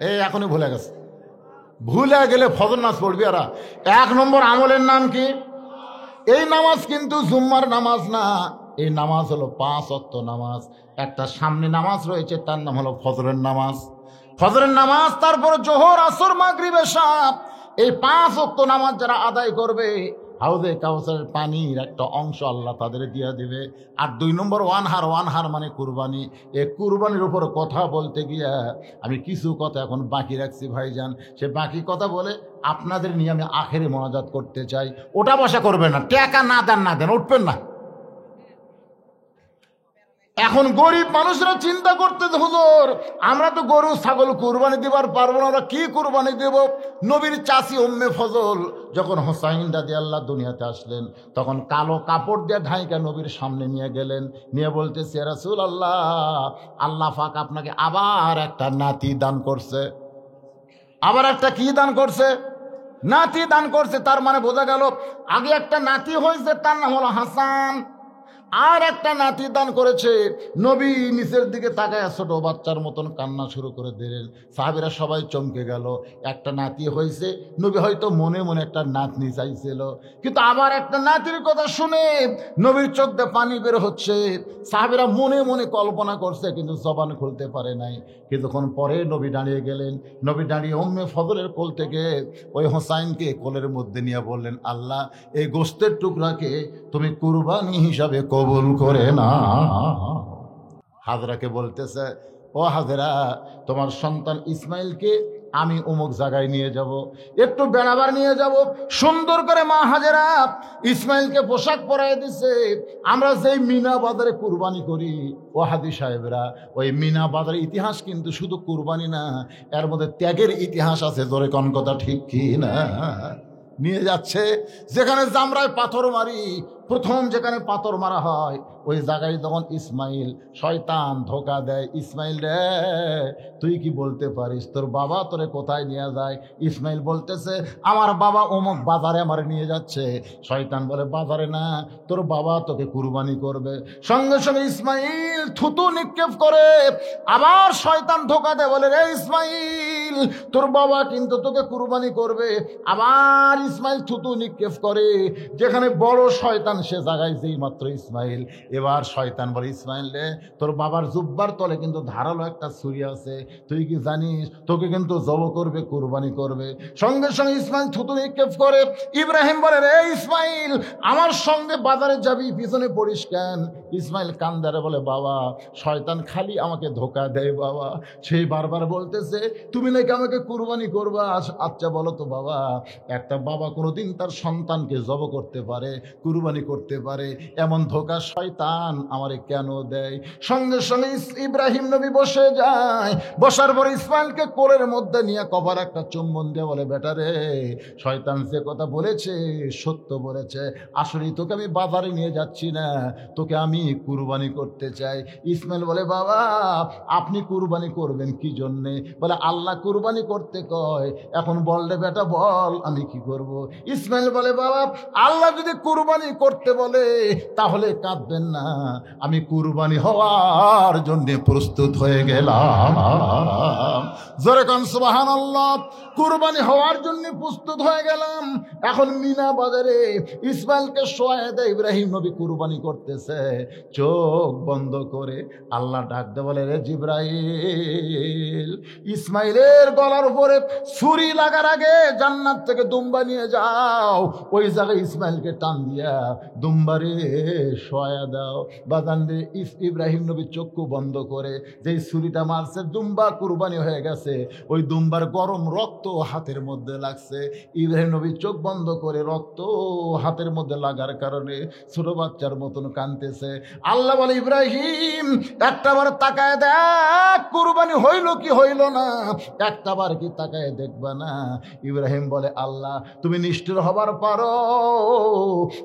এই এখনই ভুলে গেছে, ভুলে গেলে ফজর নামাজ পড়বি। আর 1 নম্বর আমলের নাম কি? এই নামাজ কিন্তু জুম্মার নামাজ না, এই নামাজ হলো 5 ওয়াক্ত নামাজ। একটা সামনে নামাজ রয়েছে, তার নাম হলো ফজরের নামাজ। ফজরের নামাজ, তারপর জোহর, আসর, মাগরিব, এশা, এই 5 ওয়াক্ত নামাজ যারা আদায় করবে, হাউজে কাউসারের পানির একটা অংশ আল্লাহ তাদের দিয়ে দিবে। আর 2 নম্বর ওয়ানহার মানে কুরবানি। এই কুরবানির উপর কথা বলতে গিয়া আমি কিছু কথা এখন বাকি রাখছি ভাইজান। সে বাকি কথা বলে আপনাদের নিয়ে আমি আখেরে মোনাজাত করতে চাই। ওটা বসা করবেন না, টাকা না দেন উঠবেন না। এখন গরিব মানুষরা চিন্তা করতে, হুজুর আমরা তো গরু ছাগল কুরবানি দিবার পারবো না, আমরা কি কুরবানি দেব? নবীর চাচি উম্মে ফজল যখন হোসাইন রাদিয়াল্লাহু দুনিয়াতে আসলেন, তখন কালো কাপড় দিয়ে ঢাইকা নবীর সামনে নিয়ে গেলেন, নিয়ে বলতেছে, ইয়া রাসূলুল্লাহ, আল্লাহ পাক আপনাকে আবার একটা নাতি দান করছে। আবার একটা কি দান করছে? নাতি দান করছে। তার মানে বোঝা গেল আগে একটা নাতি হয়েছে, তার নাম হলো হাসান, আর একটা নাতি দান করেছে। নবী নিচের দিকে তাকায় ছোট বাচ্চার মতন কান্না শুরু করে দিলেন। সাহাবীরা সবাই চমকে গেল। একটা নাতি হয়েছে, নবী হয়তো মনে মনে একটা নাতনি চাইছিল, কিন্তু আবার একটা নাতির কথা শুনে নবীর চোখ দিয়ে পানি বের হচ্ছে। সাহাবীরা মনে মনে কল্পনা করছে, কিন্তু জবান খুলতে পারে নাই। কিছুক্ষণ পরে নবী দাঁড়িয়ে গেলেন। নবী দাঁড়িয়ে উম্মে ফজলের কোল থেকে ওই হোসাইনকে কোলের মধ্যে নিয়ে বললেন, আল্লাহ এই গোশতের টুকরাকে তুমি কুরবানি হিসাবে কবুল করে না। হাজরাকে বলতেছে, ও হাজরা, তোমার সন্তান ইসমাইলকে আমি অমুক জায়গায় নিয়ে যাব, একটু বেড়াবার নিয়ে যাব। সুন্দর করে মা হাজেরা ইসমাইলকে পোশাক পরাই দিছে। আমরা যেই মিনা বাজারে কুরবানি করি, ও হাদি সাহেবরা, ওই মিনা বাজারের ইতিহাস কিন্তু শুধু কুরবানি না, এর মধ্যে ত্যাগের ইতিহাস আছে। জোরে কোন কথা ঠিক কি না? নিয়ে যাচ্ছে যেখানে জামরায় পাথর মারি, প্রথম যেখানে পাথর মারা হয় ওই জায়গায় যখন ইসমাইল, শয়তান ধোকা দেয়, ইসমাইল রে তুই কি বলতে পারিস তোর বাবা তোরে কোথায় নিয়ে যায়? ইসমাইল বলতেছে, আমার বাবা অমুক বাজারে আমার নিয়ে যাচ্ছে। শয়তান বলে, বাজারে না, তোর বাবা তোকে কুরবানি করবে। সঙ্গে সঙ্গে ইসমাইল থুতু নিক্ষেপ করে। আবার শয়তান ধোকা দেয়, বলে, রে ইসমাইল, তোর বাবা কিন্তু তোকে কুরবানি করবে। আবার ইসমাইল থুতু নিক্ষেপ করে। যেখানে বড় শয়তান সে জায়গায় যেই মাত্র ইসমাইল, এবার শয়তান বলে, ইসমাইল রে, তোর বাবার জুব্বার তলে কিন্তু ধারালো একটা ছুরি আছে, তুই কি জানিস তোকে কিন্তু জব করবে, কুরবানি করবে। সঙ্গে সঙ্গে ইসমাইল থুতু নিক্ষেপ করে। ইব্রাহিম বলে, রে ইসমাইল, আমার সঙ্গে বাজারে যাবি, পিছনে পড়িস কেন? ইসমাইল কান্দারে বলে, বাবা শয়তান খালি আমাকে ধোকা দেয় বাবা। সেই বারবার বলতেছে, তুমি নাকি আমাকে কুরবানি করবা। আচ্ছা বলো তো বাবা, একটা বাবা কোনোদিন তার সন্তানকে জব করতে পারে, কুরবানি করতে পারে, এমন ধোকা শয়তান আমারে কেন দেয়? সঙ্গে সঙ্গে ইব্রাহিম নবী বসে যায়। বসার পর ইসমাইলকে কোলের মধ্যে নিয়ে কবার একটা চুম্বন দিয়ে বলে, বেটা রে, শয়তান যে কথা বলেছে সত্য বলেছে। আসলে তোকে আমি বাজারে নিয়ে যাচ্ছি না, তোকে আমি কুরবানি করতে চাই। ইসমাইল বলে, বাবা আপনি কুরবানি করবেন কি জন্যে? বলে, আল্লাহ কুরবানি করতে কয়। এখন বল রে বেটা, বল আমি কি করব? ইসমাইল বলে, বাবা আল্লাহ যদি কুরবানি করতে বলে তাহলে কাঁদবেন না, আমি কুরবানি হওয়ার জন্য প্রস্তুত হয়ে গেলাম। জোরে কান সুবহানাল্লাহ। কুরবানি হওয়ার জন্য প্রস্তুত হয়ে গেলাম। এখন মিনা বাজারে ইসমাইলকে শোয়ায় দেয়। ইব্রাহিম নবী কুরবানি করতেছে, চোখ বন্ধ করে আল্লাহ ডাক দে, বলে, রে জিবরাইল, ইসমাইলের গলার উপরে ছুরি লাগার আগে জান্নাত থেকে দুম্বা নিয়ে যাও, ওই জায়গায় ইসমাইলকে টান দিয়া দুম্বারে শোয়া দাও। বাজান রে, ইব্রাহিম নবী চক্ষু বন্ধ করে যেই ছুরিটা মারছে, দুম্বা কুরবানি হয়ে গেছে। ওই দুম্বার গরম রক্ত রক্ত হাতের মধ্যে লাগছে। ইব্রাহিম নবী চোখ বন্ধ করে রক্ত হাতের মধ্যে লাগার কারণে ছোট বাচ্চার মতন কাঁদতেছে। আল্লাহ বলে, ইব্রাহিম একটাবার তাকায় দেখ কুরবানি হইল কি হইল না, একটাবার কি তাকায় দেখবা না? ইব্রাহিম বলে, আল্লাহ তুমি নিষ্ঠুর হবার পারো,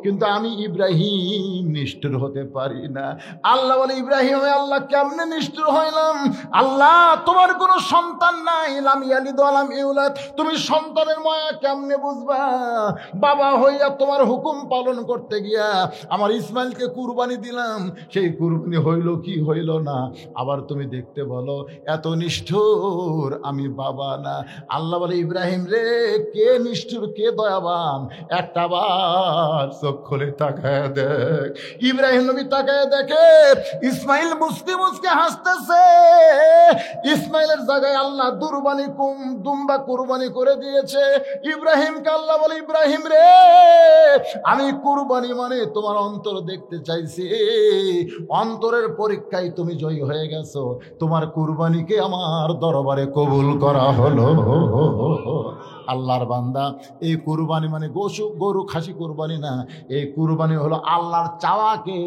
কিন্তু আমি ইব্রাহিম নিষ্ঠুর হতে পারি না। আল্লাহ বলে, ইব্রাহিম আল্লাহ কেমনে নিষ্ঠুর হইলাম? আল্লাহ তোমার কোনো সন্তান নাই, লাম ইয়ালিদ ওয়া লাম ইউলাদ, তুমি সন্তানের মায়া কেমনে বুঝবা? বাবা হইয়া তোমার হুকুম পালন করতে গিয়া আমার ইসমাইলকে কুরবানি দিলাম, সেই কুরবানি হইল কি হইল না, আবার তুমি দেখতে বলো এত নিষ্ঠুর? আমি বাবা না। আল্লাহ বলে, ইব্রাহিম রে কে নিষ্ঠুর কে দয়াবান, একটা বার চোখ খুলে তাকায় দেখ। ইব্রাহিম নবী তাকায় দেখে ইসমাইল মুসকে মুসকে হাসতেছে। ইসমাইলের জায়গায় আল্লাহ দুম্বা কুরবানি করে দিয়েছে। ইব্রাহিমকে আল্লাহ বলে, ইব্রাহিম রে আমি কুরবানি মানে তোমার অন্তর দেখতে চাইছি, অন্তরের পরীক্ষায় তুমি জয়ী হয়ে গেছো, তোমার কুরবানিকে আমার দরবারে কবুল করা হলো। আল্লাহর বান্দা, এই কুরবানি মানে গরু খাসি কুরবানি না, এই কুরবানি হলো আল্লাহর চাওয়াকে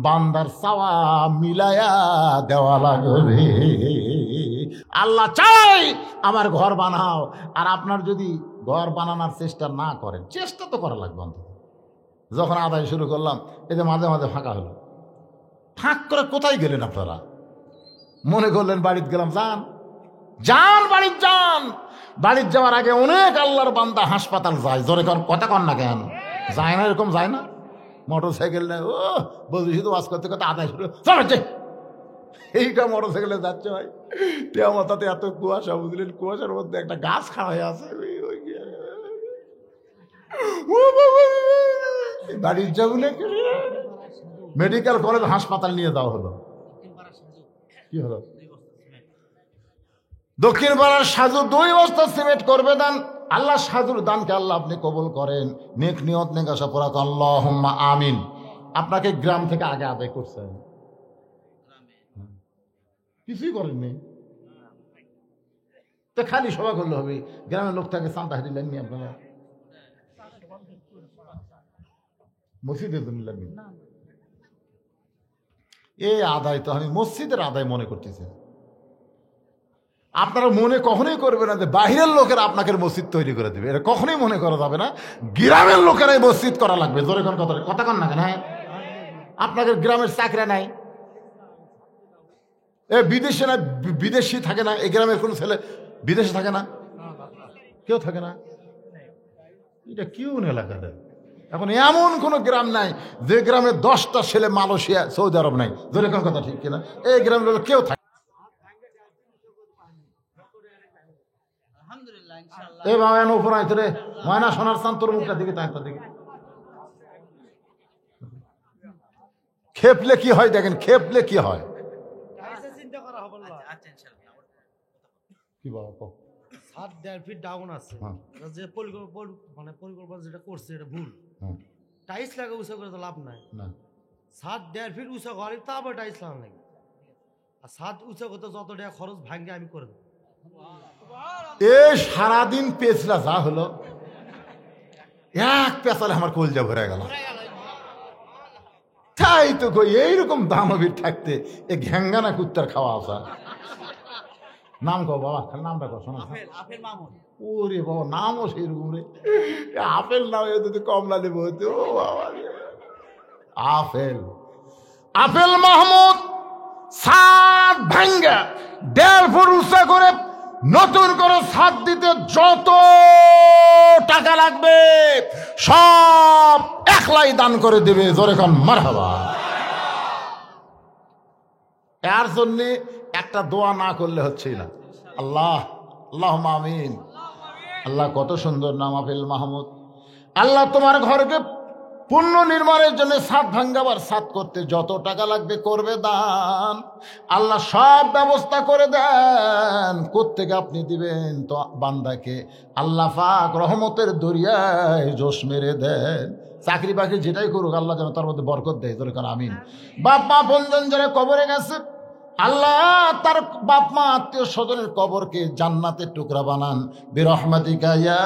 বান্দার চাওয়া মিলায়া দেওয়া লাগবে। আল্লাহ চাই আমার ঘর বানাও, আর আপনার যদি ঘর বানানোর চেষ্টা না করেন, চেষ্টা তো করা লাগবে অন্তত। যখন আদায় শুরু করলাম, এতে মাঝে মাঝে ফাঁকা হলো, ফাঁক করে কোথায় গেলেন আপনারা? মনে করলেন বাড়িতে গেলাম, যান যান বাড়িতে যান। বাড়িতে যাওয়ার আগে অনেক আল্লাহর বান্দা হাসপাতাল যায়, জোরে কথা কন না কেন? যায় না? এরকম যায় না? মোটর সাইকেল নেই, ও বলছি শুধু ওয়াজ করতে করতে আদায় শুরু চলে, এইটা মোটর সাইকেলে যাচ্ছে ভাই, আমার তাতে এত কুয়াশা, বুঝলেন, কুয়াশার মধ্যে একটা গাছ খাড়া হয়ে আছে। বাড়ির যাবো না, মেডিকেল কলেজ হাসপাতাল নিয়ে যাওয়া হলো। কি হলো? দক্ষিণ পাড়ার সাজু 2 বস্তা সিমেন্ট করবে দান। আল্লাহ সাজুর দানকে আল্লাহ আপনি কবুল করেন, নেক নিয়ত নেক আশা পড়া তো আল্লাহুম্মা আমিন। আপনাকে গ্রাম থেকে আগে আদায় করছেন, কিছুই করেননি তো, খালি সভা করলে হবে? গ্রামের লোক থেকে চান্দা দিলেননি আপনারা? মসজিদের জন্য লাগবে এই আদায়, তো আমি মসজিদের আদায় মনে করতেছি। আপনারা মনে কখনোই করবে না যে বাহিরের লোকেরা আপনাকে মসজিদ তৈরি করে দেবে, এটা কখনোই মনে করা যাবে না। গ্রামের লোকেরাই মসজিদ করা লাগবে। জোরে কোন কথা কন না কেন? আপনাদের গ্রামের চাকরি নাই, বিদেশে না, বিদেশি থাকে না, এই গ্রামের কোন ছেলে বিদেশে থাকে না, কেউ থাকে না। এটা কেউ এলাকাতে এখন এমন কোন গ্রাম নাই যে গ্রামে 10টা ছেলে মালয়েশিয়া সৌদি আরব নাই। জোরে কোন কথা ঠিক কিনা? এই গ্রামের কেউ থাকে। এই বাবা উপর আইতে রে, ময়না সোনার চান, তোর মুখটা দিকে তাই দিকে খেপলে কি হয় দেখেন, খেপলে কি হয়। কি বাবা 7.5 ফিট ডাউন আছে, যে পরিকল্পনা যেটা করছে এটা ভুল। টাইলস লাগা উঁচা করে তো লাভ নাই না। 7.5 ফিট উঁচা ঘরে তা আবার টাইলস লাগানো লাগে, আর 7 উঁচা করতে যত টাকা খরচ ভাঙ্গে আমি করে দেবো। এ সারাদিন পেছলা যা হলো, এক পেছালে আমার কলজা ভরে গেল। তাই তো কই, এইরকম দানবীর থাকতে এ ঘ্যাঙ্গানা কুত্তার খাওয়া আসা। নাম কো বাবা, নামটা কো শোনা। ওরে বাবা, নামও সেইরকম রে, আপেল নাম যদি কমলা লেবু হতো। ও বাবা, আপেল মাহমুদ 7 ভাঙ্গা 1.5 ফুট উঁচা করে নতুন করে ছাদ দিতে যত টাকা লাগবে সব একলাই দান করে দেবে। জোরে কান মারহাবা। এর জন্য একটা দোয়া না করলে হচ্ছেই না। আল্লাহুম্মা আমিন। আল্লাহ কত সুন্দর নাম আপেল মাহমুদ। আল্লাহ তোমার ঘরকে পুণ্য নির্মাণের জন্য ছাদ ভাঙ্গাবার, ছাদ করতে যত টাকা লাগবে করবে দান। আল্লাহ সব ব্যবস্থা করে দেন। কোত্থেকে আপনি দিবেন তো বান্দাকে আল্লাহ পাক রহমতের দরিয়ায় জোশ মেরে দেন। চাকরি বাকরি যেটাই করুক আল্লাহ যেন তার মধ্যে বরকত দেয়। তোর কারণ আমিন। বাপ মা বন্ধন যারা কবরে গেছে আল্লাহ তার বাপ মা আত্মীয় স্বজনের কবরকে জান্নাতের টুকরা বানান বিরহমাতিকা ইয়া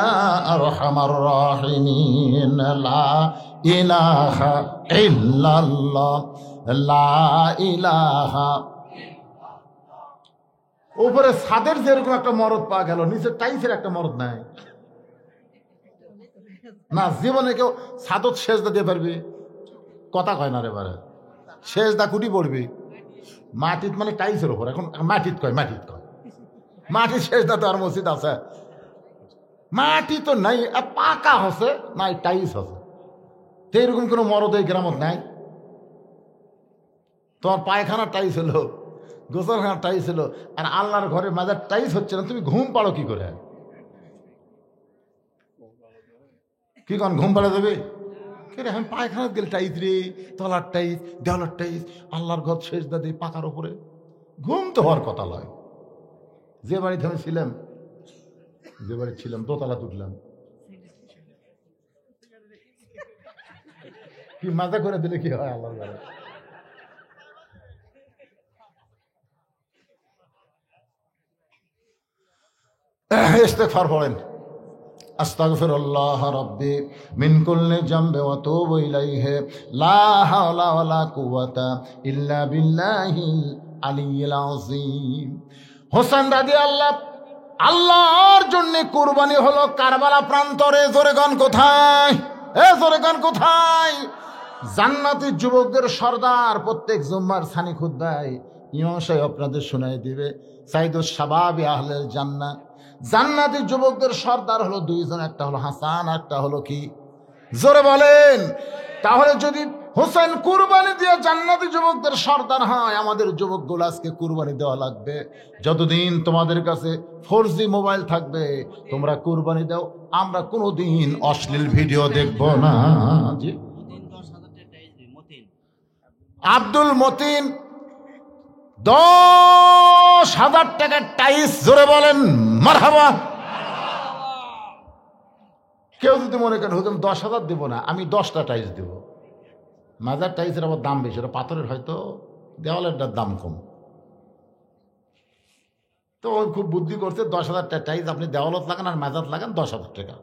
আরহামার রাহিমিন। লা ইলাহা ইল্লাল্লাহ লা ইলাহা। উপরে ছাদের যেরকম একটা মরদ পাওয়া গেল, নিচে টাইসের একটা মরদ নাই না। জীবনে কেউ ছাদত সেজদা দিয়ে পারবি? কথা কয় না রে বারে, সেজদা কুটি পড়বি মাটিত, মানে টাইসের ওপর। এখন মাটিত কয় মাটির সেজদা তো আর মসজিদ আছে? মাটি তো নাই, পাকা হচ্ছে নাই, টাইস হচ্ছে। তো এরকম কোনো মরদ এই গ্রামত নাই। তোমার পায়খানা টাইস হলো, গোসলখানা টাইস হলো, আর আল্লাহর ঘরে মাজার টাইস হচ্ছে না, তুমি ঘুম পাড়ো কি করে? কি কন ঘুম পাড়া দেবে? আমি পায়খানা গেলে টাইস রে, তলার টাইস, দেওয়ালার টাইস, আল্লাহর ঘর সেজদা দিই পাকার ওপরে। ঘুম তো হওয়ার কথা নয়। যে বাড়িতে আমি ছিলাম, দোতলা তুললাম, কি মাজা করে দিলে কি হয় আল্লাহর ঘরে? ইস্তেগফার পড়েন, আস্তাগফিরুল্লাহ রাব্বি মিন কুল্লি জামবি ওয়া তুবু ইলাইহি লা হাওলা ওয়ালা কুওয়াতা ইল্লা বিল্লাহিল আলিয়্যিল আযীম। হোসেন রাদিয়াল্লাহু আল্লাহর জন্য কুরবানি হলো কারবালা প্রান্তরে। জোরে গান কোথায়? জোরে গান কোথায়? জান্নাতি যুবকদের সর্দার প্রত্যেক জুম্মার সানি খুতবায় ইমাম সাহেব আপনাদের শোনাই দিবে, সাইদুস শাবাবি আহলেল জান্নাহ। জান্নাতি যুবকদের সর্দার হলো দুইজন, একটা হলো হাসান, একটা হলো কি? জোরে বলেন। তাহলে যদি হোসেন কুরবানি দিয়ে জান্নাতি যুবকদের সর্দার হয়, আমাদের যুবকগুলো আজকে কুরবানি দেওয়া লাগবে। যতদিন তোমাদের কাছে 4G মোবাইল থাকবে তোমরা কুরবানি দাও, আমরা কোনোদিন অশ্লীল ভিডিও দেখব না। জি, আব্দুল মতিন 10,000 টাকার টাইস। জোরে বলেন মারহাবা। কেউ যদি মনে করেন হুজুর 10,000 দেবো না, আমি 10টা টাইস দেব। মাজার টাইসের আবার দাম বেশি, ওটা পাথরের, হয়তো দেওয়ালেরটার দাম কম। তো খুব বুদ্ধি করছে, 10,000 টাইস আপনি দেওয়ালত লাগান আর মাজার লাগান 10,000 টাকা।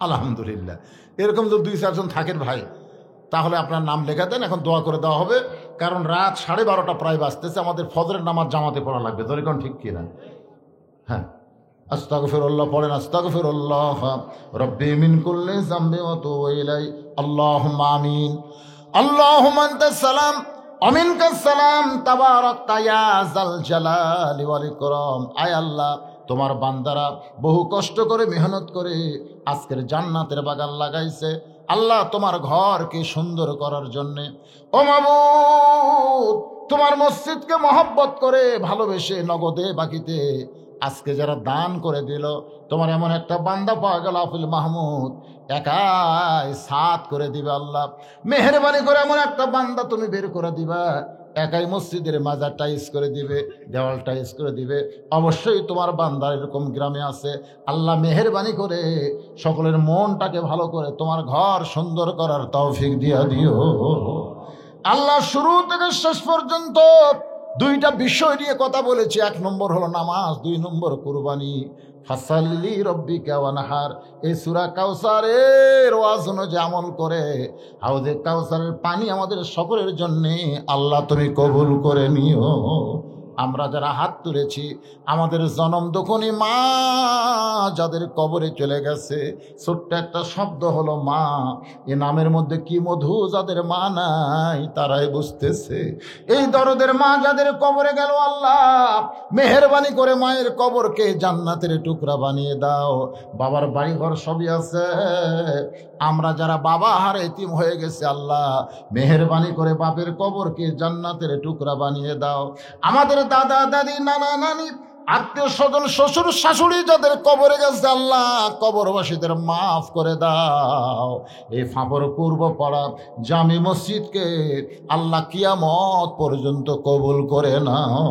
আলহামদুলিল্লাহ। এরকম যদি 2-4 জন থাকেন ভাই, তাহলে আপনার নাম লেখা দেন, এখন দোয়া করে দেওয়া হবে। কারণ রাত 12:30 প্রায় বাজতেছে, আমাদের ফজরের নামাজ জামাতে পড়া লাগবে। ধরে কোন ঠিক কিনা? হ্যাঁ, আস্তাগফিরুল্লাহ পড়েন, আস্তাগফিরুল্লাহ রাব্বি মিন কুল্লি যামবি ওয়া তুবু ইলাই। আল্লাহুম্মা আমিন। আল্লাহুম্মা আনতাস সালাম ওয়া মিনকাস সালাম তাবারাকতা ইয়া যাল জালালি ওয়াল ইকরাম। আয় আল্লাহ, তোমার বান্দারা বহু কষ্ট করে মেহনত করে আজকের জান্নাতের বাগান লাগাইছে। আল্লাহ, তোমার ঘরকে সুন্দর করার জন্যে, ও মাবুদ, তোমার মসজিদকে মহব্বত করে ভালোবেসে নগদে বাকিতে আজকে যারা দান করে দিল, তোমার এমন একটা বান্দা পাওয়া গেল আফিল মাহমুদ, একাই সাত করে দিবে। আল্লাহ মেহেরবানি করে এমন একটা বান্দা তুমি বের করে দিবা, একাই মসজিদের মাজার টাইস করে দিবে, দেওয়াল টাইস করে দিবে। অবশ্যই তোমার বান্দা এরকম গ্রামে আছে। আল্লাহ মেহেরবানি করে সকলের মনটাকে ভালো করে তোমার ঘর সুন্দর করার তৌফিক দিয়া দিও। আল্লাহ শুরু থেকে শেষ পর্যন্ত 2টা বিষয় নিয়ে কথা বলেছি। 1 নম্বর হলো নামাজ, 2 নম্বর কুরবানি। ফাসাল্লি রব্বিকা ওয়ানহার। এই সূরা কাউসারের ওয়াজ অনুযায়ী আমল করে হাউজে কাউসারের পানি আমাদের সকলের জন্য আল্লাহ তুমি কবুল করে নিও। আমরা যারা হাত তুলেছি, আমাদের জনম দখনি মা যাদের কবরে চলে গেছে, ছোট্ট একটা শব্দ হলো মা। এ নামের মধ্যে কি মধু যাদের মা নাই তারাই বুঝতেছে। এই দরদের মা যাদের কবরে গেল, আল্লাহ মেহেরবানি করে মায়ের কবরকে জান্নাতের টুকরা বানিয়ে দাও। বাবার বাড়ি ঘর সবই আছে, আমরা যারা বাবা হারে এতিম হয়ে গেছে, আল্লাহ মেহেরবানি করে বাপের কবরকে জান্নাতের টুকরা বানিয়ে দাও। আমাদের দাদা দাদি নানা নানি আত্মীয় স্বজন শ্বশুর শাশুড়ি যাদের কবরে গেছে, আল্লাহ কবরবাসীদের মাফ করে দাও। এই ফাঁপর পূর্ব পাড়া জামি মসজিদকে আল্লাহ কিয়ামত পর্যন্ত কবুল করে নাও।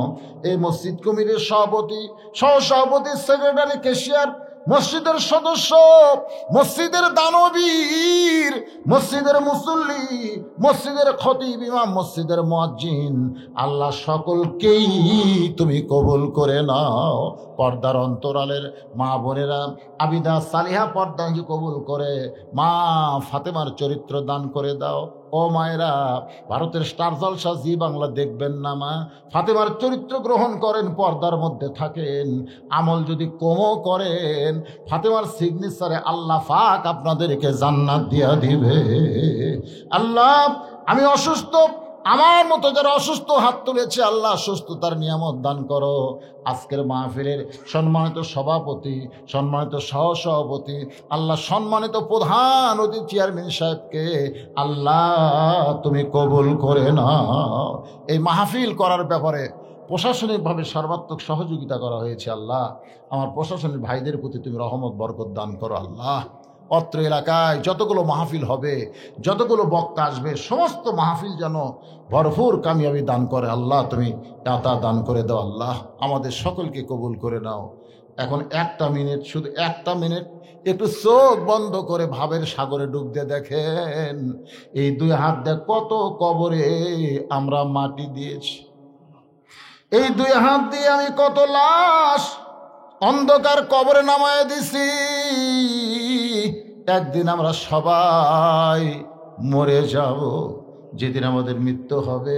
এই মসজিদ কমিটির সভাপতি, সহসভাপতি, সেক্রেটারি, ক্যাশিয়ার মসজিদের সদস্য, মসজিদের দানবীর, মসজিদের মুসল্লি, মসজিদের খতিব, ইমাম, মসজিদের মুয়াজ্জিন, আল্লাহ সকলকেই তুমি কবুল করে নাও। পর্দার অন্তরালের মা বোনেরা আবিদা সালিহা পর্দাকে কবুল করে মা ফাতেমার চরিত্র দান করে দাও। ও মায়েরা, ভারতের স্টার জলসা জি বাংলা দেখবেন না মা, ফাতেমার চরিত্র গ্রহণ করেন, পর্দার মধ্যে থাকেন, আমল যদি কমও করেন ফাতেমার সিগনেচারে আল্লাহ পাক আপনাদেরকে জান্নাত দিয়া দিবে। আল্লাহ, আমি অসুস্থ, আমার মতো যারা অসুস্থ হাত তুলেছে আল্লাহ সুস্থতার নিয়ামত দান করো। আজকের মাহফিলের সম্মানিত সভাপতি, সম্মানিত সহসভাপতি, আল্লাহ সম্মানিত প্রধান অতিথি চেয়ারম্যান সাহেবকে আল্লাহ তুমি কবুল করে নাও। এই মাহফিল করার ব্যাপারে প্রশাসনিকভাবে সর্বাত্মক সহযোগিতা করা হয়েছে। আল্লাহ, আমার প্রশাসনিক ভাইদের প্রতি তুমি রহমত বরকত দান করো। আল্লাহ, অত্র এলাকায় যতগুলো মাহফিল হবে, যতগুলো বক্তা আসবে, সমস্ত মাহফিল যেন ভরপুর কামিয়াবি দান করে। আল্লাহ, তুমি দাতা দান করে দাও। আল্লাহ, আমাদের সকলকে কবুল করে নাও। এখন একটা মিনিট, শুধু একটা মিনিট একটু চোখ বন্ধ করে ভাবের সাগরে ডুব দিয়ে দেখেন, এই দুই হাত দিয়ে কত কবরে আমরা মাটি দিয়েছি। এই দুই হাত দিয়ে আমি কত লাশ অন্ধকার কবরে নামায় দিছি। একদিন আমরা সবাই মরে যাব। যেদিন আমাদের মৃত্যু হবে,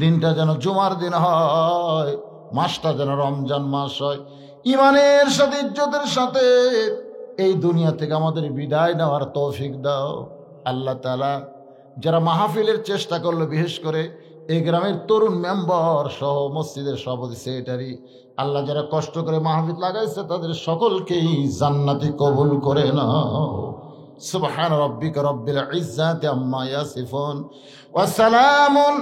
দিনটা যেন জুমার দিন হয়, মাসটা যেন রমজান মাস হয়। ইমানের সাথে, ইজ্জতের সাথে এই দুনিয়া থেকে আমাদের বিদায় নেওয়ার তৌফিক দাও। আল্লাহ তাআলা, যারা মাহফিলের চেষ্টা করলো, বিশেষ করে এই গ্রামের তরুণ মেম্বার সহ মসজিদের সভাপতি, সেক্রেটারি, আল্লাহ যারা কষ্ট করে মাহফিল লাগাইছে তাদের সকলকেই জান্নাতি কবুল করে নাও। সুবহান রাব্বিকা রব্বিল ইজ্জাতি আম্মা ইয়াসিফুন ওয়া সালামুন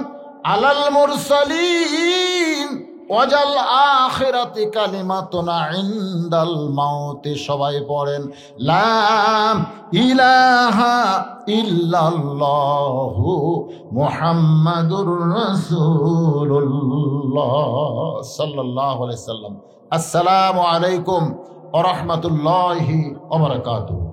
আলাল মুরসালিন ওয়াজাল আখিরাতি কালিমাতুনা ইনদাল মাউতি। সবাই পড়েন লা ইলাহা ইল্লাল্লাহু মুহাম্মাদুর রাসূলুল্লাহ সাল্লাল্লাহু আলাইহি সাল্লাম। আসসালামু আলাইকুম ওয়া রাহমাতুল্লাহি ওয়া বারাকাতুহু।